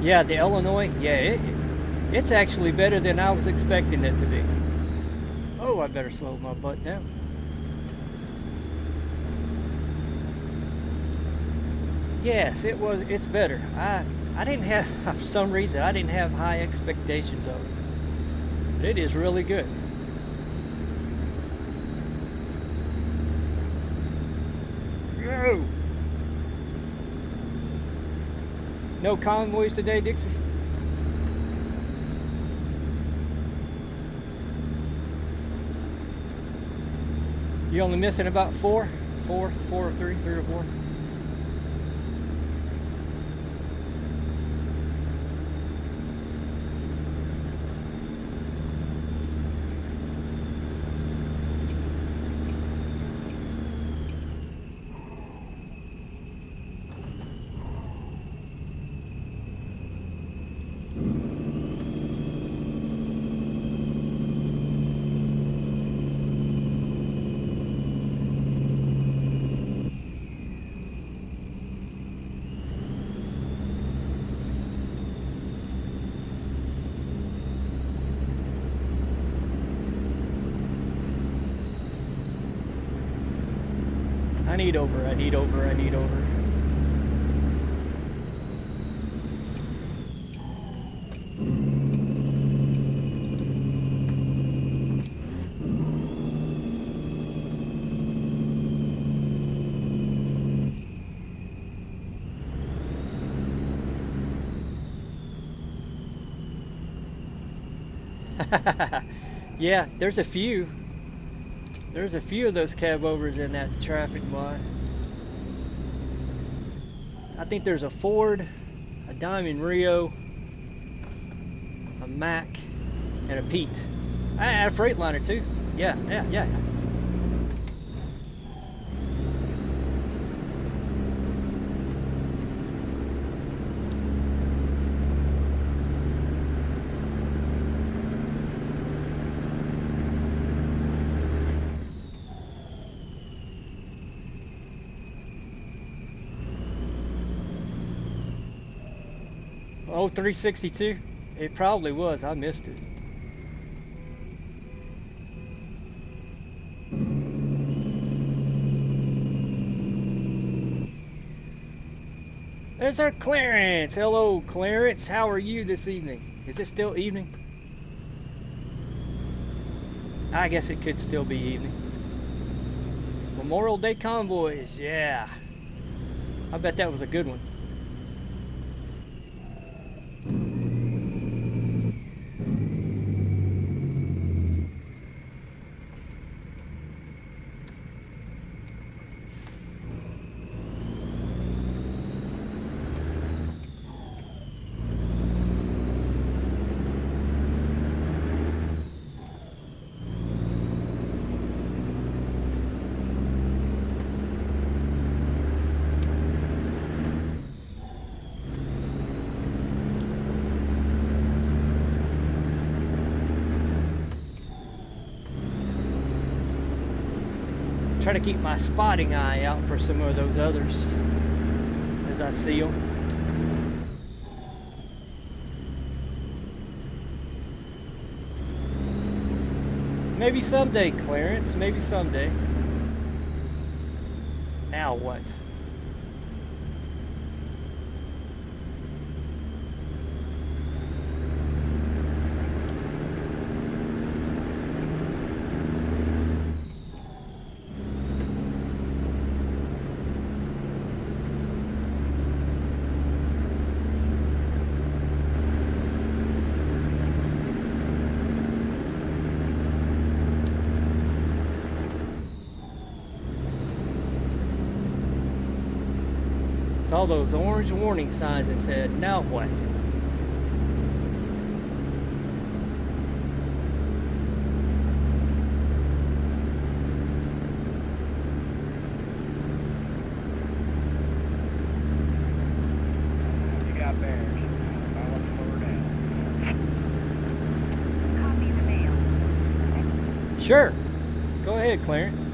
Yeah, the Illinois, yeah, it's actually better than I was expecting it to be. Oh, I better slow my butt down. Yes, it's better. I didn't have, for some reason, I didn't have high expectations of it. But it is really good. No convoys today, Dixie? You only missing about four or three or four? I need over. Yeah, there's a few. There's a few of those cab overs in that traffic mod. I think there's a Ford, a Diamond Rio, a Mack, and a Pete. I had a Freightliner too. Yeah. Oh, 362? It probably was. I missed it. There's our Clarence. Hello, Clarence. How are you this evening? Is it still evening? I guess it could still be evening. Memorial Day convoys. Yeah. I bet that was a good one. Try to keep my spotting eye out for some of those others as I see them. Maybe someday, Clarence. Maybe someday. Now what? saw those orange warning signs and said, now what? You got bears. I want to slow her down. Copy the mail. Sure. Go ahead, Clarence.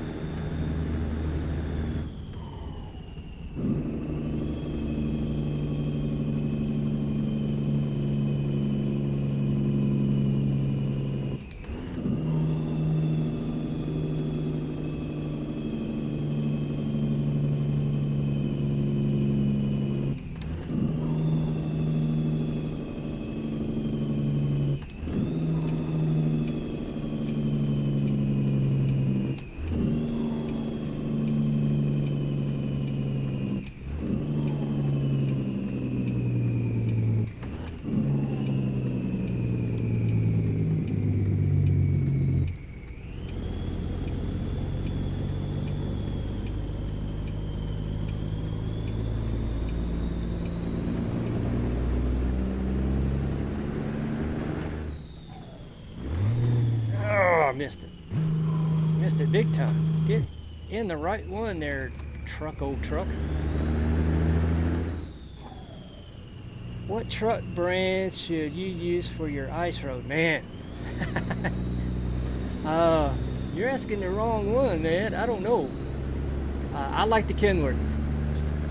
Missed it. Missed it big time. Get in the right one there, old truck. What truck brand should you use for your ice road? Man. You're asking the wrong one, man. I don't know. I like the Kenworth.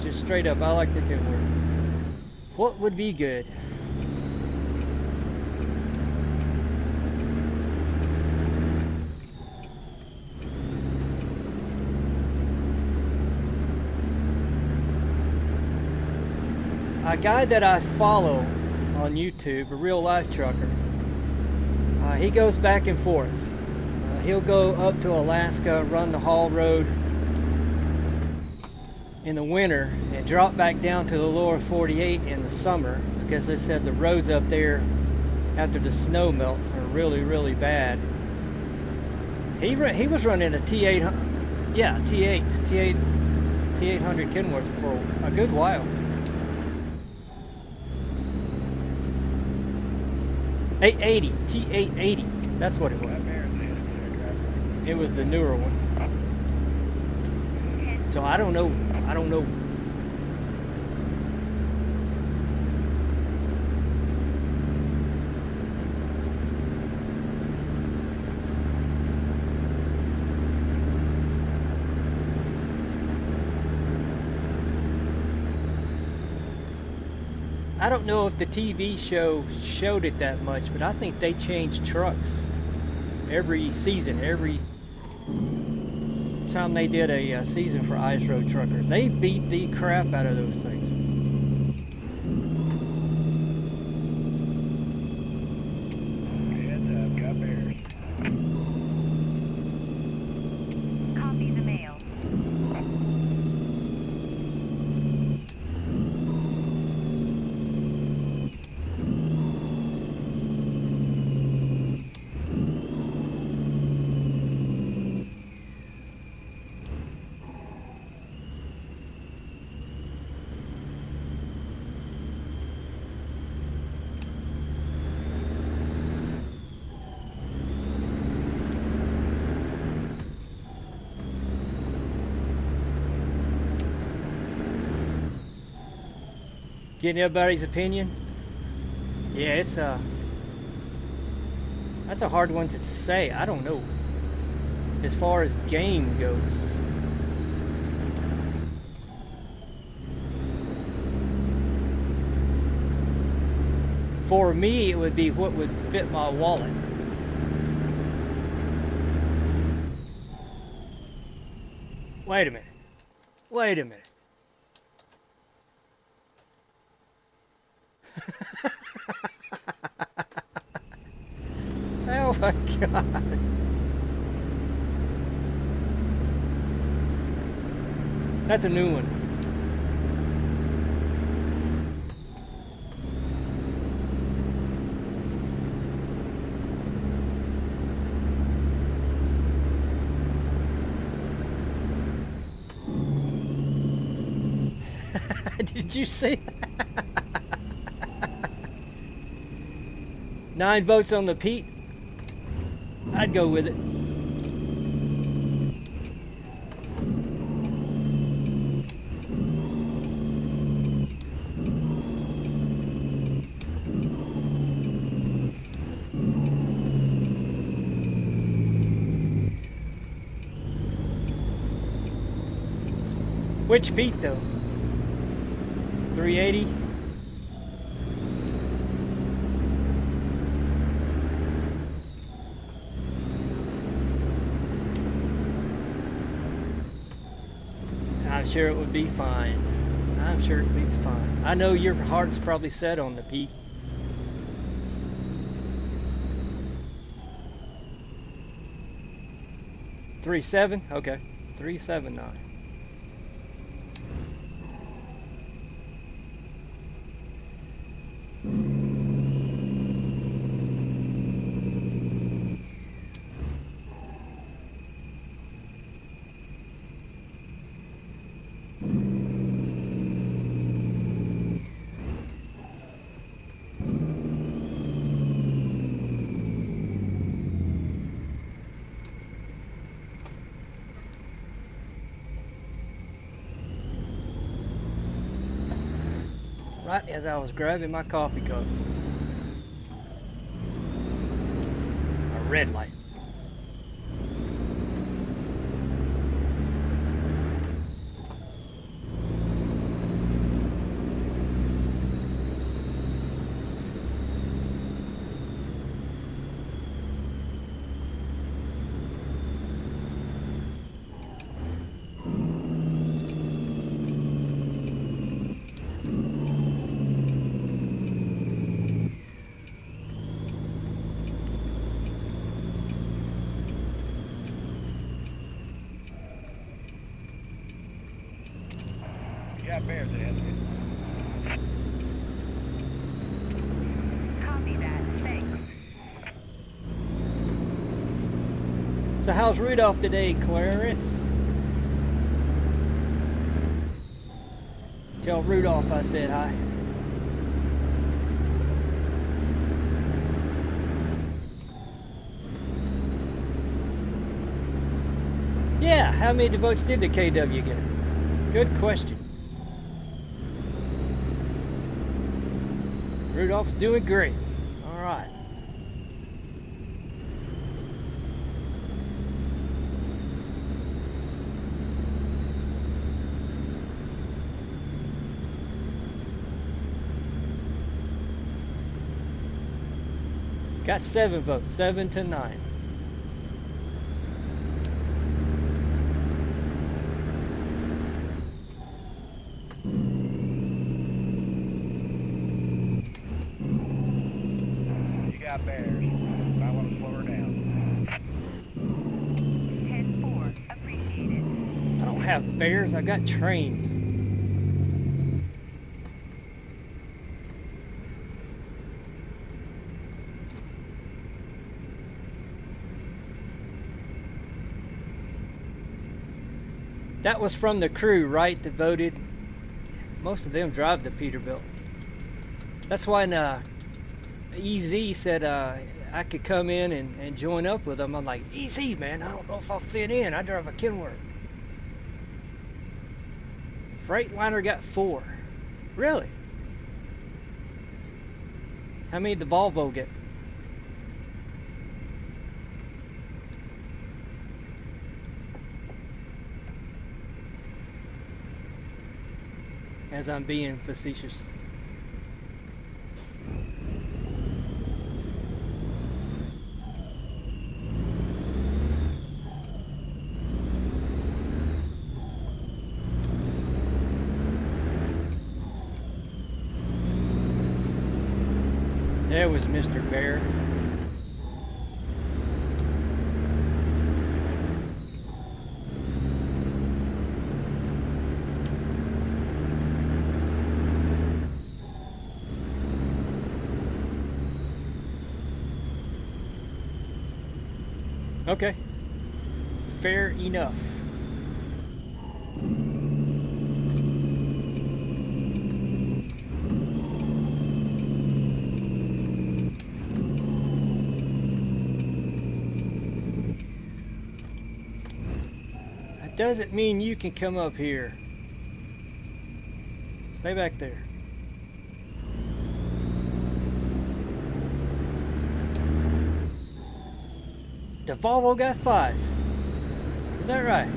Just straight up, I like the Kenworth. What would be good? A guy that I follow on YouTube, a real life trucker, he goes back and forth. He'll go up to Alaska, run the haul road in the winter, and drop back down to the lower 48 in the summer, because they said the roads up there after the snow melts are really, really bad. He was running a T800, yeah, T800 Kenworth for a good while. T880, that's what it was. It was the newer one. So I don't know. I don't know if the TV show showed it that much, but I think they change trucks every season. Every time they did a season for Ice Road Truckers, they beat the crap out of those things. Heads up, got bears. Copy the mail. Getting everybody's opinion? Yeah, it's that's a hard one to say. I don't know. As far as game goes. For me, it would be what would fit my wallet. Wait a minute. Wait a minute. Oh my God. That's a new one. Did you see that? 9 votes on the Pete. I'd go with it. Which Pete though? 380? I'm sure it would be fine. I'm sure it would be fine. I know your heart's probably set on the Pete. $3.7? Okay. $3.79. Right as I was grabbing my coffee cup. A red light. Got bears ahead of you. Copy that. Thanks. So how's Rudolph today, Clarence? Tell Rudolph I said hi. Yeah, how many votes did the KW get? Good question. Rudolph's doing great. All right. Got 7 votes, 7 to 9. Got bears. I want to slow her down. 10-4. Appreciated. I don't have bears, I got trains. That was from the crew, right, that voted. Most of them drive to Peterbilt. That's why EZ said I could come in and join up with them. I'm like, EZ, man, I don't know if I'll fit in. I drive a Kenworth. Freightliner got 4. Really? How many did the Volvo get? As I'm being facetious. There was Mr. Bear. Okay. Fair enough. doesn't mean you can come up here. Stay back there. The Volvo got 5. Is that right?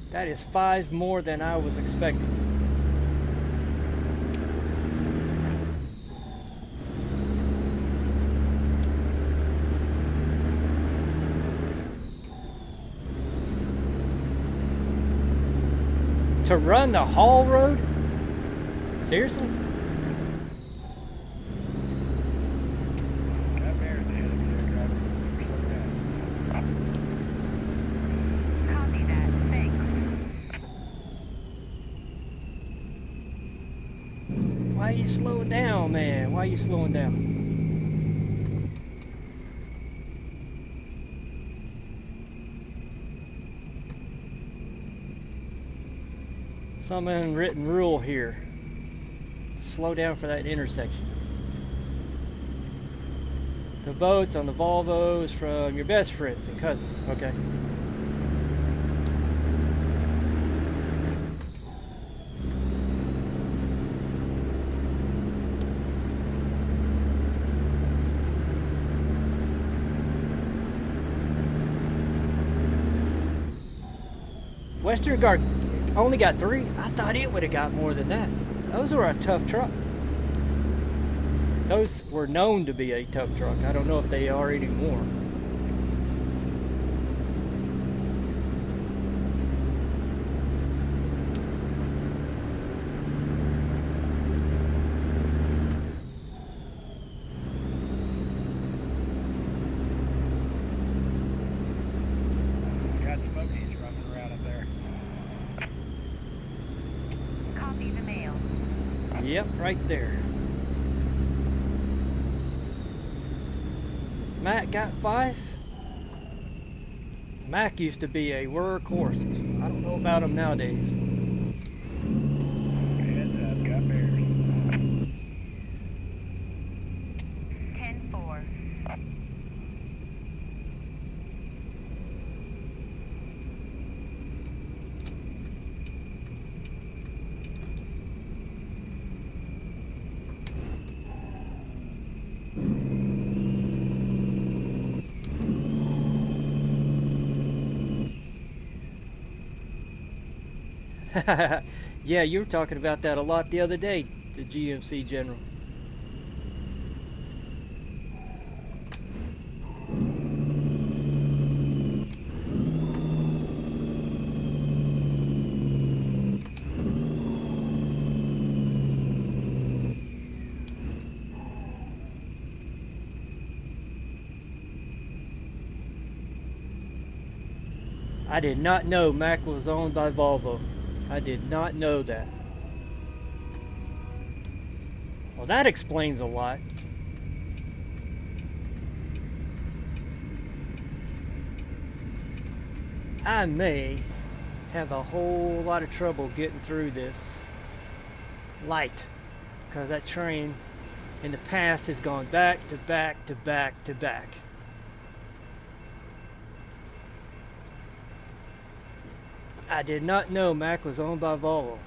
That is 5 more than I was expecting. To run the haul road? Seriously? That bear's ahead of you there, driver. Slow down. Copy that. Thanks. Why are you slowing down, man? Why are you slowing down? Some unwritten rule here. Slow down for that intersection. The votes on the Volvos from your best friends and cousins, okay? Western Guard only got 3. I thought it would have got more than that. Those were a tough truck. Those were known to be a tough truck. I don't know if they are anymore. Got Smokies running around up there. Copy the mail. Yep, right there. Mac got 5. Mac used to be a workhorse. I don't know about him nowadays. Heads up, got bears. 10-4. Yeah, you were talking about that a lot the other day, the GMC General. I did not know Mac was owned by Volvo. I did not know that. Well, that explains a lot. I may have a whole lot of trouble getting through this light because that train in the past has gone back to back to back to back. I did not know Mac was owned by Volvo.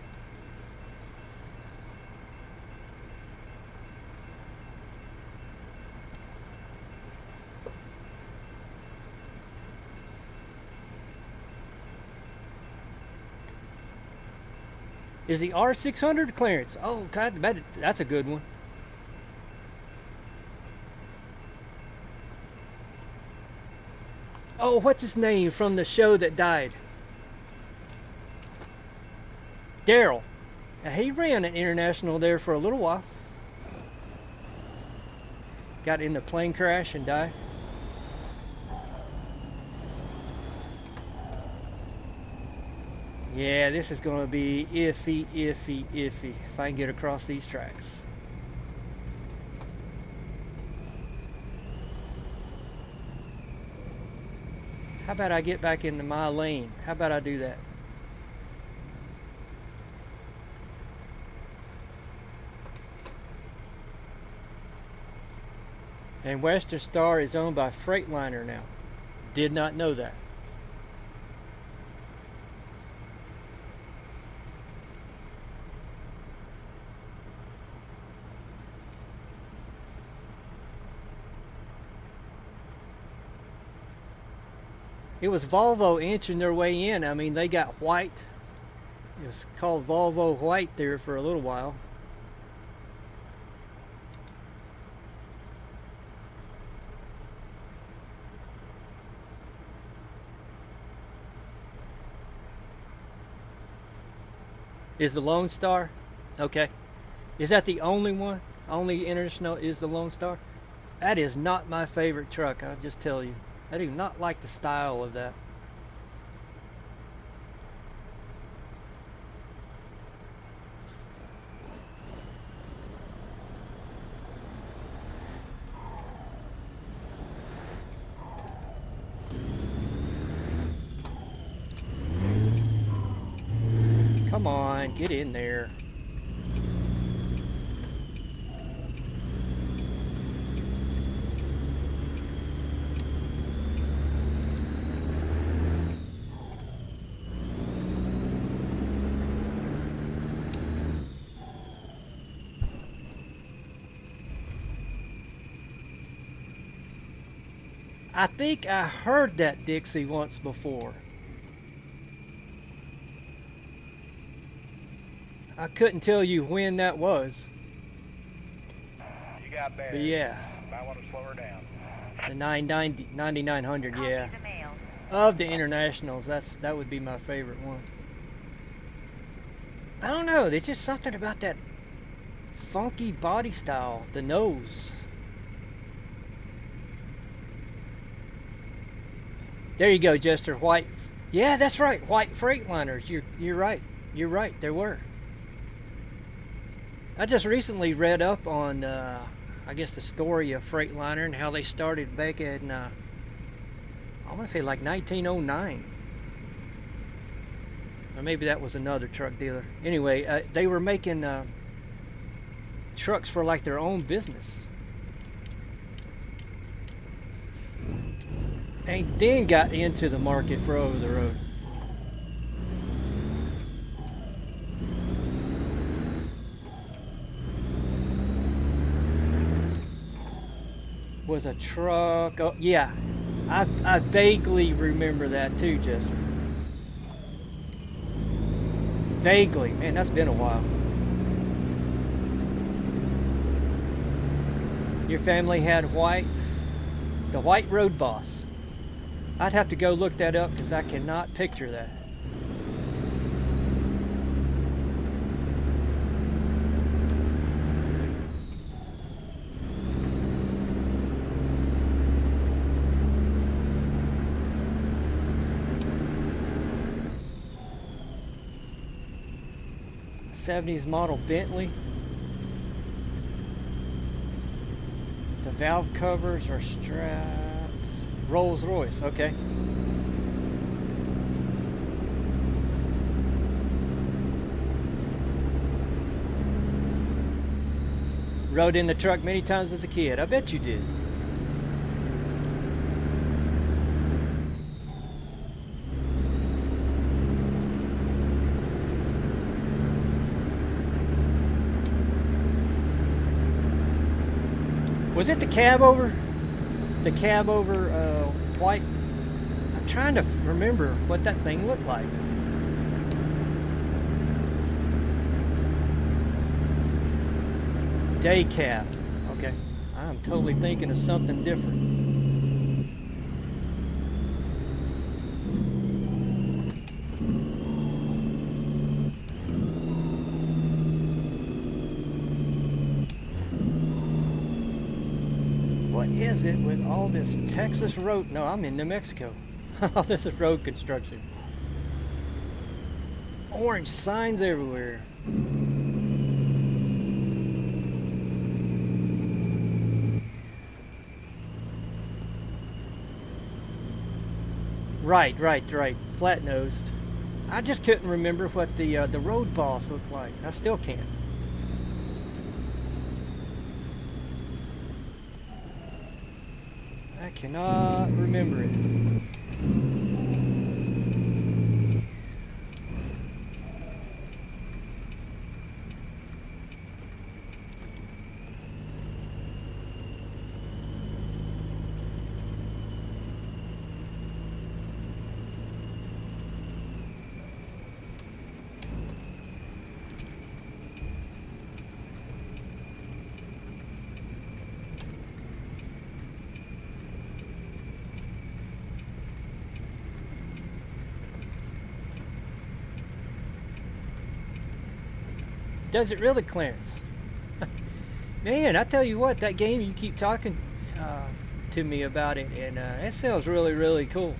Is the R600 clearance? Oh, God, that's a good one. Oh, what's his name from the show that died? Daryl. He ran an international there for a little while. Got in a plane crash and died. Yeah, this is going to be iffy if I can get across these tracks. How about I get back into my lane? How about I do that? And Western Star is owned by Freightliner now. Did not know that. It was Volvo inching their way in. I mean, they got white. It was called Volvo White there for a little while. Is the Lone Star? Okay. Is that the only one? Only international is the Lone Star? That is not my favorite truck, I'll just tell you. I do not like the style of that. Come on, get in there. I think I heard that Dixie once before. I couldn't tell you when that was. You got But better. yeah, Might want to slow her down. the 9900, Copy yeah. the mail. Of the internationals, that would be my favorite one. I don't know, there's just something about that funky body style, the nose. There you go, Jester. White. Yeah, that's right. White Freightliners. You're right. You're right. There were. I just recently read up on, I guess, the story of Freightliner and how they started back in, I want to say like 1909. Or maybe that was another truck dealer. Anyway, they were making trucks for like their own business. And then got into the market for over the road. Was a truck. Oh, yeah. I vaguely remember that too, Jester. Vaguely. Man, that's been a while. Your family had white? The White Road Boss. I'd have to go look that up because I cannot picture that. '70s model Bentley. The valve covers are strapped. Rolls Royce, okay. Rode in the truck many times as a kid. I bet you did. Was it the cab over? The cab over white? I'm trying to remember what that thing looked like. Day cab. Okay. I'm totally thinking of something different. What is it with all this Texas road? No, I'm in New Mexico. All this is road construction. Orange signs everywhere. Right. Flat-nosed. I just couldn't remember what the Road Boss looked like. I still can't. I cannot remember it. Does it really, Clarence? Man, I tell you what, that game, you keep talking to me about it, and that sounds really, really cool.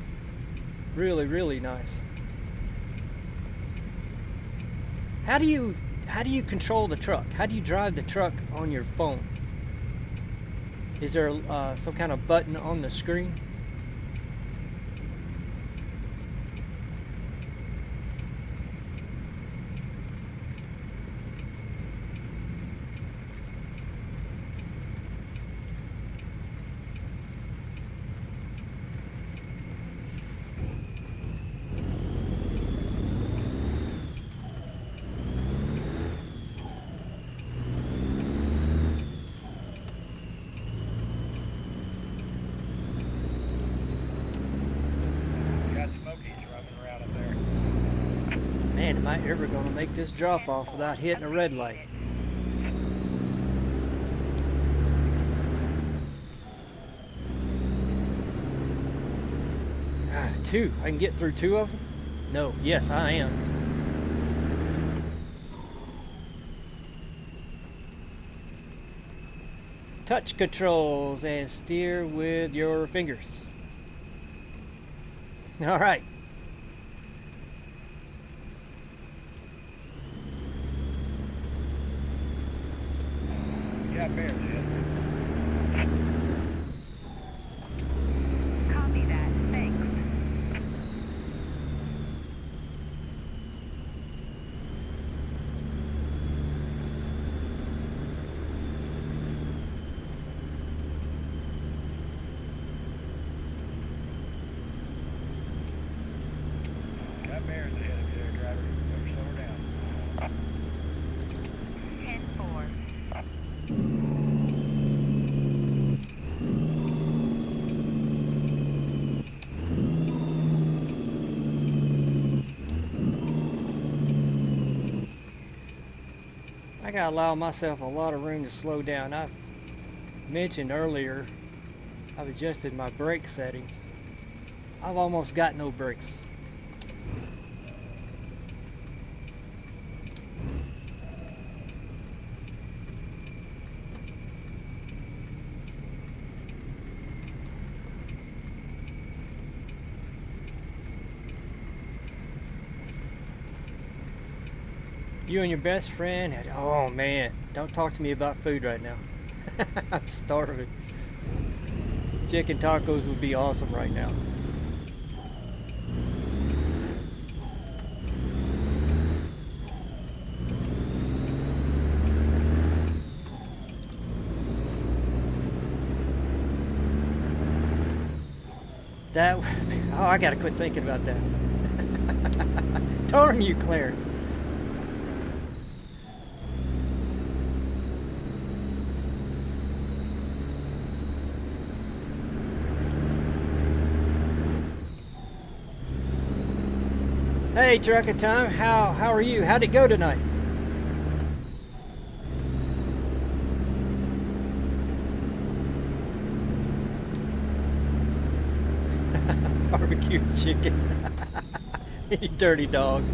Really, really nice. How do you control the truck? How do you drive the truck on your phone? Is there some kind of button on the screen? Man, am I ever going to make this drop off without hitting a red light? Two. I can get through two of them? No. Yes, I am. Touch controls and steer with your fingers. All right. Yeah, bears, yeah. Copy that. Thanks. Got bears ahead of you there, driver. Better slow her down. 10-4. I gotta allow myself a lot of room to slow down. I've mentioned earlier I've adjusted my brake settings. I've almost got no brakes. You and your best friend had, oh man, don't talk to me about food right now. I'm starving. Chicken tacos would be awesome right now. That, oh, I gotta quit thinking about that. Darn you, Clarence. Hey, Trucker Time, how are you? How'd it go tonight? Barbecue chicken. You dirty dog.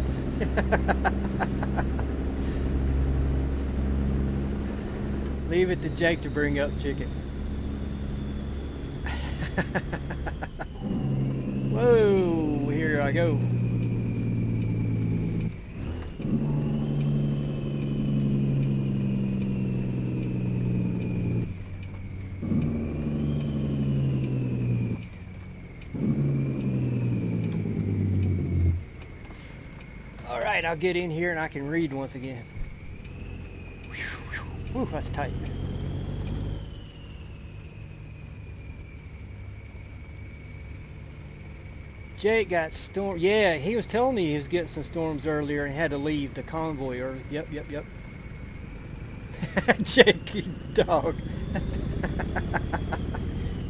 Leave it to Jake to bring up chicken. Whoa, here I go. Alright, I'll get in here and I can read once again. Whew, that's tight. Jake got storm. Yeah, he was telling me he was getting some storms earlier and had to leave the convoy early. Yep. Jake, you dog.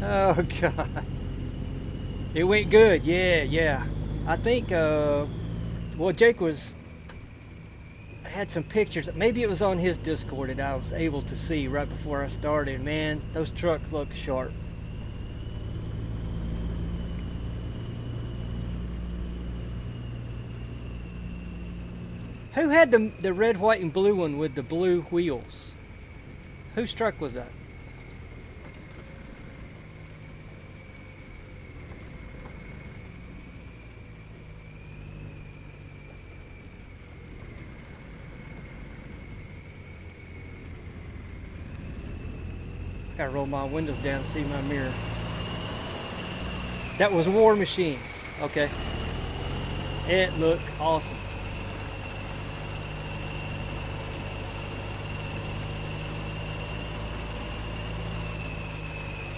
Oh God. It went good. Yeah. I think. Well, Jake had some pictures. Maybe it was on his Discord that I was able to see right before I started. Man, those trucks look sharp. Who had the red, white, and blue one with the blue wheels? Whose truck was that? I gotta roll my windows down to see my mirror. That was War Machines. Okay. It looked awesome.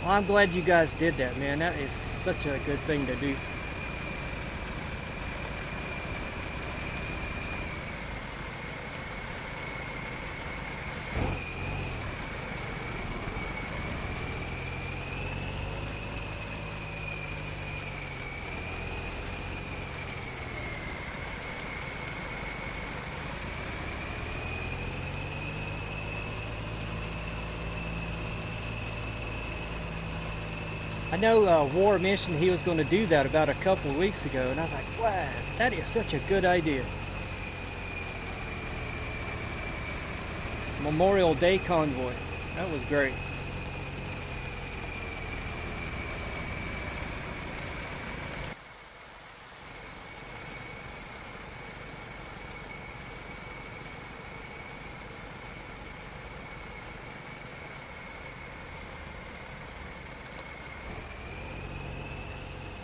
Well, I'm glad you guys did that, man. That is such a good thing to do. I know War mentioned he was going to do that about a couple of weeks ago, and I was like, wow, that is such a good idea. Memorial Day convoy. That was great.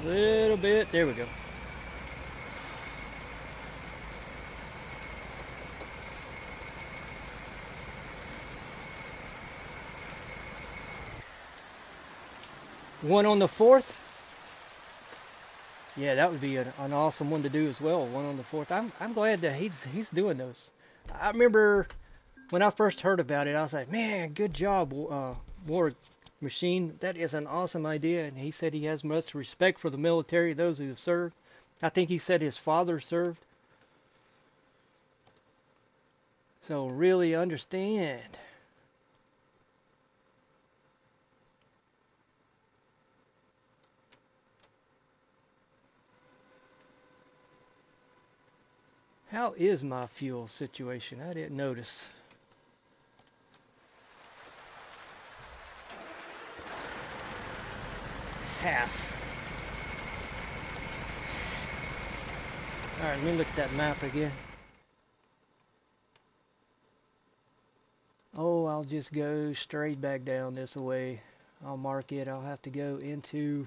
Little bit, there we go. One on the 4th? Yeah, that would be an awesome one to do as well. One on the 4th. I'm glad that he's doing those. I remember when I first heard about it, I was like, man, good job, War Machine. That is an awesome idea. And he said he has much respect for the military, those who have served. I think he said his father served. So really understand. How is my fuel situation? I didn't notice. Half. Alright, let me look at that map again. Oh, I'll just go straight back down this way. I'll mark it. I'll have to go into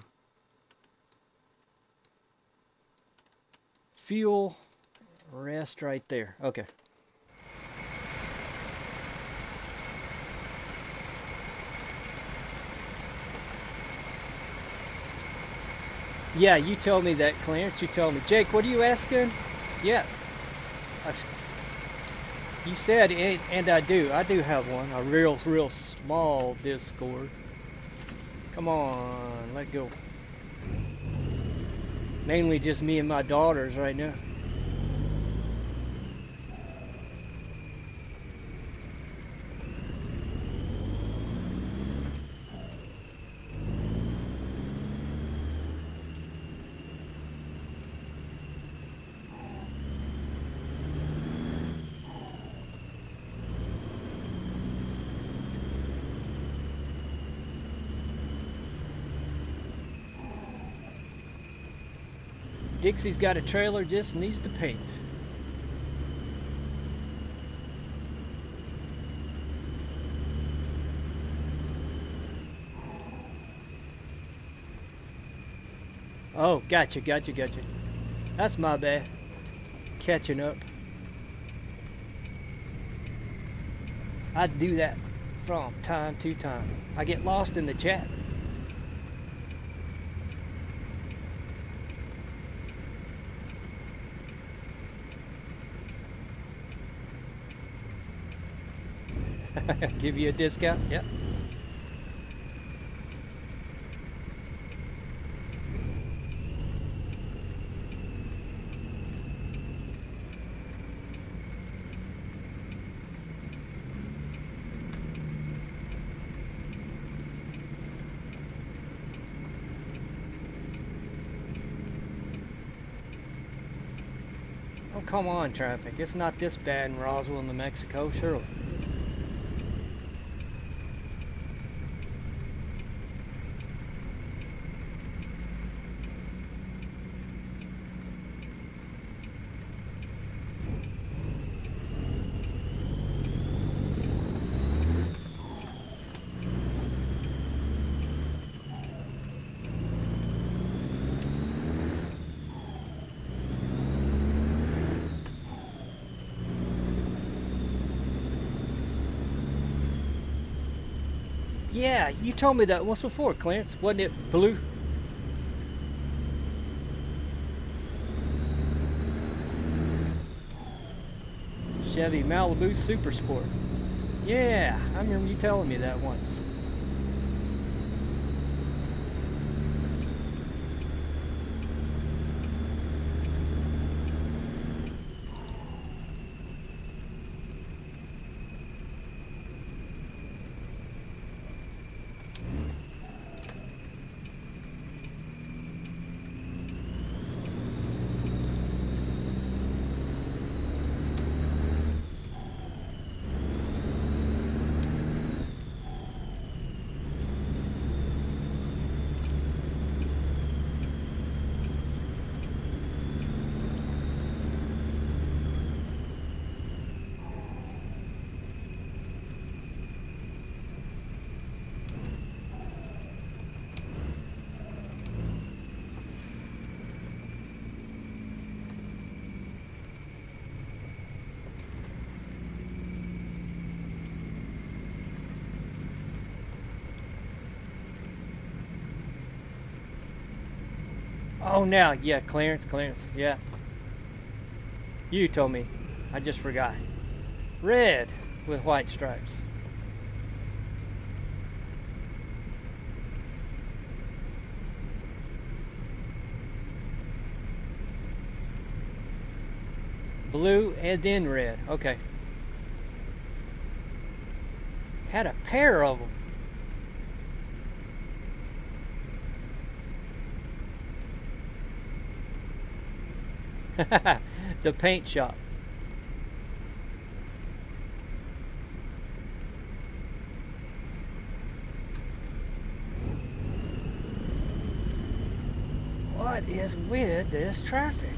fuel. Rest right there. Okay. Yeah, you told me that, Clarence. You told me. Jake, what are you asking? Yeah. You said, and I do. I do have one. A real small Discord. Come on, let go. Mainly just me and my daughters right now. Dixie's got a trailer, just needs to paint. Oh, gotcha. That's my bad. Catching up. I do that from time to time. I get lost in the chat. Give you a discount? Yep. Oh, come on, traffic. It's not this bad in Roswell, New Mexico, surely. Yeah, you told me that once before, Clarence. Wasn't it blue? Chevy Malibu Super Sport. Yeah, I remember you telling me that once. Oh, now, yeah, Clarence, yeah. You told me. I just forgot. Red with white stripes. Blue and then red. Okay. Had a pair of them. The paint shop. What is with this traffic?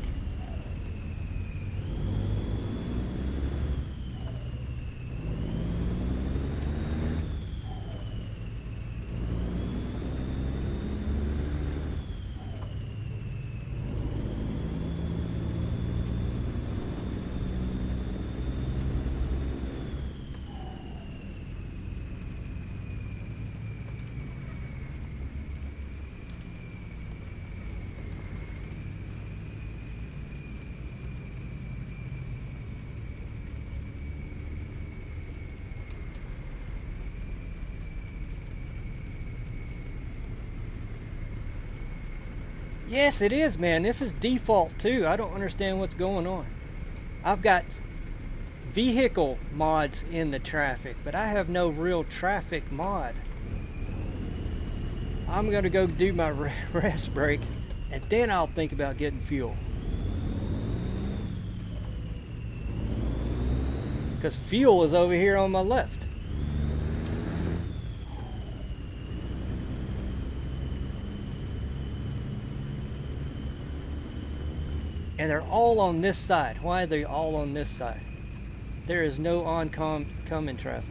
Yes, it is, man. This is default too. I don't understand what's going on. I've got vehicle mods in the traffic, but I have no real traffic mod. I'm gonna go do my rest break, and then I'll think about getting fuel. Because fuel is over here on my left. And they're all on this side. Why are they all on this side? There is no oncoming traffic.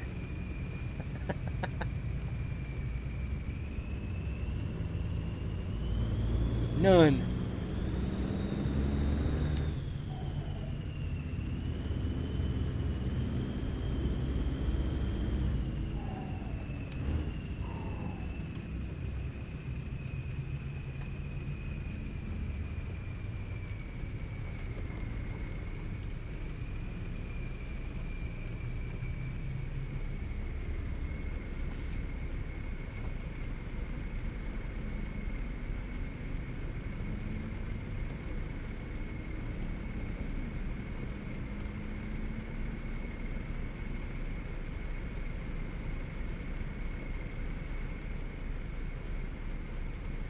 None.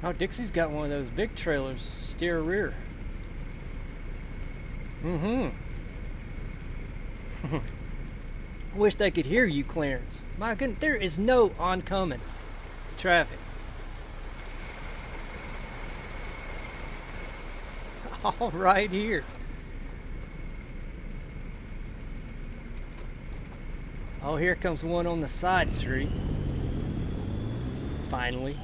Oh, Dixie's got one of those big trailers, steer rear. Mm-hmm. Wish they could hear you, Clarence. My goodness, there is no oncoming traffic. All right here. Oh, here comes one on the side street. Finally.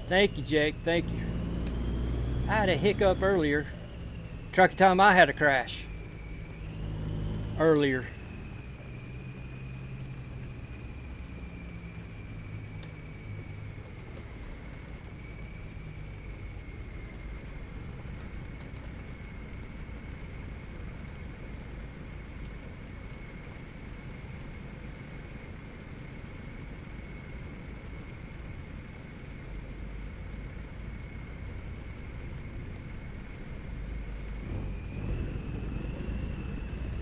Thank you, Jake. Thank you. I had a hiccup earlier. Truck time I had a crash. Earlier.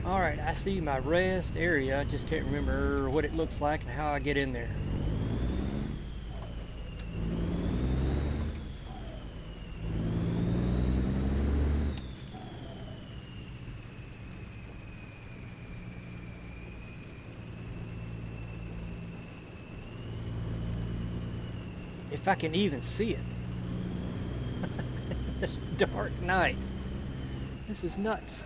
Alright, I see my rest area. I just can't remember what it looks like and how I get in there. If I can even see it. It's dark night. This is nuts.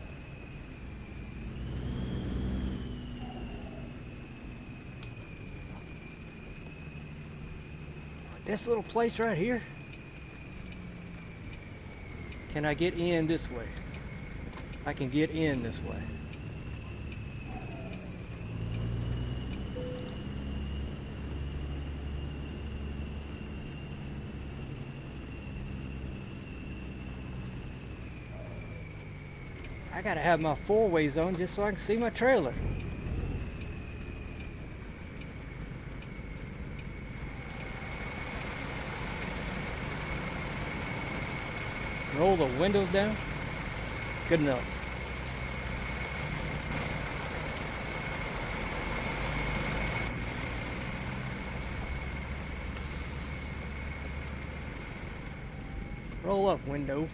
This little place right here. Can I get in this way? I can get in this way. I gotta have my four-ways on just so I can see my trailer. Roll the windows down. Good enough. Roll up, window.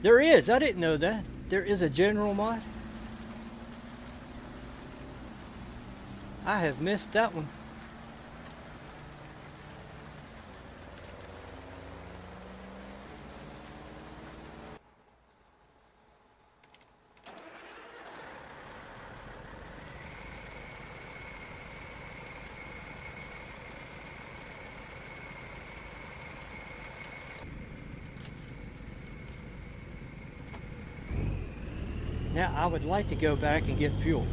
There is. I didn't know that. There is a general mod. I have missed that one. Now I would like to go back and get fuel.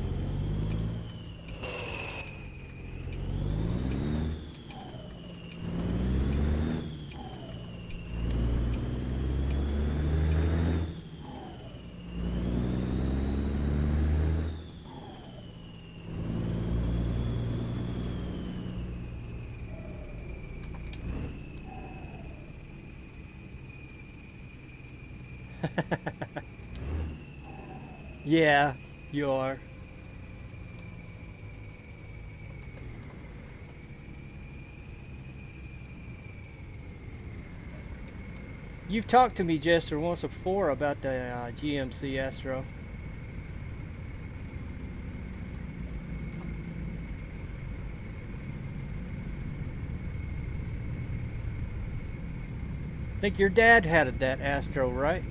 Yeah, you are. You've talked to me, Jester, once before about the GMC Astro. I think your dad had that Astro, right?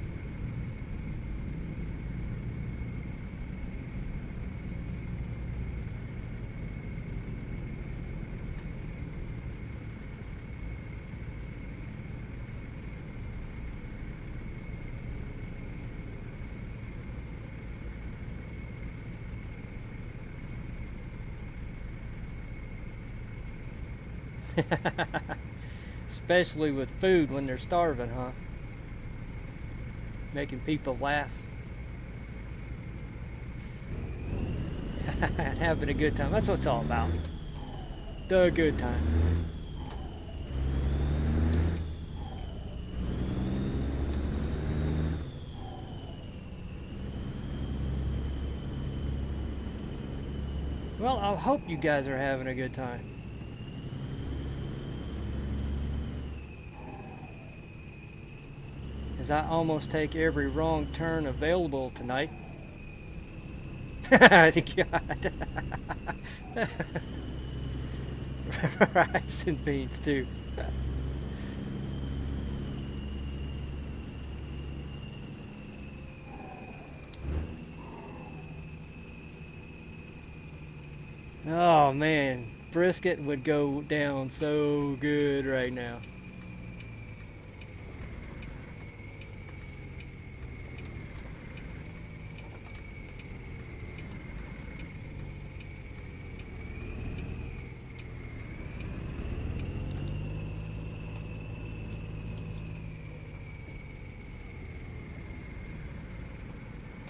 Especially with food when they're starving, huh? Making people laugh. Having a good time. That's what it's all about. The good time. Well, I hope you guys are having a good time. As I almost take every wrong turn available tonight. God. Rice and beans too. Oh man, brisket would go down so good right now.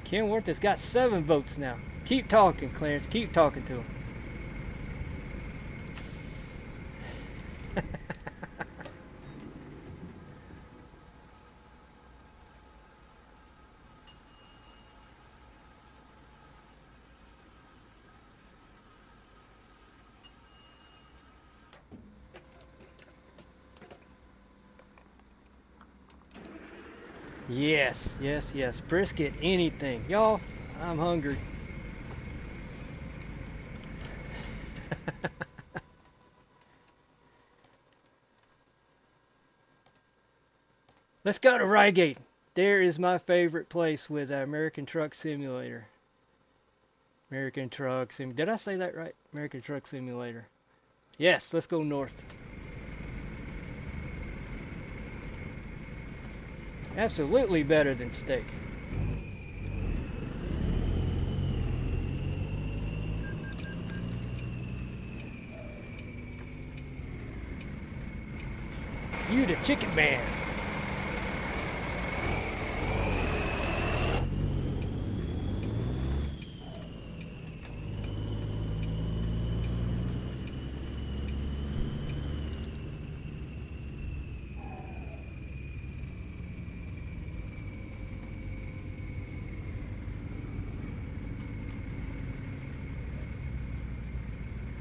Kenworth has got 7 votes now. Keep talking, Clarence. Keep talking to him. Yes, yes, yes. Brisket, anything. Y'all, I'm hungry. Let's go to Rygate. There is my favorite place with American Truck Simulator. American Truck Sim. Did I say that right? American Truck Simulator. Yes, let's go north. Absolutely better than steak. You the chicken man.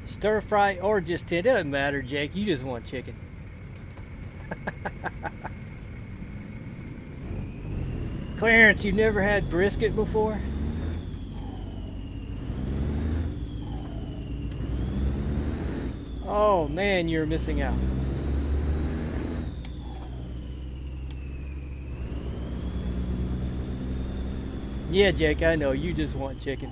Stir fry or just tin, it doesn't matter, Jake. You just want chicken. Clarence, you never had brisket before? Oh man, you're missing out. Yeah, Jake, I know. You just want chicken.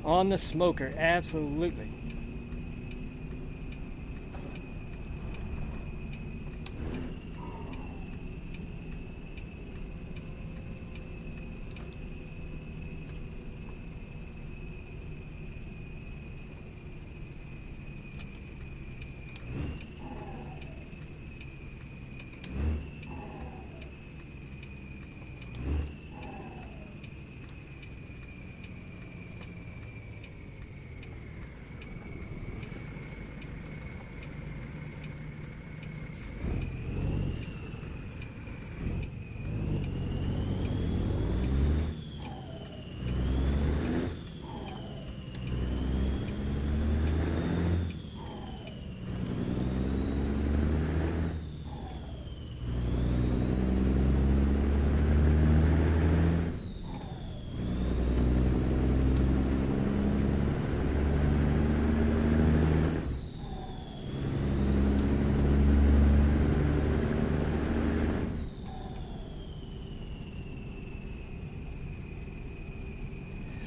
On the smoker, absolutely.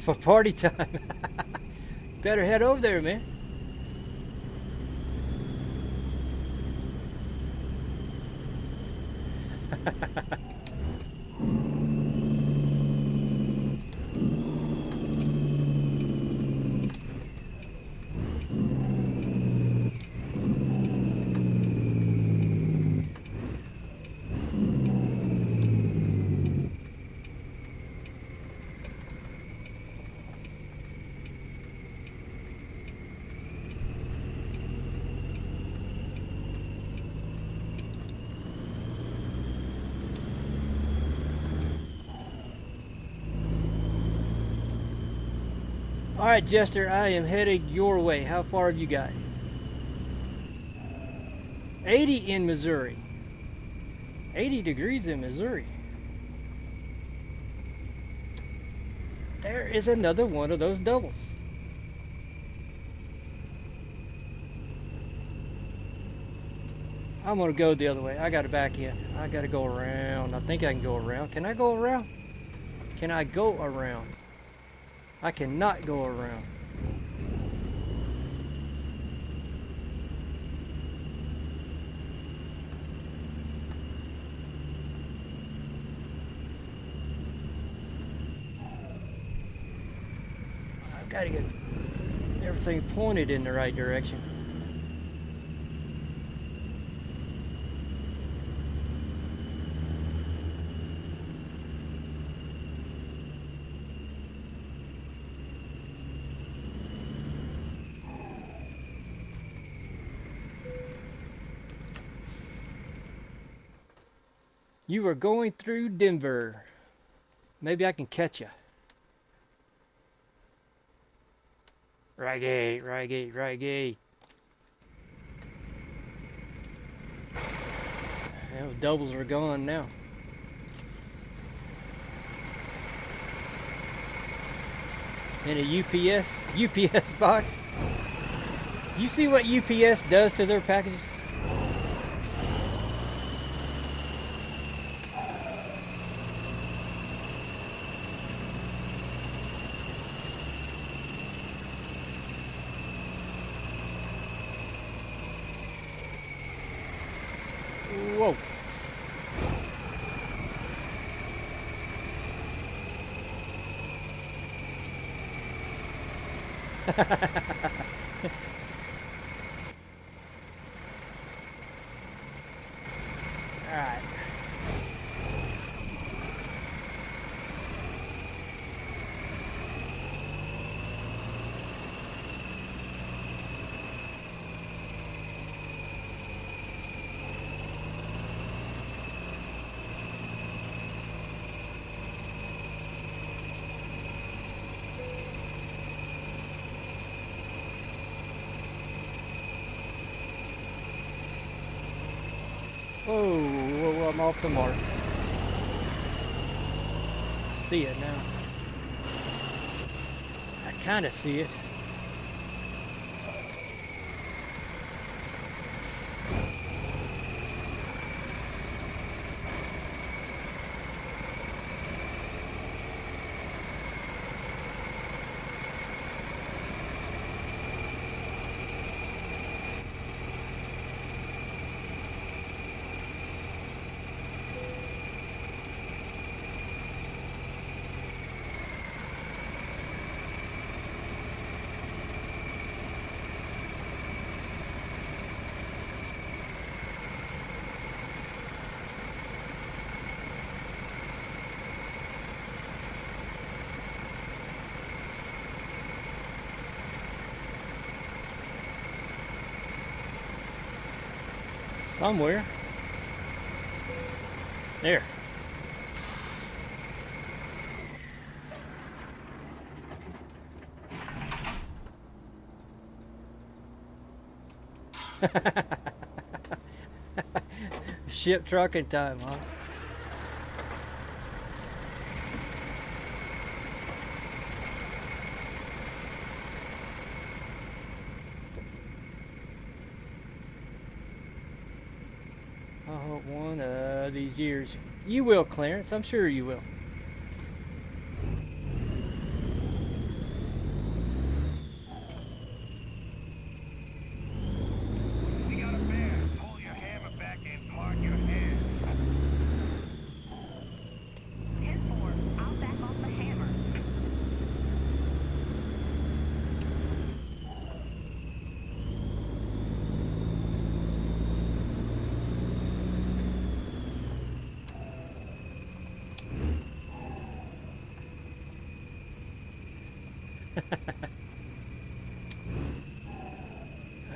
For party time. Better head over there, man. Alright, Jester, I am headed your way. How far have you got? 80 in Missouri. 80 degrees in Missouri. There is another one of those doubles. I'm gonna go the other way. I gotta back in. I gotta go around. I think I can go around. Can I go around? Can I go around? I cannot go around. I've got to get everything pointed in the right direction. You are going through Denver. Maybe I can catch you. Right gate, right gate, right gate. Those doubles are gone now. In a UPS box. You see what UPS does to their packages? Whoa. All right. Whoa, I'm off the mark. See it now. I kind of see it. Somewhere. There. Ship trucking time, huh? I hope one of these years. You will, Clarence. I'm sure you will. We got a bear. Pull your hammer back and park your head. 10-4. I'll back off the hammer.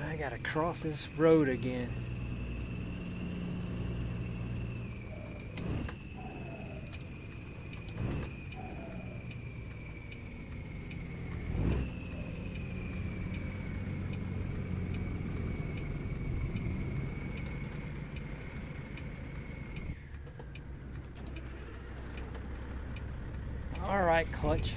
I gotta cross this road again. right clutch.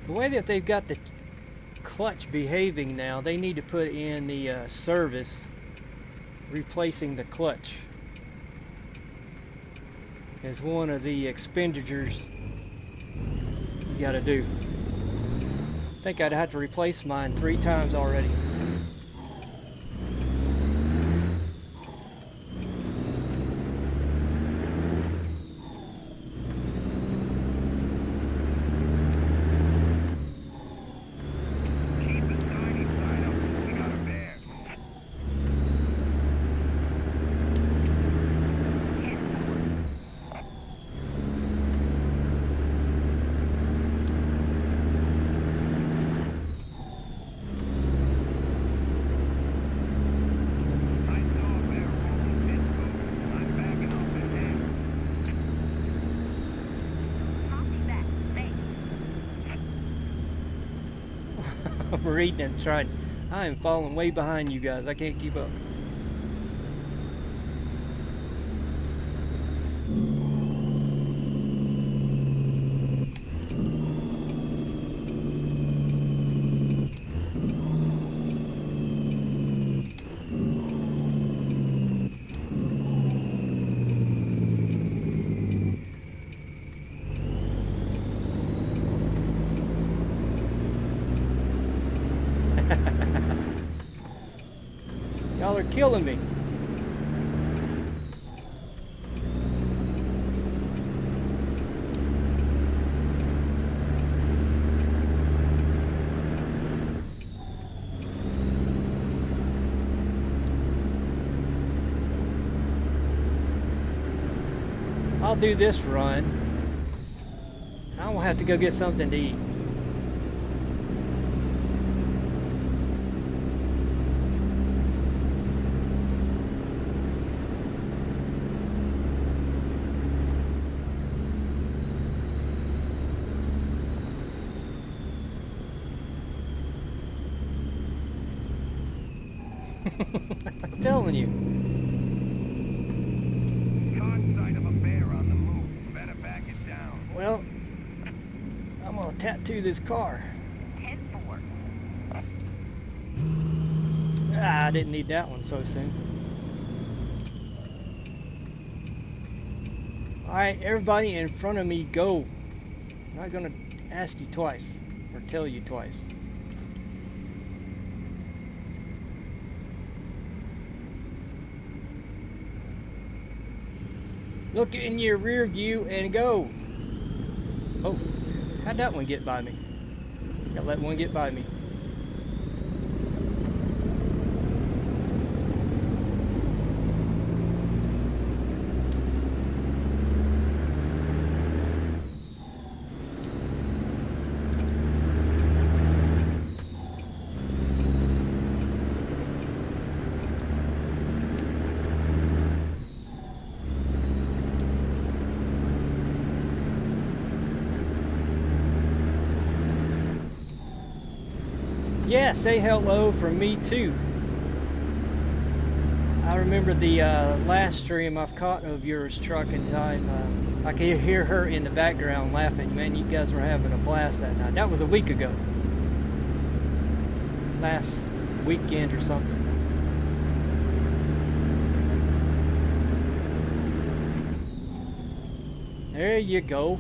The way that they've got the clutch behaving now, they need to put in the service replacing the clutch as one of the expenditures you gotta do. I think I'd have to replace mine 3 times already. I'm reading and trying. I am falling way behind you guys. I can't keep up. Y'all are killing me. I'll do this run. I will have to go get something to eat. I'm telling you. Caught sight of a bear on the move. Better back it down. Well, I'm gonna tattoo this car. 10-4. Ah, I didn't need that one so soon. Alright, everybody in front of me, go. I'm not gonna ask you twice, or tell you twice. Look in your rear view and go. Oh, how'd that one get by me? Gotta let one get by me. Yeah, say hello from me too. I remember the last stream I've caught of yours, Trucking Time. I could hear her in the background laughing. Man, you guys were having a blast that night. That was a week ago. Last weekend or something. There you go.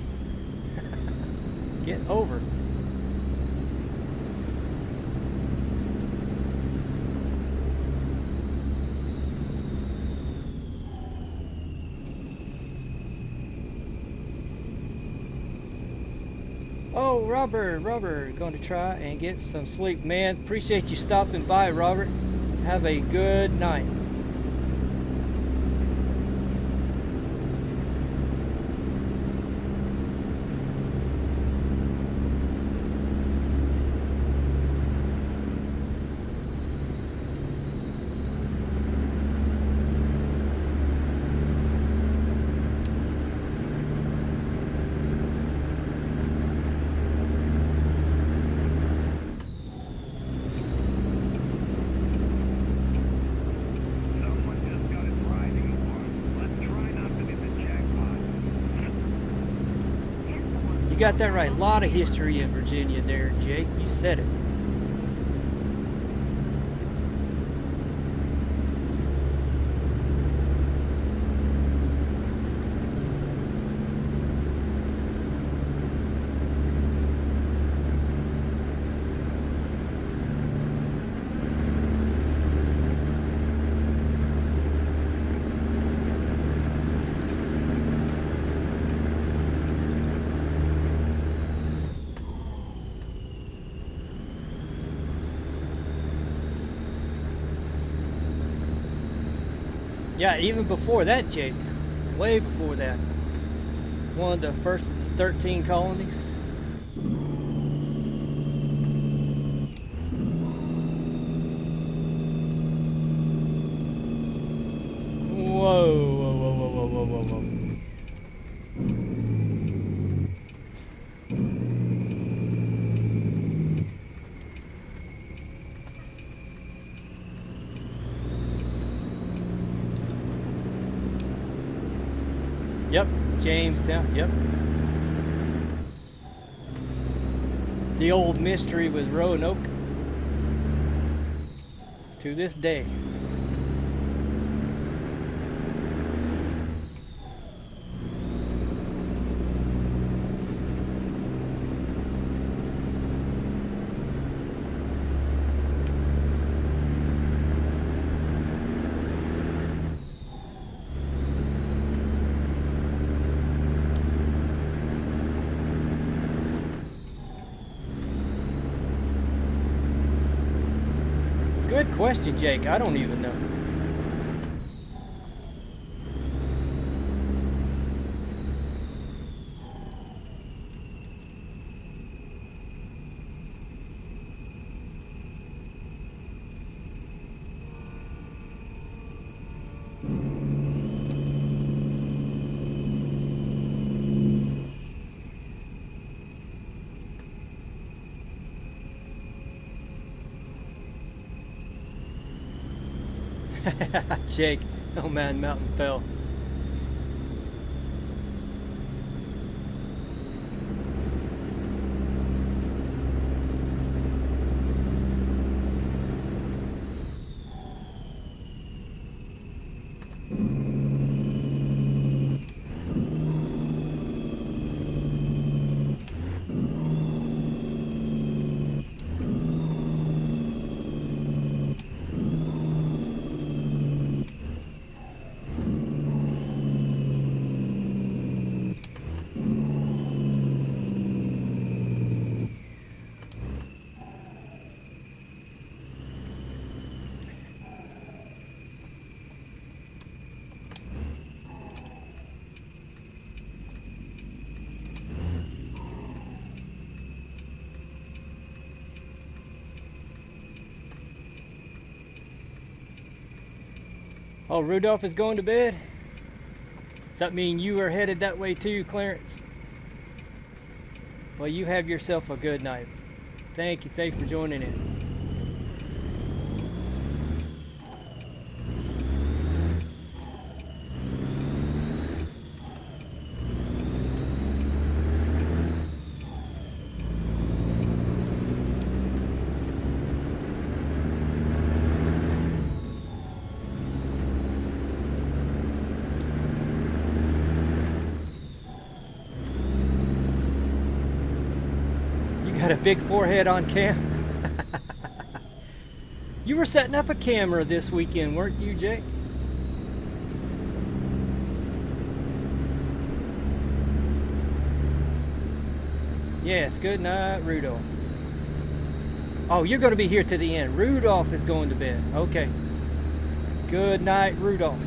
Get over. Oh, Robert, going to try and get some sleep. Man, appreciate you stopping by, Robert. Have a good night. got that right. A lot of history in Virginia there, Jake. You said it. Yeah, even before that, Jake. Way before that. One of the first 13 colonies. Whoa, whoa, whoa, whoa, whoa, whoa, whoa, whoa. Yep, Jamestown, yep. The old mystery was Roanoke. To this day. Good question, Jake. I don't even know. Jake, oh man, mountain fell. Oh, Rudolph is going to bed? Does that mean you are headed that way too, Clarence? Well, you have yourself a good night. Thank you for joining in. Got a big forehead on cam. You were setting up a camera this weekend, weren't you, Jake? Yes, good night, Rudolph. Oh, you're going to be here to the end. Rudolph is going to bed. Okay. Good night, Rudolph.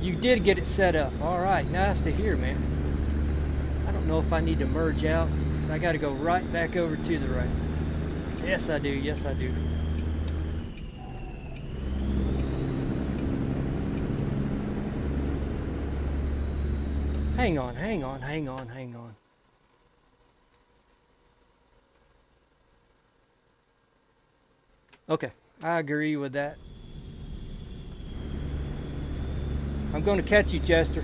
You did get it set up. Alright, nice to hear, man. I don't know if I need to merge out, because I got to go right back over to the right. Yes, I do. Yes, I do. Hang on. Okay, I agree with that. I'm going to catch you, Chester.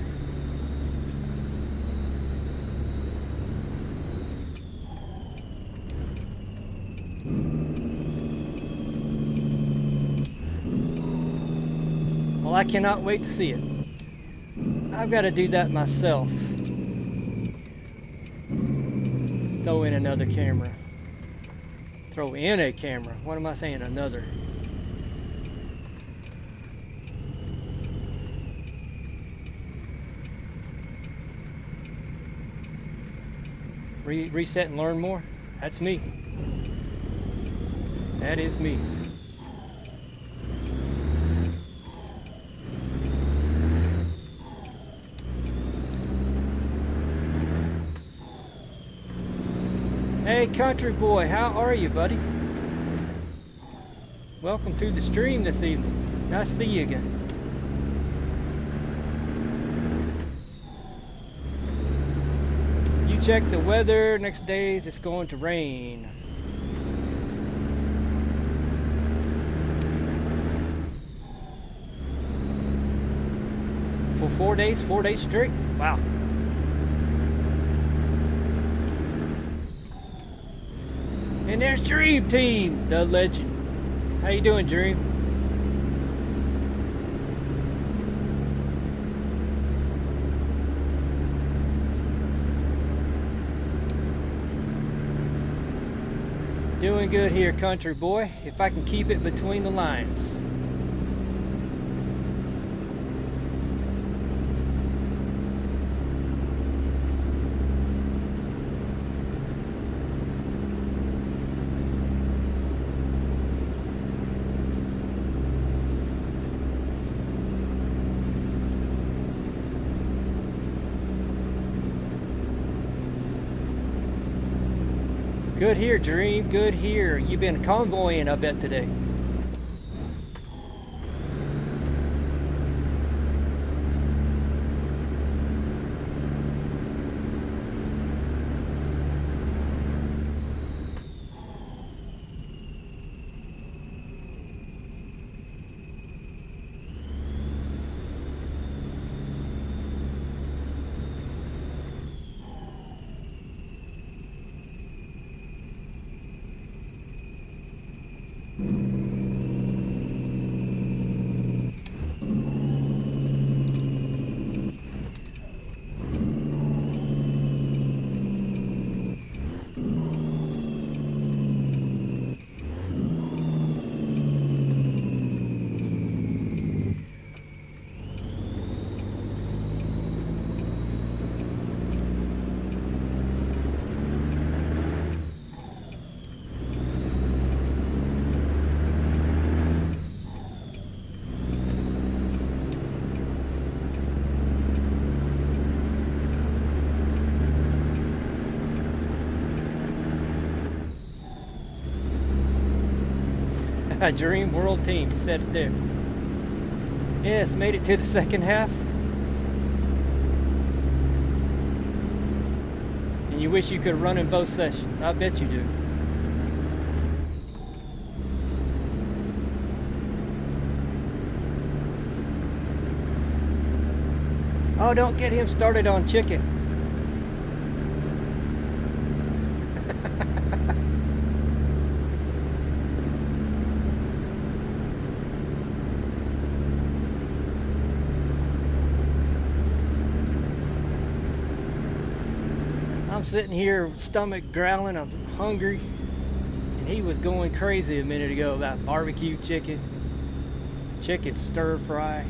Well, I cannot wait to see it. I've got to do that myself. Throw in another camera. Throw in a camera. What am I saying? Another. Reset and learn more. That's me. That is me. Hey, country boy, how are you, buddy? Welcome to the stream this evening. Nice to see you again. You check the weather. Next days it's going to rain. For 4 days straight. Wow. And there's Dream Team, the legend. How you doing, Dream? Doing good here, country boy, if I can keep it between the lines. Good here, Dream. Good here. You've been convoying, I bet, today. Dream World Team said it there. Yes, made it to the second half. And you wish you could run in both sessions. I bet you do. Oh, don't get him started on chicken. I'm sitting here, stomach growling, I'm hungry, and he was going crazy a minute ago about barbecue chicken, chicken stir fry.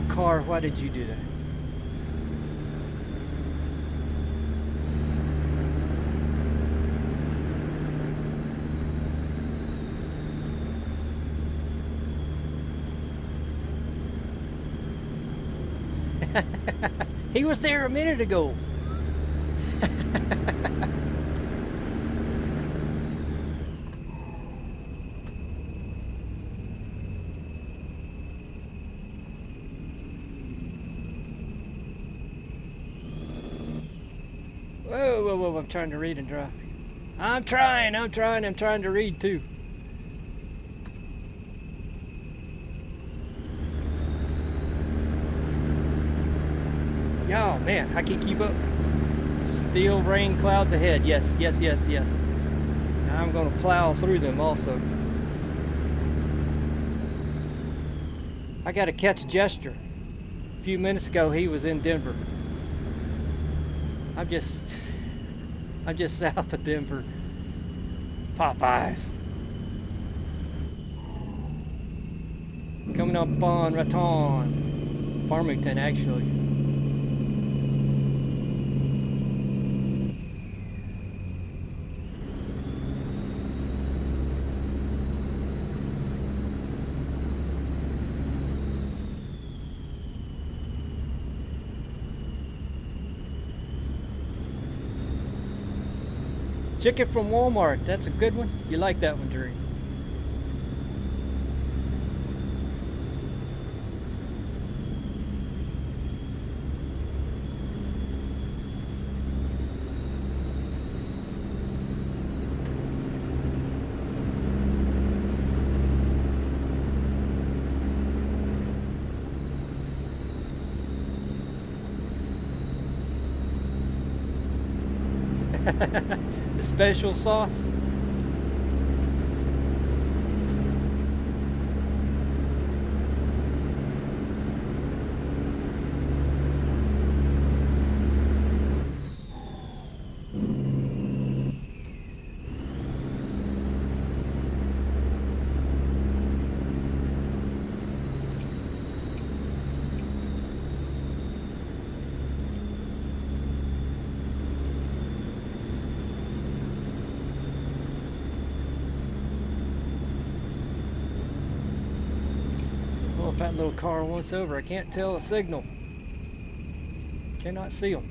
Car, why did you do that? He was there a minute ago. Whoa, whoa, whoa, I'm trying to read and drive. I'm trying to read too. Oh man, I can't keep up. Steel rain clouds ahead. Yes, yes, yes, yes. I'm gonna plow through them also. I gotta catch Jester. A few minutes ago he was in Denver. I'm just south of Denver. Popeyes. Coming up on Raton. Farmington, actually. Chicken from Walmart, that's a good one. You like that one, Drew? The special sauce. Well, if that little car wants over, I can't tell a signal. Cannot see them.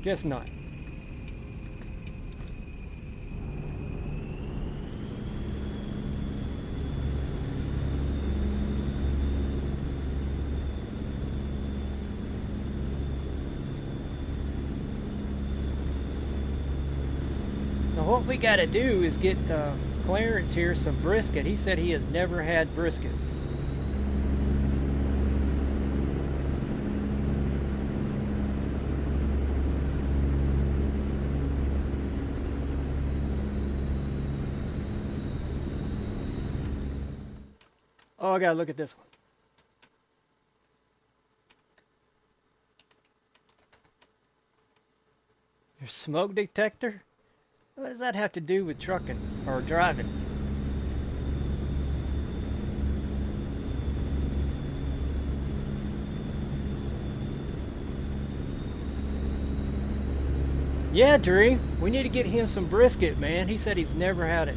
Guess not. Now what we got to do is get Clarence here some brisket. He said he has never had brisket. Oh, I gotta look at this one. Your smoke detector? What does that have to do with trucking or driving? Yeah, Dream, we need to get him some brisket, man. He said he's never had it.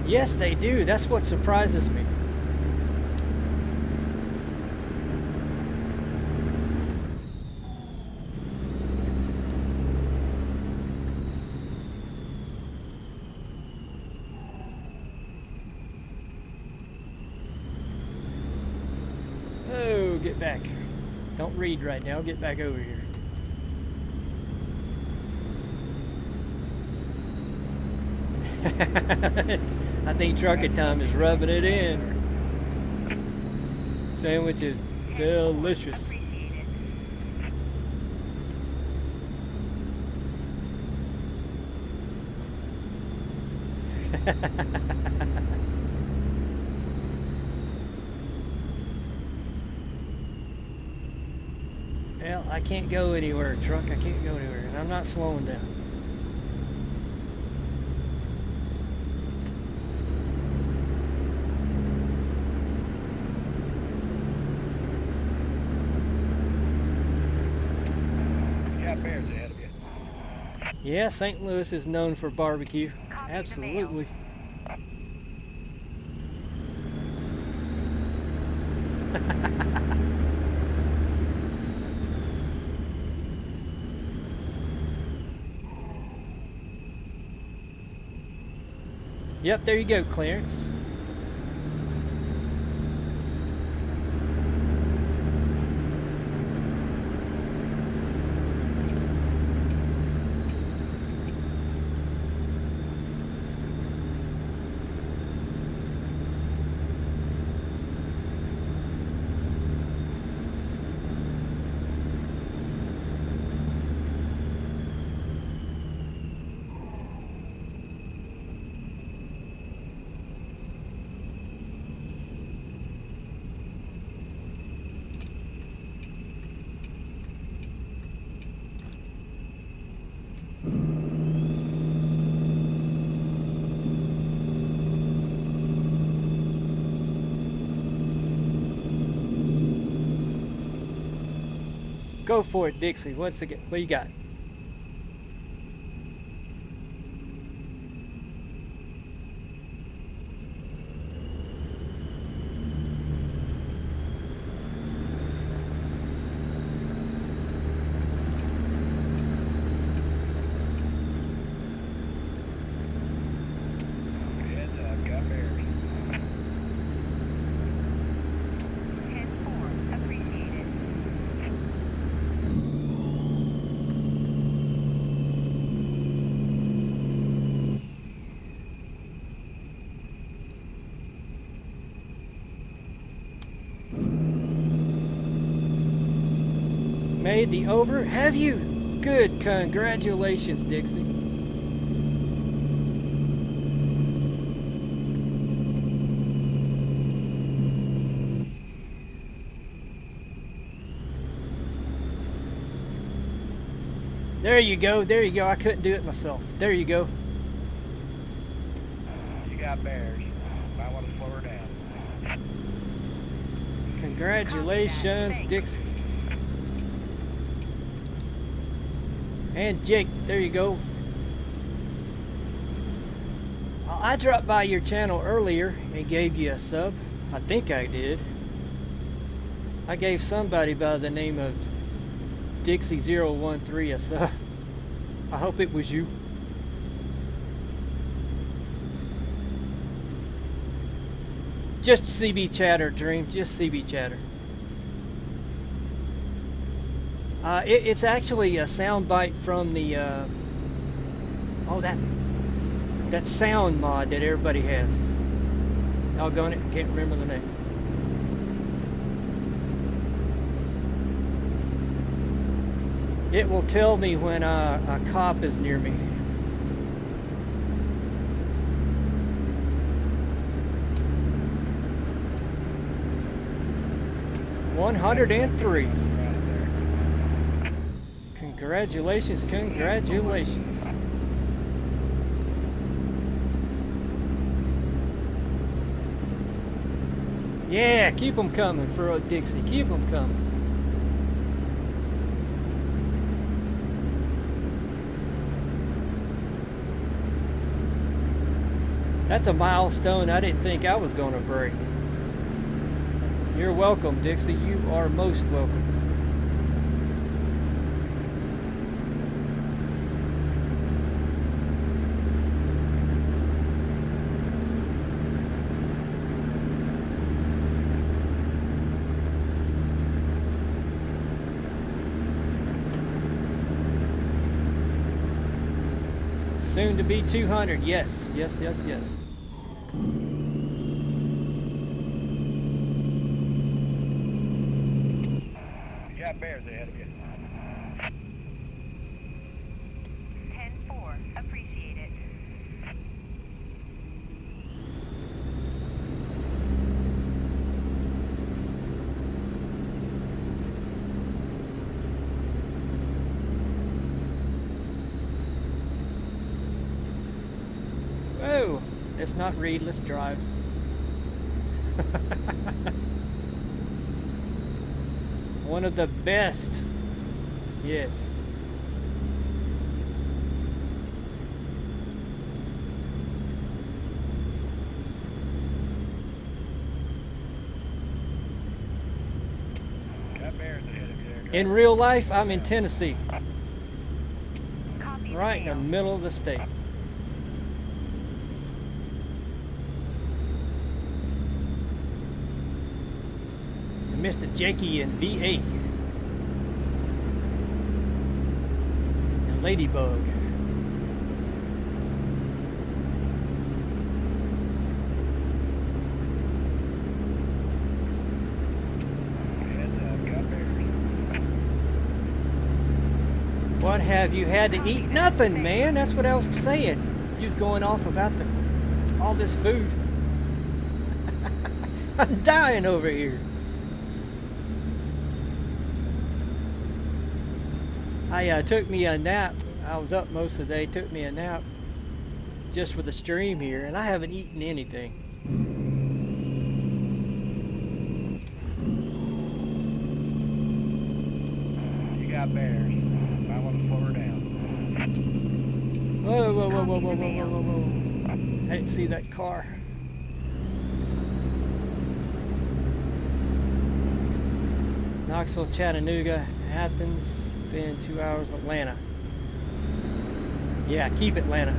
Yes, they do. That's what surprises me. Oh, get back. Don't read right now. Get back over here. I think trucking time is rubbing it in. Sandwich is delicious. Yeah. I can't go anywhere, truck. I can't go anywhere, and I'm not slowing down. You got bears ahead of you. Yeah, St. Louis is known for barbecue. Copy the Absolutely. Yep, there you go, Clarence. Go for it, Dixie. What you got? Heads up, got bears. 10-4, appreciated. Made the over? Have you? Good. Congratulations, Dixie. There you go. There you go. I couldn't do it myself. There you go. You got bears. Might want to slow her down. Congratulations, Dixie. And Jake, there you go. I dropped by your channel earlier and gave you a sub. I think I did. I gave somebody by the name of Dixie013 a sub. I hope it was you. Just CB chatter, Dream. Just CB chatter. It's actually a sound bite from the that sound mod that everybody has. Doggone it, can't remember the name. It will tell me when a cop is near me. $103. Congratulations, congratulations. Yeah, keep them coming for old Dixie. Keep them coming. That's a milestone I didn't think I was going to break. You're welcome, Dixie. You are most welcome. Soon to be 200. Yes, yes, yes, yes. You got bears ahead of you. 10-4, appreciate it. let's not read, let's drive. One of the best. Yes. Got bears ahead of you there, guys. In real life, I'm in Tennessee, Copy the right in the mail. middle of the state. And Mr. Jakey in VA. And Ladybug. Heads up, got bears. What have you had to eat? Nothing, man. That's what I was saying. You was going off about all this food. I'm dying over here. I took me a nap. I was up most of the day. Took me a nap just for the stream here, and I haven't eaten anything. You got bears. Might want to slow her down. Whoa, whoa, whoa, whoa, whoa, whoa, whoa, whoa, whoa. I didn't see that car. Knoxville, Chattanooga, Athens, been 2 hours, Atlanta. Yeah, keep Atlanta.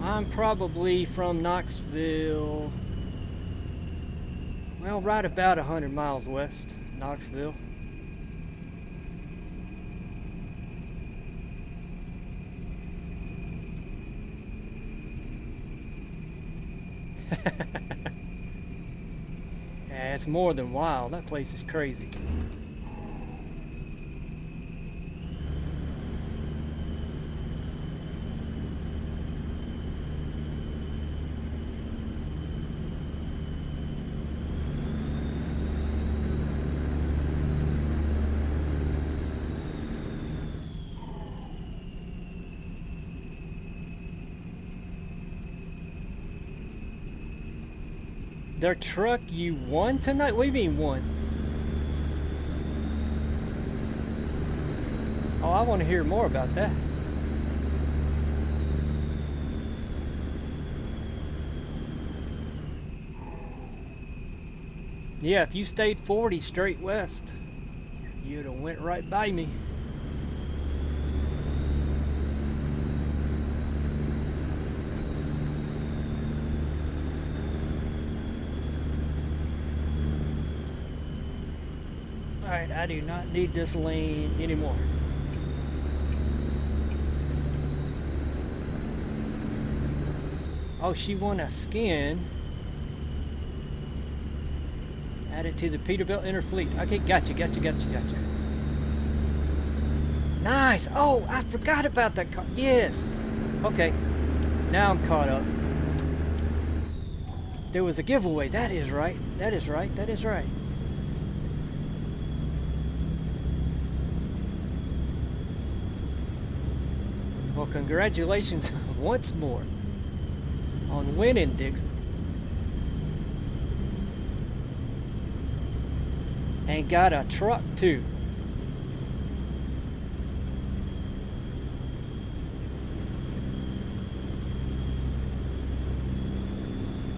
I'm probably from Knoxville, well, right about 100 miles west, Knoxville. Yeah, it's more than wild. That place is crazy. Their truck you won tonight? What do you mean won? Oh, I want to hear more about that. Yeah, if you stayed 40 straight west, you'd have went right by me. Alright, I do not need this lane anymore. Oh, she won a skin. Added to the Peterbilt Interfleet. Okay, gotcha. Nice! Oh, I forgot about that car. Yes! Okay, now I'm caught up. There was a giveaway. That is right. Well, congratulations once more on winning, Dixon. And got a truck too.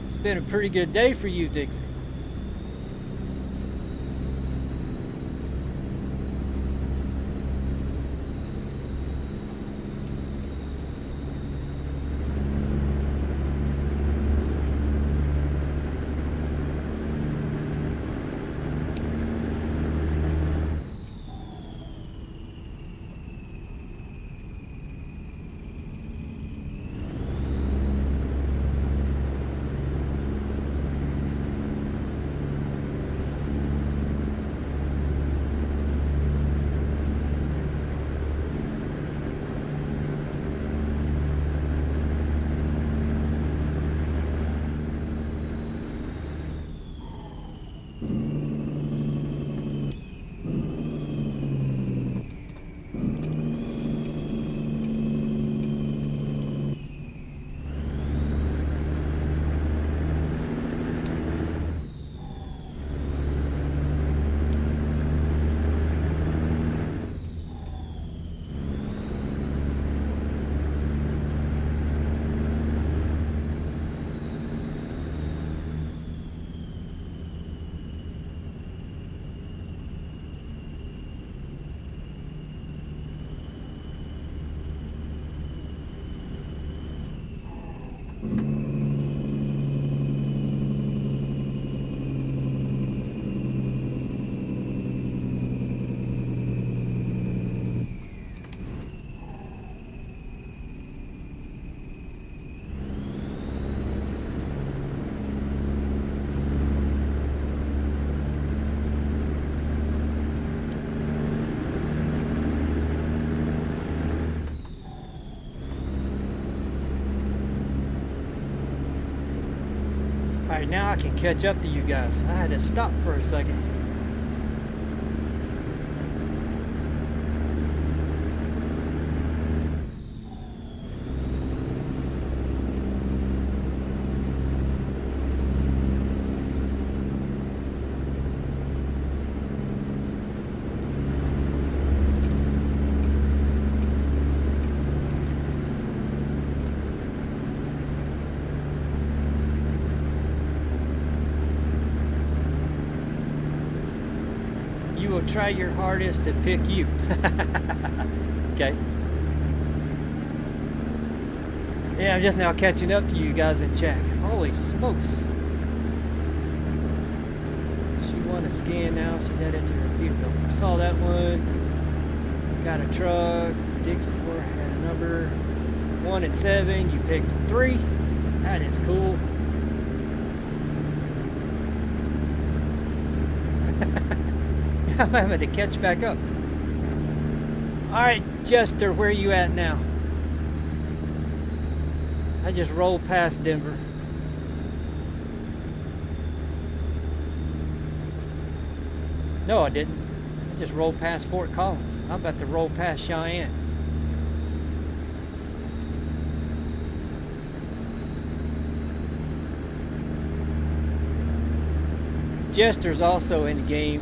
It's been a pretty good day for you, Dixon. Alright, now I can catch up to you guys. I had to stop for a second. Try your hardest to pick you. Okay. Yeah, I'm just now catching up to you guys in chat. Holy smokes. She won a scan now. She's headed to her vehicle. Saw that one. Got a truck. Dixmoor had a number 1 and 7. You picked 3. That is cool. I'm having to catch back up. Alright, Jester, where you at now? I just rolled past Denver. No, I didn't. I just rolled past Fort Collins. I'm about to roll past Cheyenne. Jester's also in the game.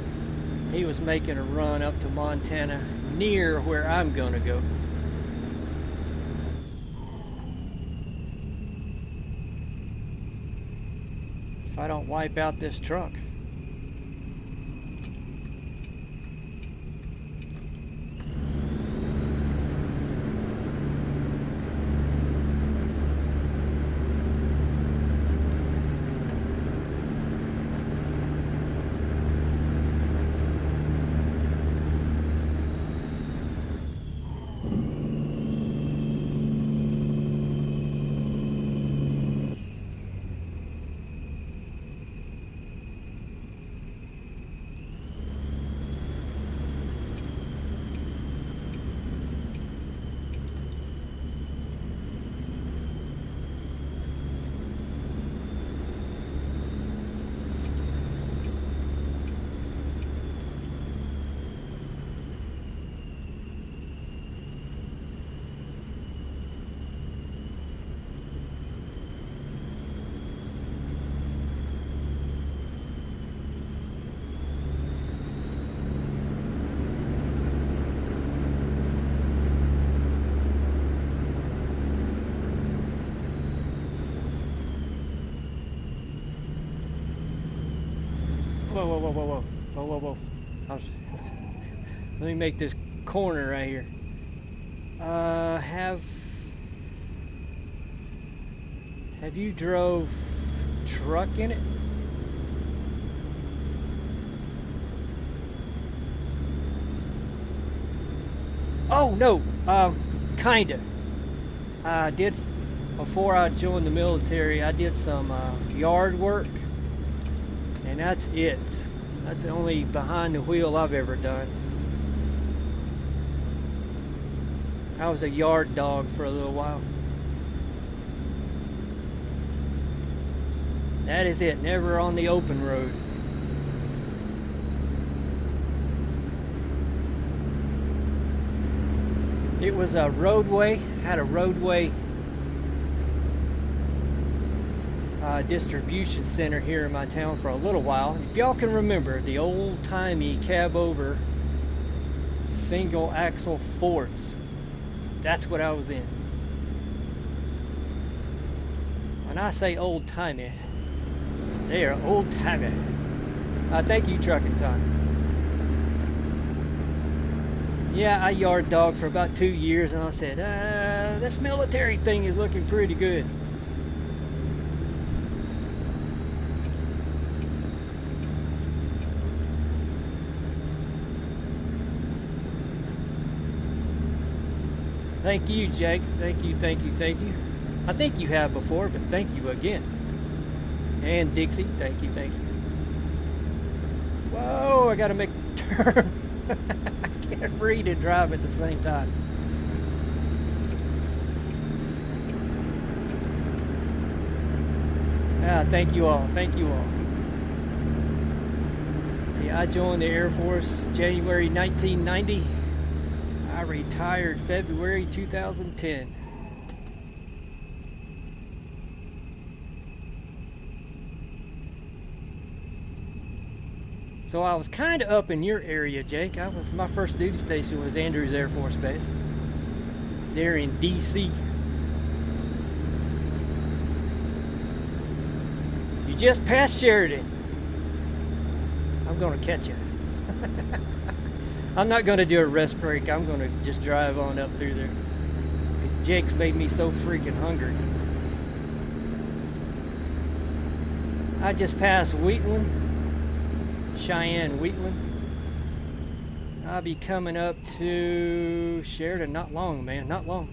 He was making a run up to Montana, near where I'm gonna go. If I don't wipe out this truck. Whoa. Let me make this corner right here. Have you drove truck in it? Oh no, kinda. I did before I joined the military. I did some yard work, and that's it. That's the only behind the wheel I've ever done. I was a yard dog for a little while. That is it. Never on the open road. It was a roadway. Had a roadway distribution center here in my town for a little while. If y'all can remember the old-timey cab-over single axle Fords, that's what I was in. When I say old-timey, they are old-timey. Thank you, Trucking Time. Yeah, I yard dogged for about 2 years, and I said, this military thing is looking pretty good. Thank you, Jake. Thank you. I think you have before, but thank you again. And Dixie, thank you. Whoa, I gotta make a turn. I can't read and drive at the same time. Ah, thank you all. Thank you all. See, I joined the Air Force January 1990. I retired February 2010. So I was kind of up in your area, Jake. My first duty station was Andrews Air Force Base. There in DC. You just passed Sheridan. I'm gonna catch you. I'm not gonna do a rest break. I'm gonna just drive on up through there. Jake's made me so freaking hungry. I just passed Wheatland. Cheyenne, Wheatland. I'll be coming up to Sheridan not long, man, not long.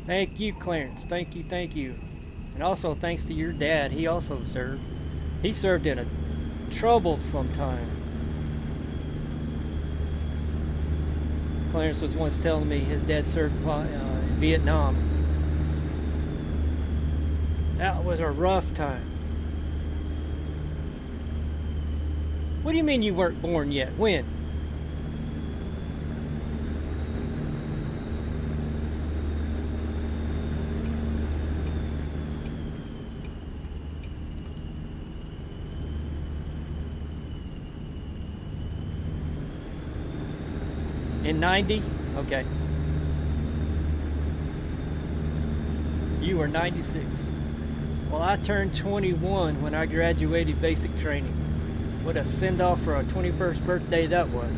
Thank you, Clarence. Thank you, thank you. And also thanks to your dad. He also served. He served in a troublesome time. Clarence was once telling me his dad served in Vietnam. That was a rough time. What do you mean you weren't born yet? When? In 90? Okay. You were 96. Well, I turned 21 when I graduated basic training. What a send-off for a 21st birthday that was.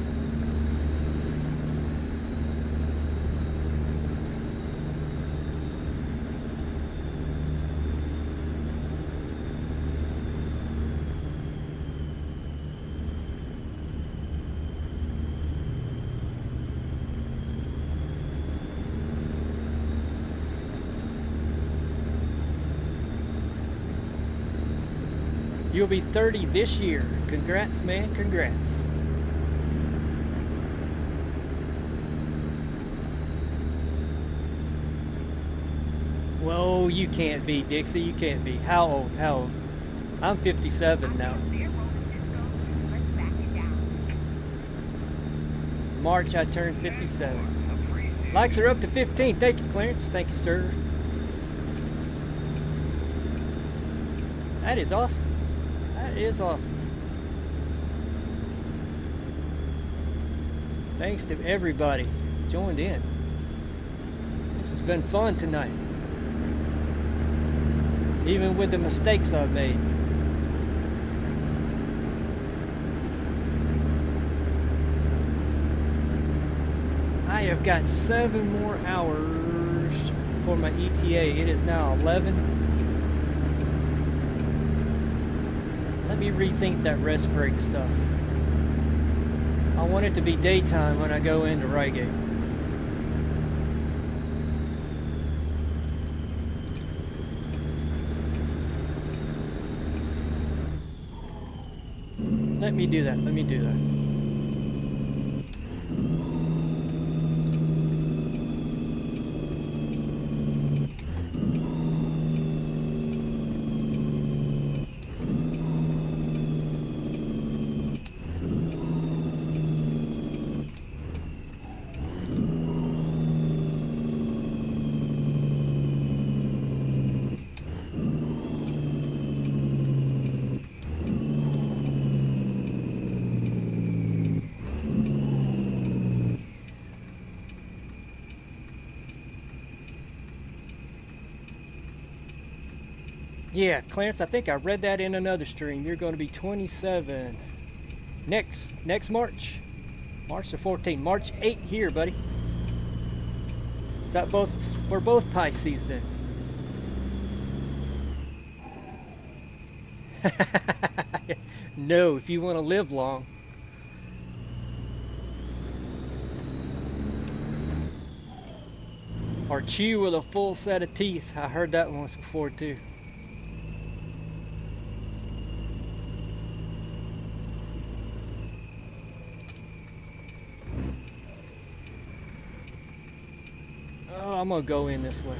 You'll be 30 this year. Congrats, man, congrats. Whoa, you can't be, Dixie, you can't be. How old, how old? I'm 57 now. March, I turned 57. Likes are up to 15. Thank you, Clarence. Thank you, sir. That is awesome. That is awesome. Thanks to everybody who joined in. This has been fun tonight. Even with the mistakes I've made. I have got 7 more hours for my ETA. It is now 11. Let me rethink that rest break stuff. I want it to be daytime when I go into Reigate. Let me do that. Let me do that. Yeah, Clarence, I think I read that in another stream. You're going to be 27 next March. March the 14th. March 8 here, buddy. Is that both? We're both Pisces then. No, if you want to live long. Or chew with a full set of teeth. I heard that once before too. I'm gonna go in this way.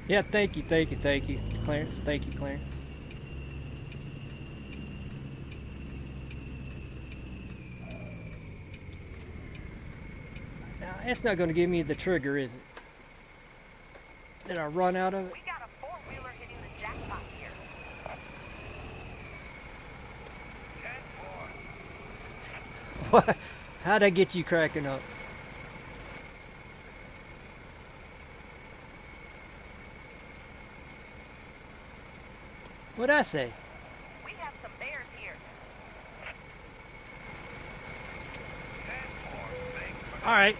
Yeah, thank you, Clarence. Thank you, Clarence. Now, it's not going to give me the trigger, is it? Did I run out of it? We got a four-wheeler hitting the jackpot here. 10-4. What? How'd I get you cracking up? What'd I say? We have some bears here. 10-4. Thanks for Alright.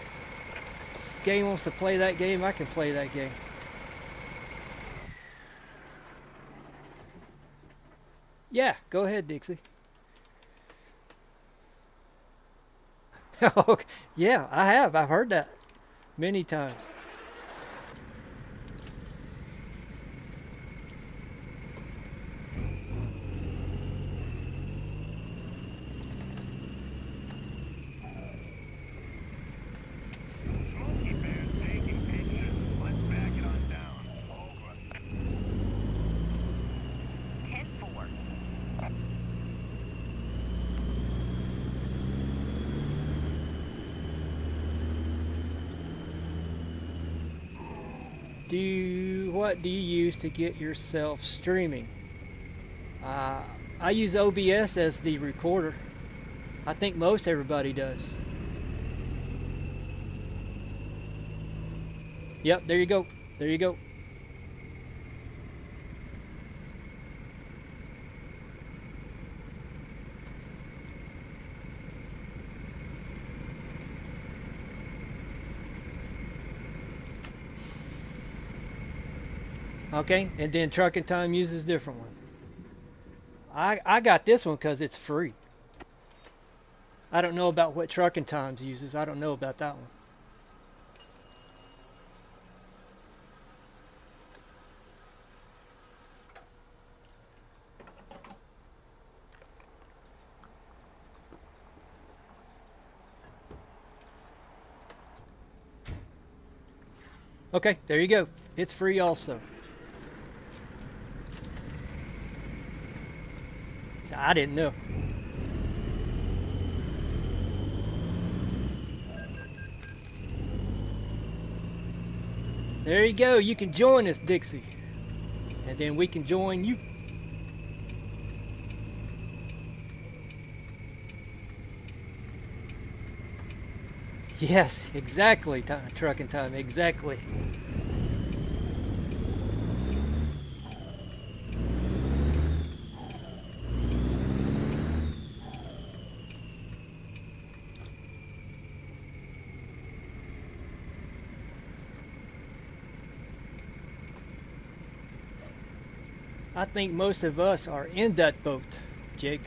Game wants to play that game, I can play that game. Yeah, go ahead, Dixie. Okay. Yeah, I have. I've heard that many times. Smoky Bear's taking pictures. Let's back it on down. Over. 10-4. What do you use to get yourself streaming? I use OBS as the recorder. I think most everybody does. Yep, there you go. There you go. Okay, and then Trucking Time uses a different one. I got this one because it's free. I don't know about what Trucking Times uses. I don't know about that one. Okay, there you go. It's free also. I didn't know. There you go. You can join us, Dixie. And then we can join you. Yes, exactly. Trucking Time, exactly. I think most of us are in that boat, Jake.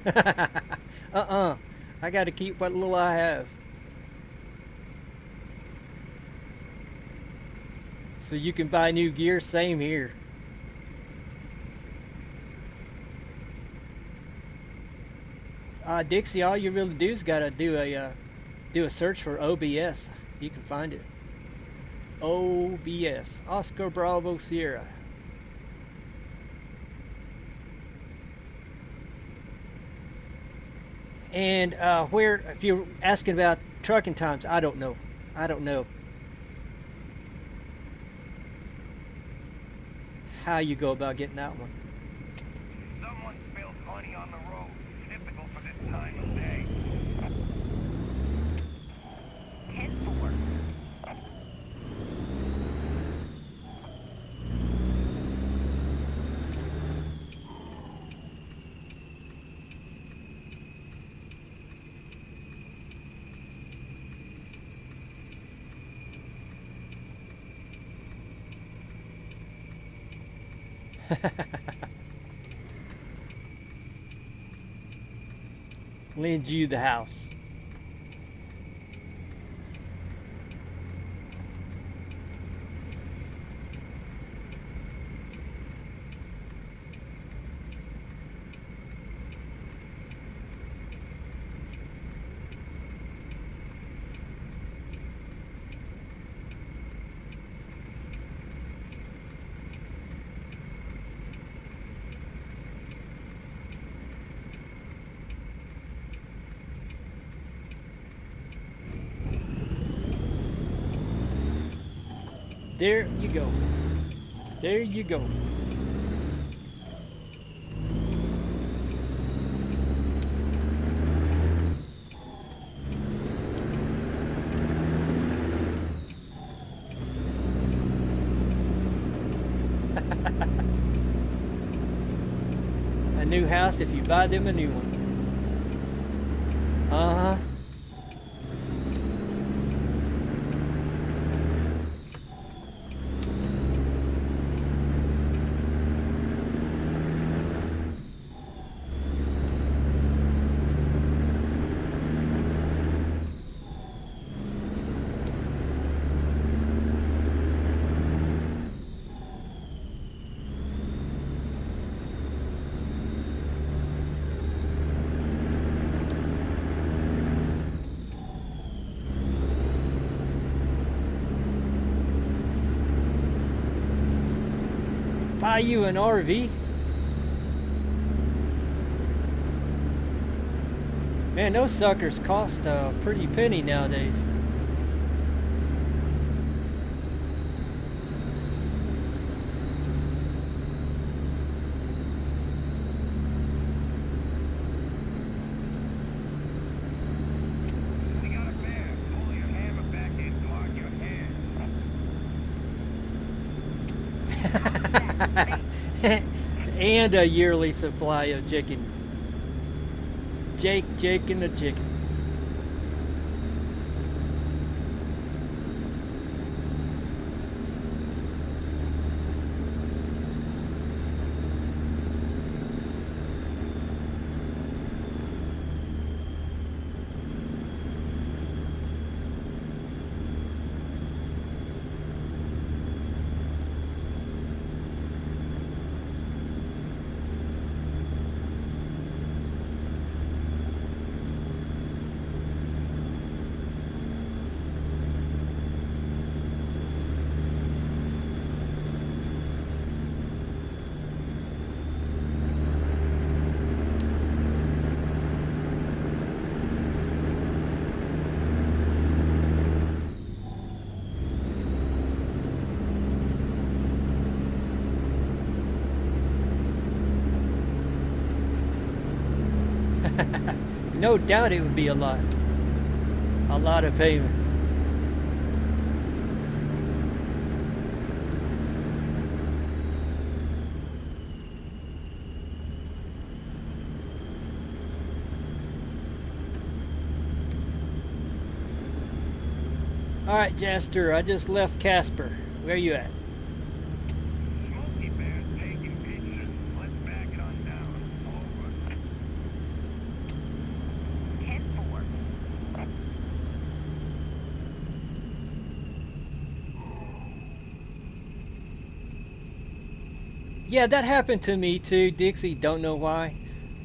I gotta keep what little I have. So you can buy new gear, same here. Dixie, all you really do is gotta do a search for OBS. You can find it. OBS, Oscar Bravo Sierra. And where, if you're asking about trucking times, I don't know. I don't know how you go about getting that one. Someone spilled money on the road. Typical for this time of day. 10-4. Lend you the house. There you go. There you go. A new house if you buy them a new one. Uh-huh. Buy you an RV? Man, those suckers cost a pretty penny nowadays. We got a bear. Pull your hammer back in toward your head. And a yearly supply of chicken. Jake and the chicken. No doubt it would be a lot of payment. All right, Jaster, I just left Casper. Where you at? Smoky Bear. Yeah, that happened to me too, Dixie. Don't know why.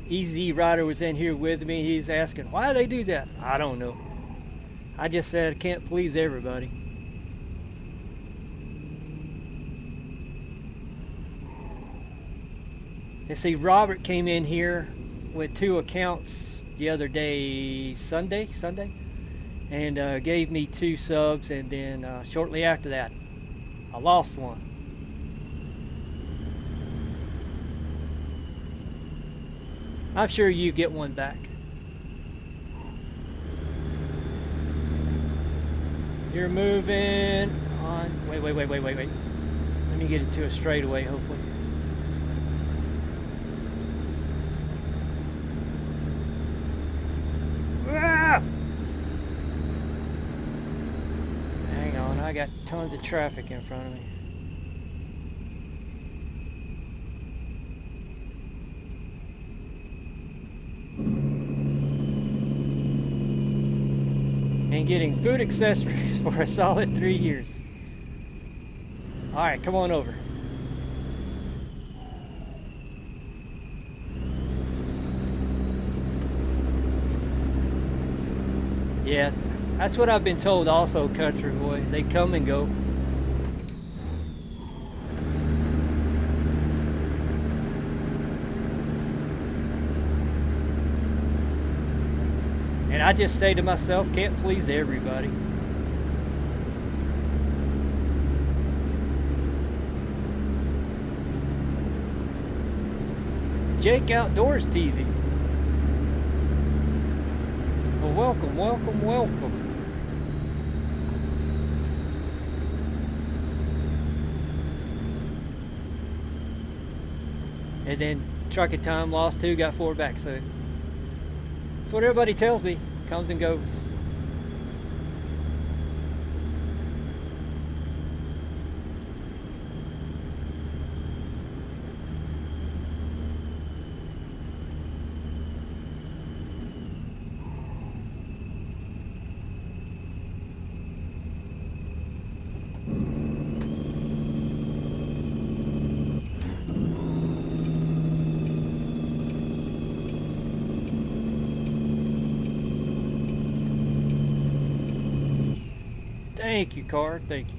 Easy Rider was in here with me. He's asking, why do they do that? I don't know. I just said I can't please everybody. And see, Robert came in here with 2 accounts the other day, Sunday, and gave me 2 subs, and then shortly after that, I lost one. I'm sure you get one back. You're moving on. Wait. Let me get it to a straightaway, hopefully. Ah! Hang on, I got tons of traffic in front of me. And getting food accessories for a solid 3 years. Alright, come on over. Yeah, that's what I've been told also, Country Boy. They come and go. And I just say to myself, can't please everybody. Jake Outdoors TV. Well, welcome. And then Trucking Time lost 2, got 4 back, so that's what everybody tells me. Comes and goes. Thank you, Card. Thank you.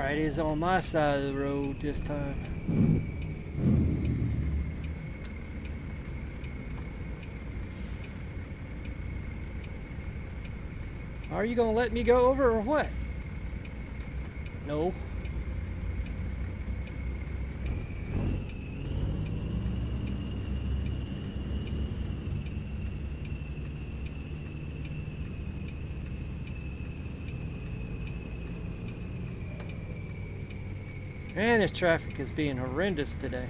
It is on my side of the road this time. Are you gonna let me go over or what? No. Man, this traffic is being horrendous today.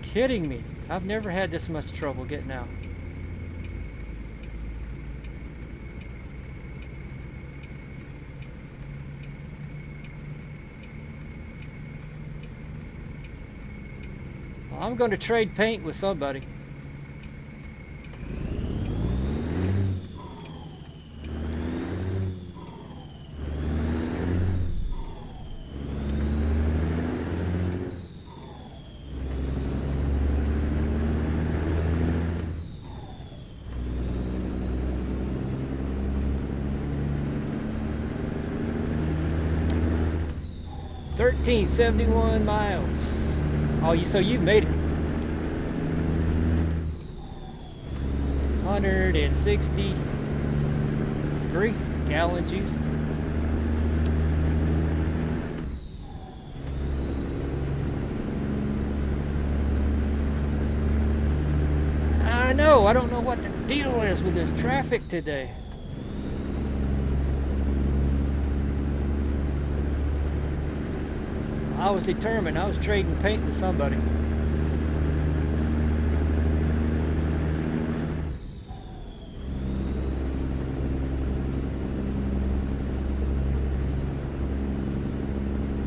Kidding me. I've never had this much trouble getting out. I'm going to trade paint with somebody. 1371 miles. Oh, so you've made it. 163 gallons used. I know, I don't know what the deal is with this traffic today. I was determined. I was trading paint with somebody.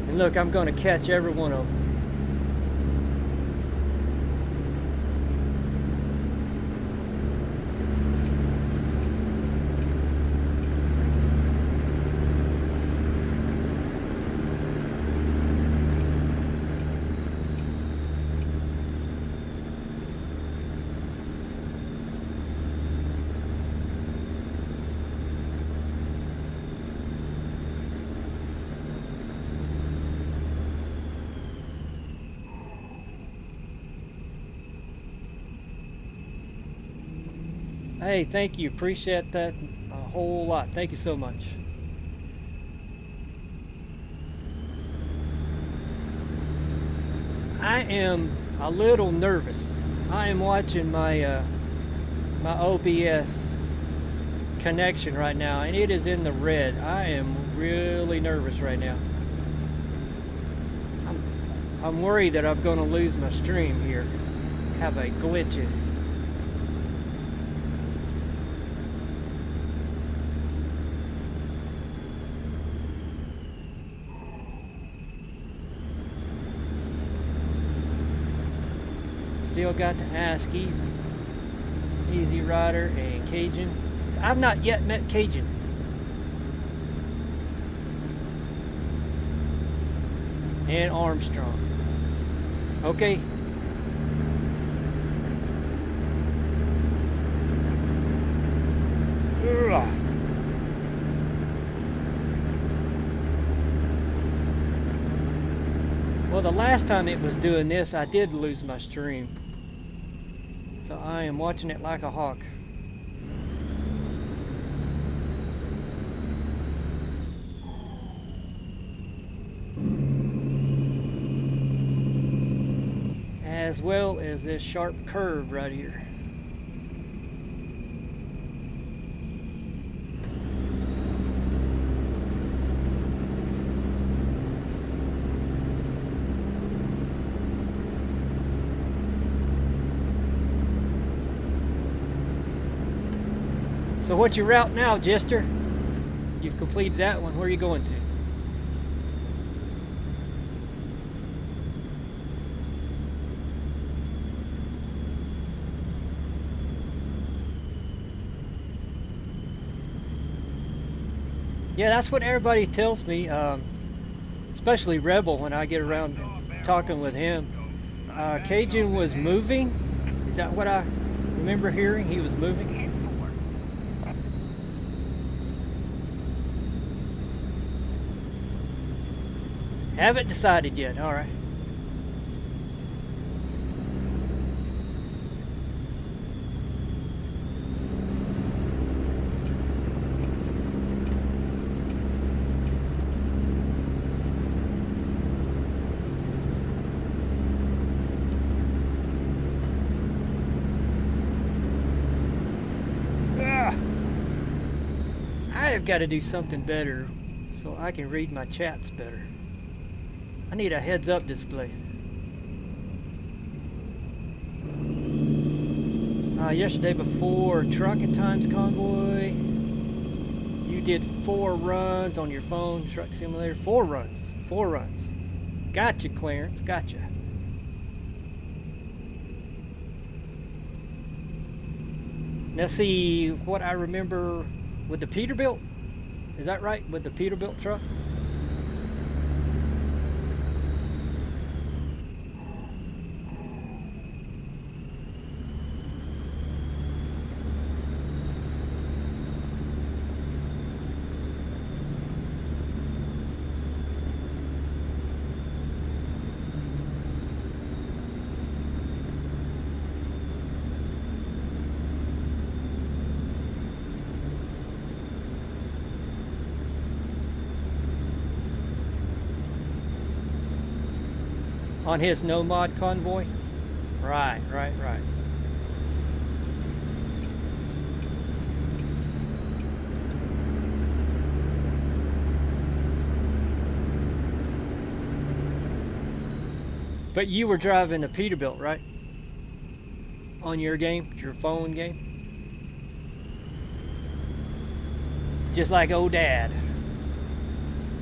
And look, I'm going to catch every one of them. Hey, thank you. Appreciate that a whole lot. Thank you so much. I am a little nervous. I am watching my my OBS connection right now, and it is in the red. I am really nervous right now. I'm worried that I'm going to lose my stream here. Have a glitch in it. Still got to ask Easy Rider and Cajun. I've not yet met Cajun. And Armstrong. Okay. Ugh. Well, the last time it was doing this, I did lose my stream. So I am watching it like a hawk. As well as this sharp curve right here. So what's your route now, Jester? You've completed that one. Where are you going to? Yeah, that's what everybody tells me, especially Rebel when I get around to talking with him. Cajun was moving. Is that what I remember hearing? He was moving? Haven't decided yet. All right. I've got to do something better so I can read my chats better. I need a heads-up display. Yesterday before Trucking Times Convoy, you did 4 runs on your phone, Truck Simulator. 4 runs. 4 runs. Gotcha, Clarence. Gotcha. Now see what I remember with the Peterbilt. Is that right? With the Peterbilt truck? On his no mod convoy? Right. But you were driving a Peterbilt, right? On your game, your phone game? Just like old Dad.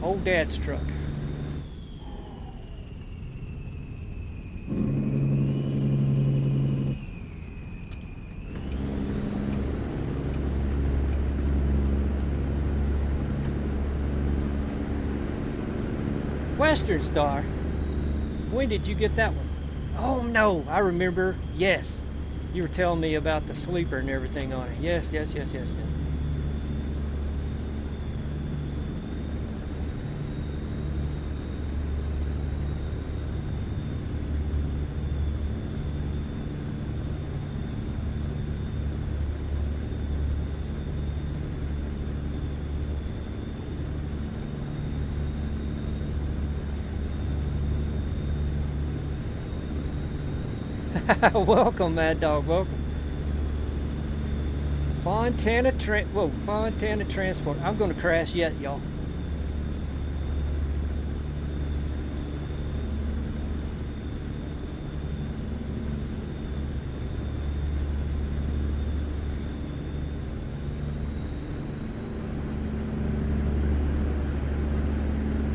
Old Dad's truck. Western Star? When did you get that one? Oh no, I remember. Yes. You were telling me about the sleeper and everything on it. Yes. Welcome, Mad Dog. Welcome. Fontana Transport. I'm gonna crash yet, y'all.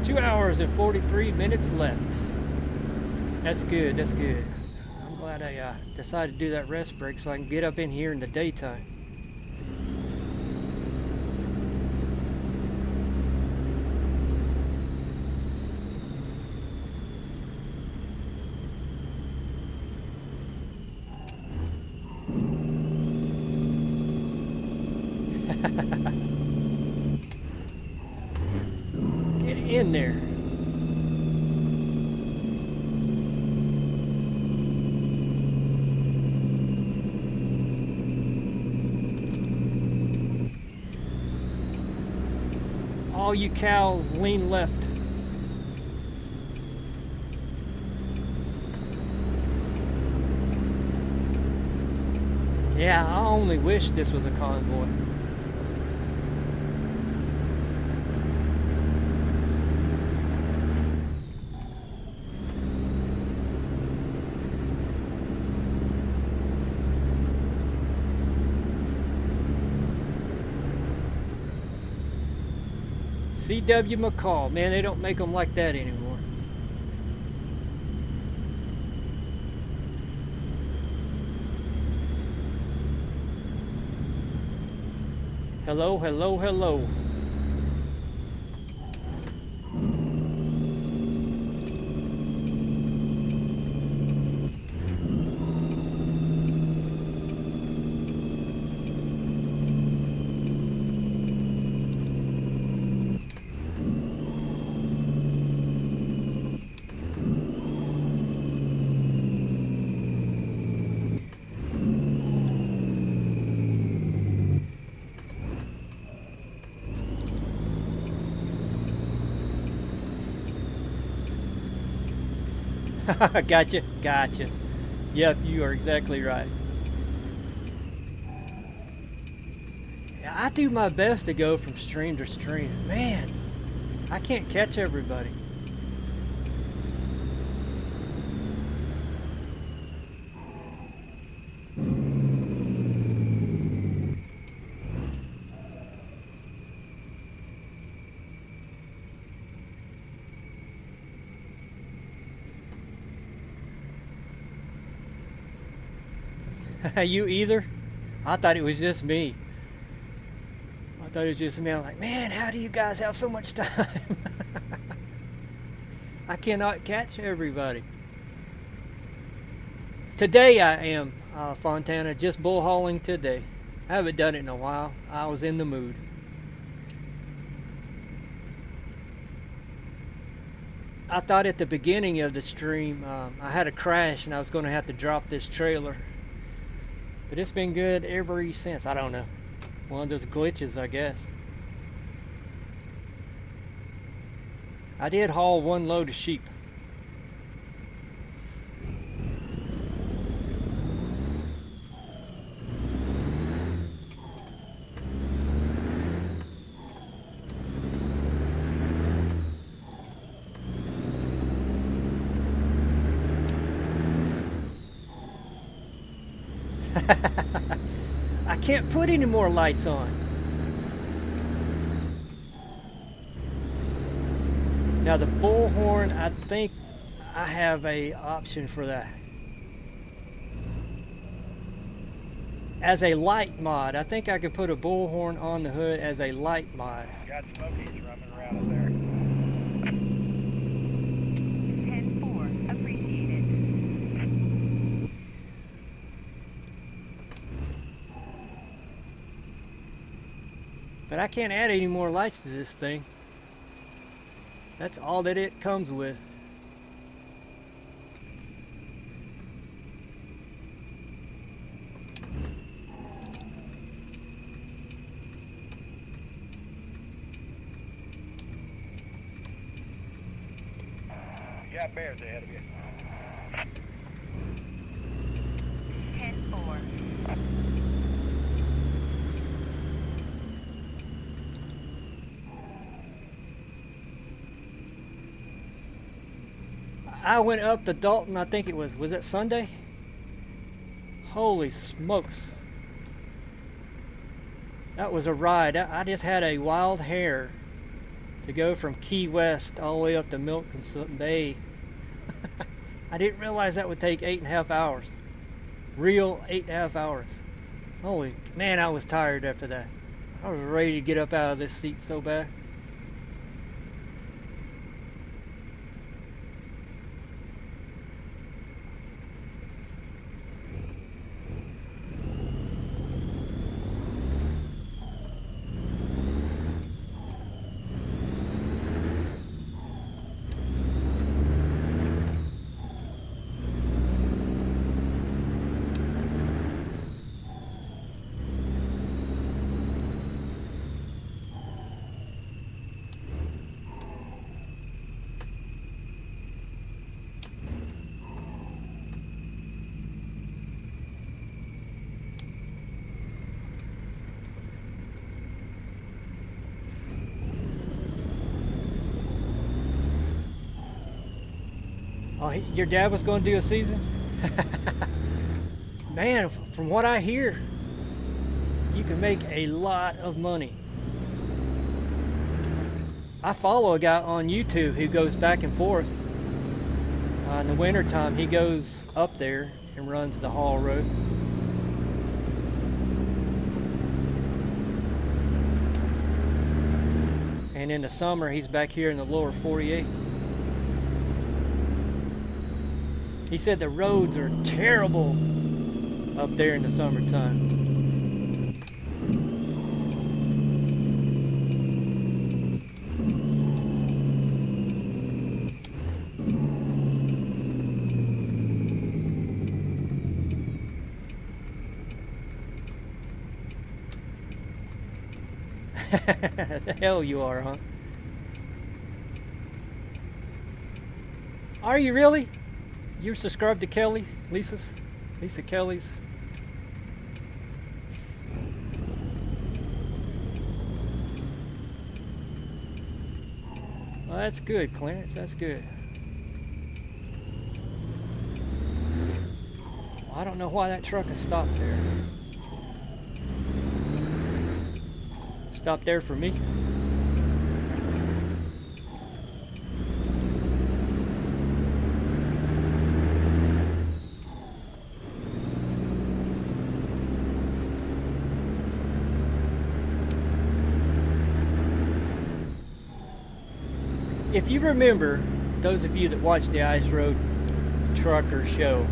Two hours and 43 minutes left. That's good. I'm glad I decided to do that rest break so I can get up in here in the daytime. Get in there. All you cows, lean left. Yeah, I only wish this was a convoy. C.W. McCall. Man, they don't make them like that anymore. Hello. Gotcha. Yep, you are exactly right. Yeah, I do my best to go from stream to stream. Man, I can't catch everybody. You either? I thought it was just me. I'm like, man, how do you guys have so much time? I cannot catch everybody. Today I am, Fontana, just bull hauling today. I haven't done it in a while. I was in the mood. I thought at the beginning of the stream I had a crash and I was going to have to drop this trailer. But it's been good ever since. I don't know. One of those glitches, I guess. I did haul one load of sheep. I can't put any more lights on. Now the bullhorn, I think I have a option for that. As a light mod, I think I can put a bullhorn on the hood as a light mod. Got Smokies running around up there. 10-4, appreciated. But I can't add any more lights to this thing. That's all that it comes with. You got bears ahead of you. 10-4. I went up to Dalton, I think it was it Sunday? Holy smokes. That was a ride. I just had a wild hair to go from Key West all the way up to Milton Bay. I didn't realize that would take 8.5 hours. Real 8.5 hours. Holy man, I was tired after that. I was ready to get up out of this seat so bad. Oh, your dad was going to do a season? Man, from what I hear, you can make a lot of money. I follow a guy on YouTube who goes back and forth. In the wintertime, he goes up there and runs the haul road. And in the summer, he's back here in the lower 48. He said the roads are terrible up there in the summertime. The hell you are, huh? Are you really? You're subscribed to Kelly? Lisa Kelly's? Well, that's good, Clarence. That's good. Well, I don't know why that truck has stopped there. Stopped there for me. If you remember, those of you that watch the Ice Road Trucker show,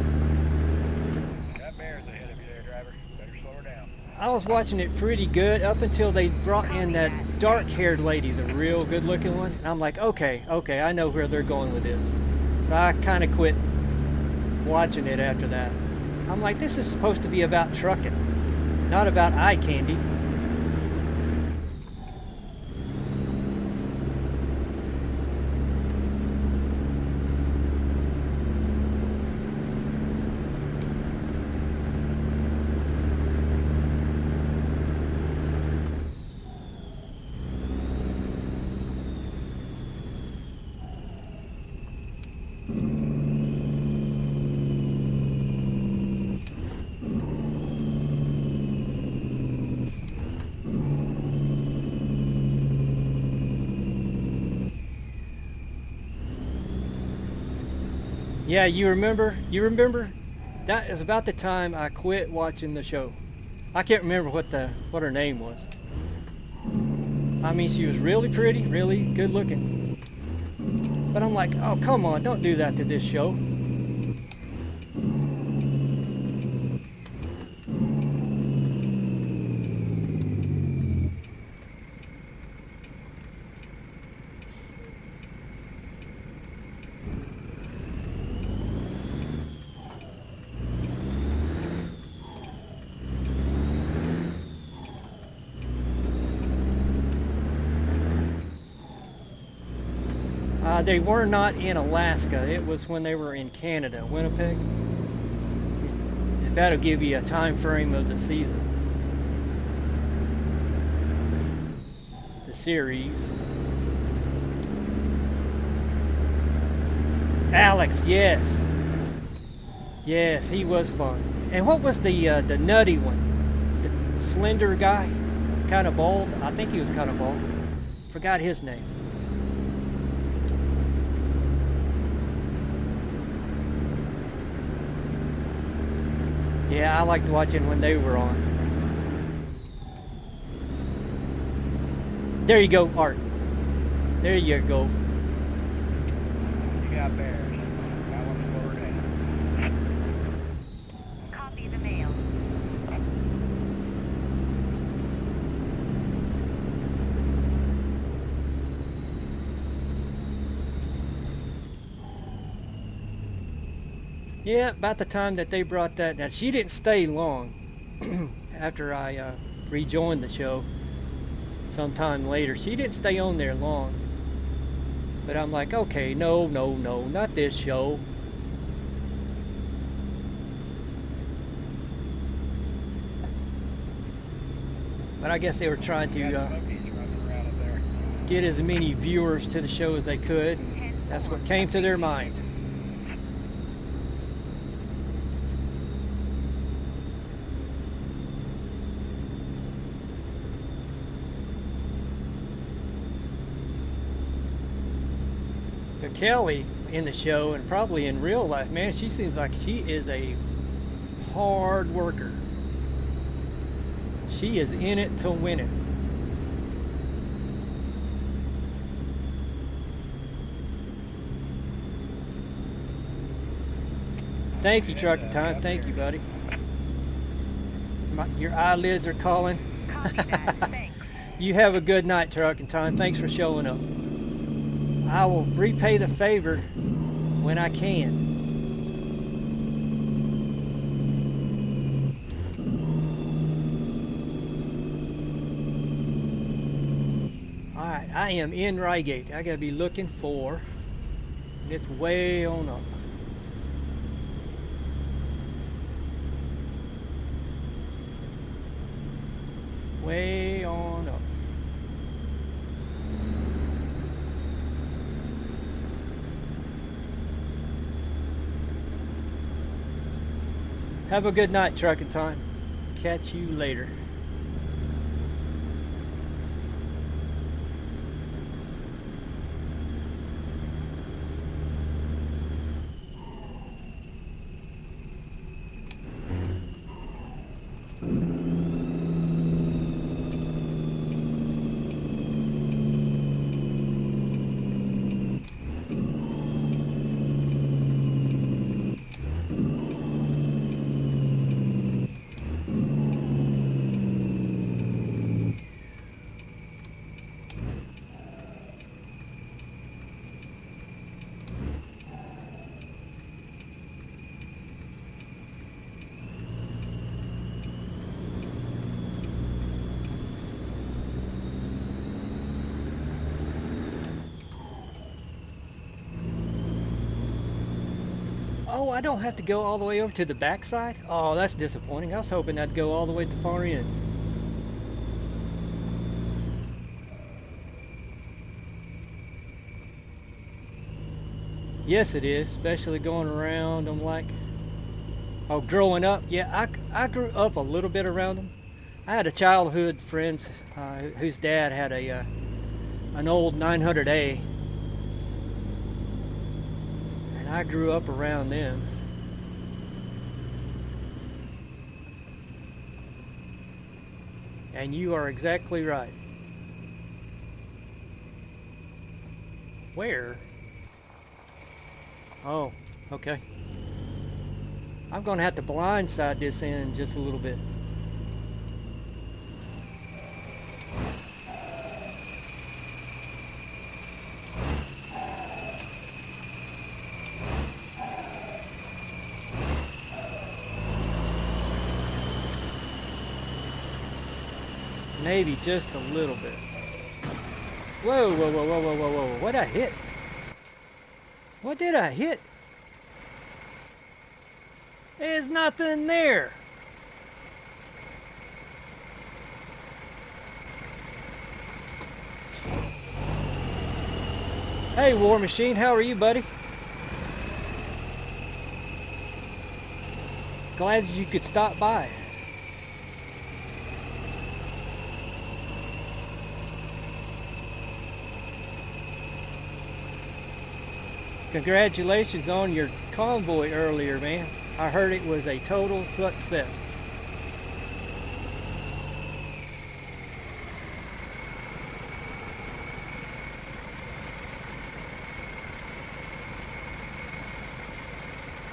Got bears ahead of you there, driver. Better slow her down. I was watching it pretty good up until they brought in that dark-haired lady, the real good-looking one. And I'm like, okay, I know where they're going with this. So I kind of quit watching it after that. I'm like, this is supposed to be about trucking, not about eye candy. Yeah, you remember? You remember? That is about the time I quit watching the show. I can't remember what her name was. I mean, she was really pretty, really good looking. But I'm like, oh, come on, don't do that to this show. They were not in Alaska. It was when they were in Canada, Winnipeg. If that'll give you a time frame of the season. The series. Alex, yes. Yes, he was fun. And what was the nutty one? The slender guy? Kind of bald? I think he was kind of bald. Forgot his name. Yeah, I liked watching when they were on. There you go, Art. There you go. You got bears. That one's lowered in. Copy the mail. Yeah, about the time that they brought that. Now, she didn't stay long after I rejoined the show sometime later. She didn't stay on there long. But I'm like, okay, no, not this show. But I guess they were trying to get as many viewers to the show as they could. And that's what came to their mind. But Kelly in the show and probably in real life, man, she seems like she is a hard worker. She is in it to win it. Thank you, Trucking Time. Thank you, buddy. Your eyelids are calling. Copy that. Thanks. You have a good night, Trucking Time. Thanks for showing up. I will repay the favor when I can. Alright, I am in Rygate. I gotta be looking for, and it's way on up. Way on up. Have a good night, Trucking Time. Catch you later. Oh, I don't have to go all the way over to the backside? Oh, that's disappointing. I was hoping I'd go all the way to the far end. Yes, it is, especially going around them like... Oh, growing up? Yeah, I grew up a little bit around them. I had a childhood friend whose dad had an old 900A. I grew up around them. And you are exactly right. Where? Oh, okay. I'm going to have to blindside this in just a little bit. Maybe just a little bit. Whoa, whoa, whoa, whoa, whoa, whoa, whoa. What I hit? What did I hit? There's nothing there. Hey, War Machine, how are you, buddy? Glad you could stop by. Congratulations on your convoy earlier, man. I heard it was a total success.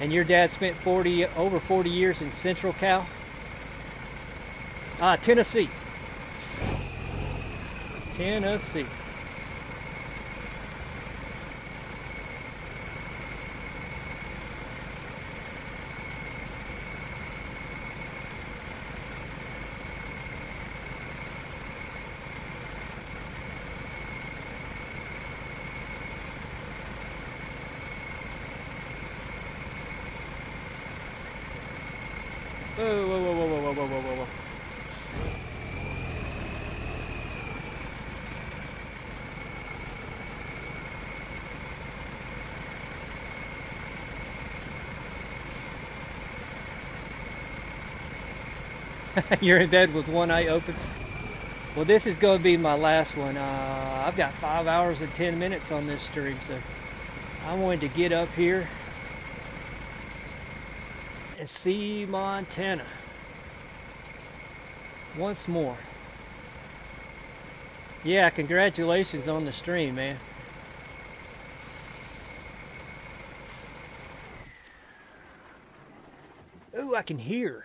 And your dad spent over 40 years in Central Cal? Tennessee. Tennessee. Whoa, whoa, whoa, whoa, whoa, whoa, whoa, whoa, whoa. You're in bed with one eye open? Well, this is going to be my last one. I've got 5 hours and 10 minutes on this stream, so I wanted to get up here and see Montana once more. Yeah, congratulations on the stream, man. Ooh, I can hear.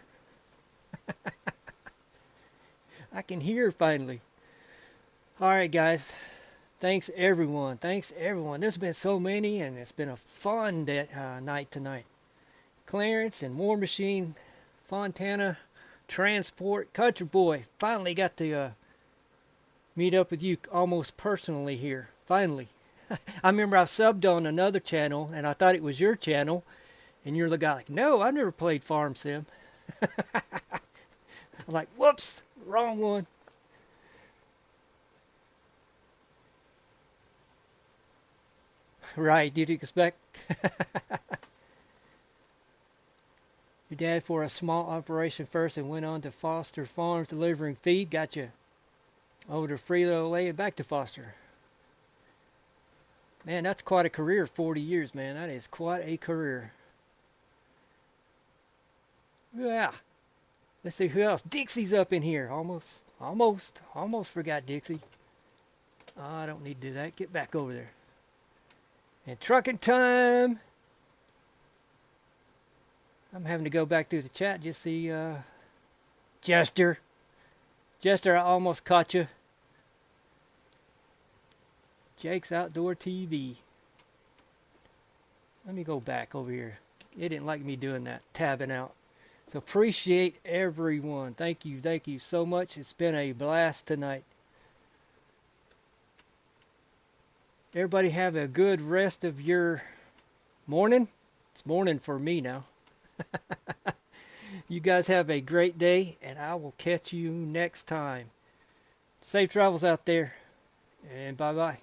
I can hear finally. Alright, guys. Thanks everyone. Thanks everyone. There's been so many, and it's been a fun night tonight. Clarence and War Machine, Fontana, Transport, Country Boy. Finally got to meet up with you almost personally here. Finally. I remember I subbed on another channel, and I thought it was your channel. And you're the guy like, no, I've never played Farm Sim. I was like, whoops, wrong one. Right, did you expect? Your dad for a small operation first and went on to Foster Farms delivering feed. Gotcha. Over to Frito-Lay and back to Foster. Man, that's quite a career, 40 years, man. That is quite a career. Yeah. Let's see who else. Dixie's up in here. Almost forgot Dixie. Oh, I don't need to do that. Get back over there. And trucking time. I'm having to go back through the chat just see Jester. Jester, I almost caught you. Jake's Outdoor TV. Let me go back over here. It didn't like me doing that, tabbing out. So appreciate everyone. Thank you so much. It's been a blast tonight. Everybody have a good rest of your morning. It's morning for me now. You guys have a great day, and I will catch you next time. Safe travels out there, and bye-bye.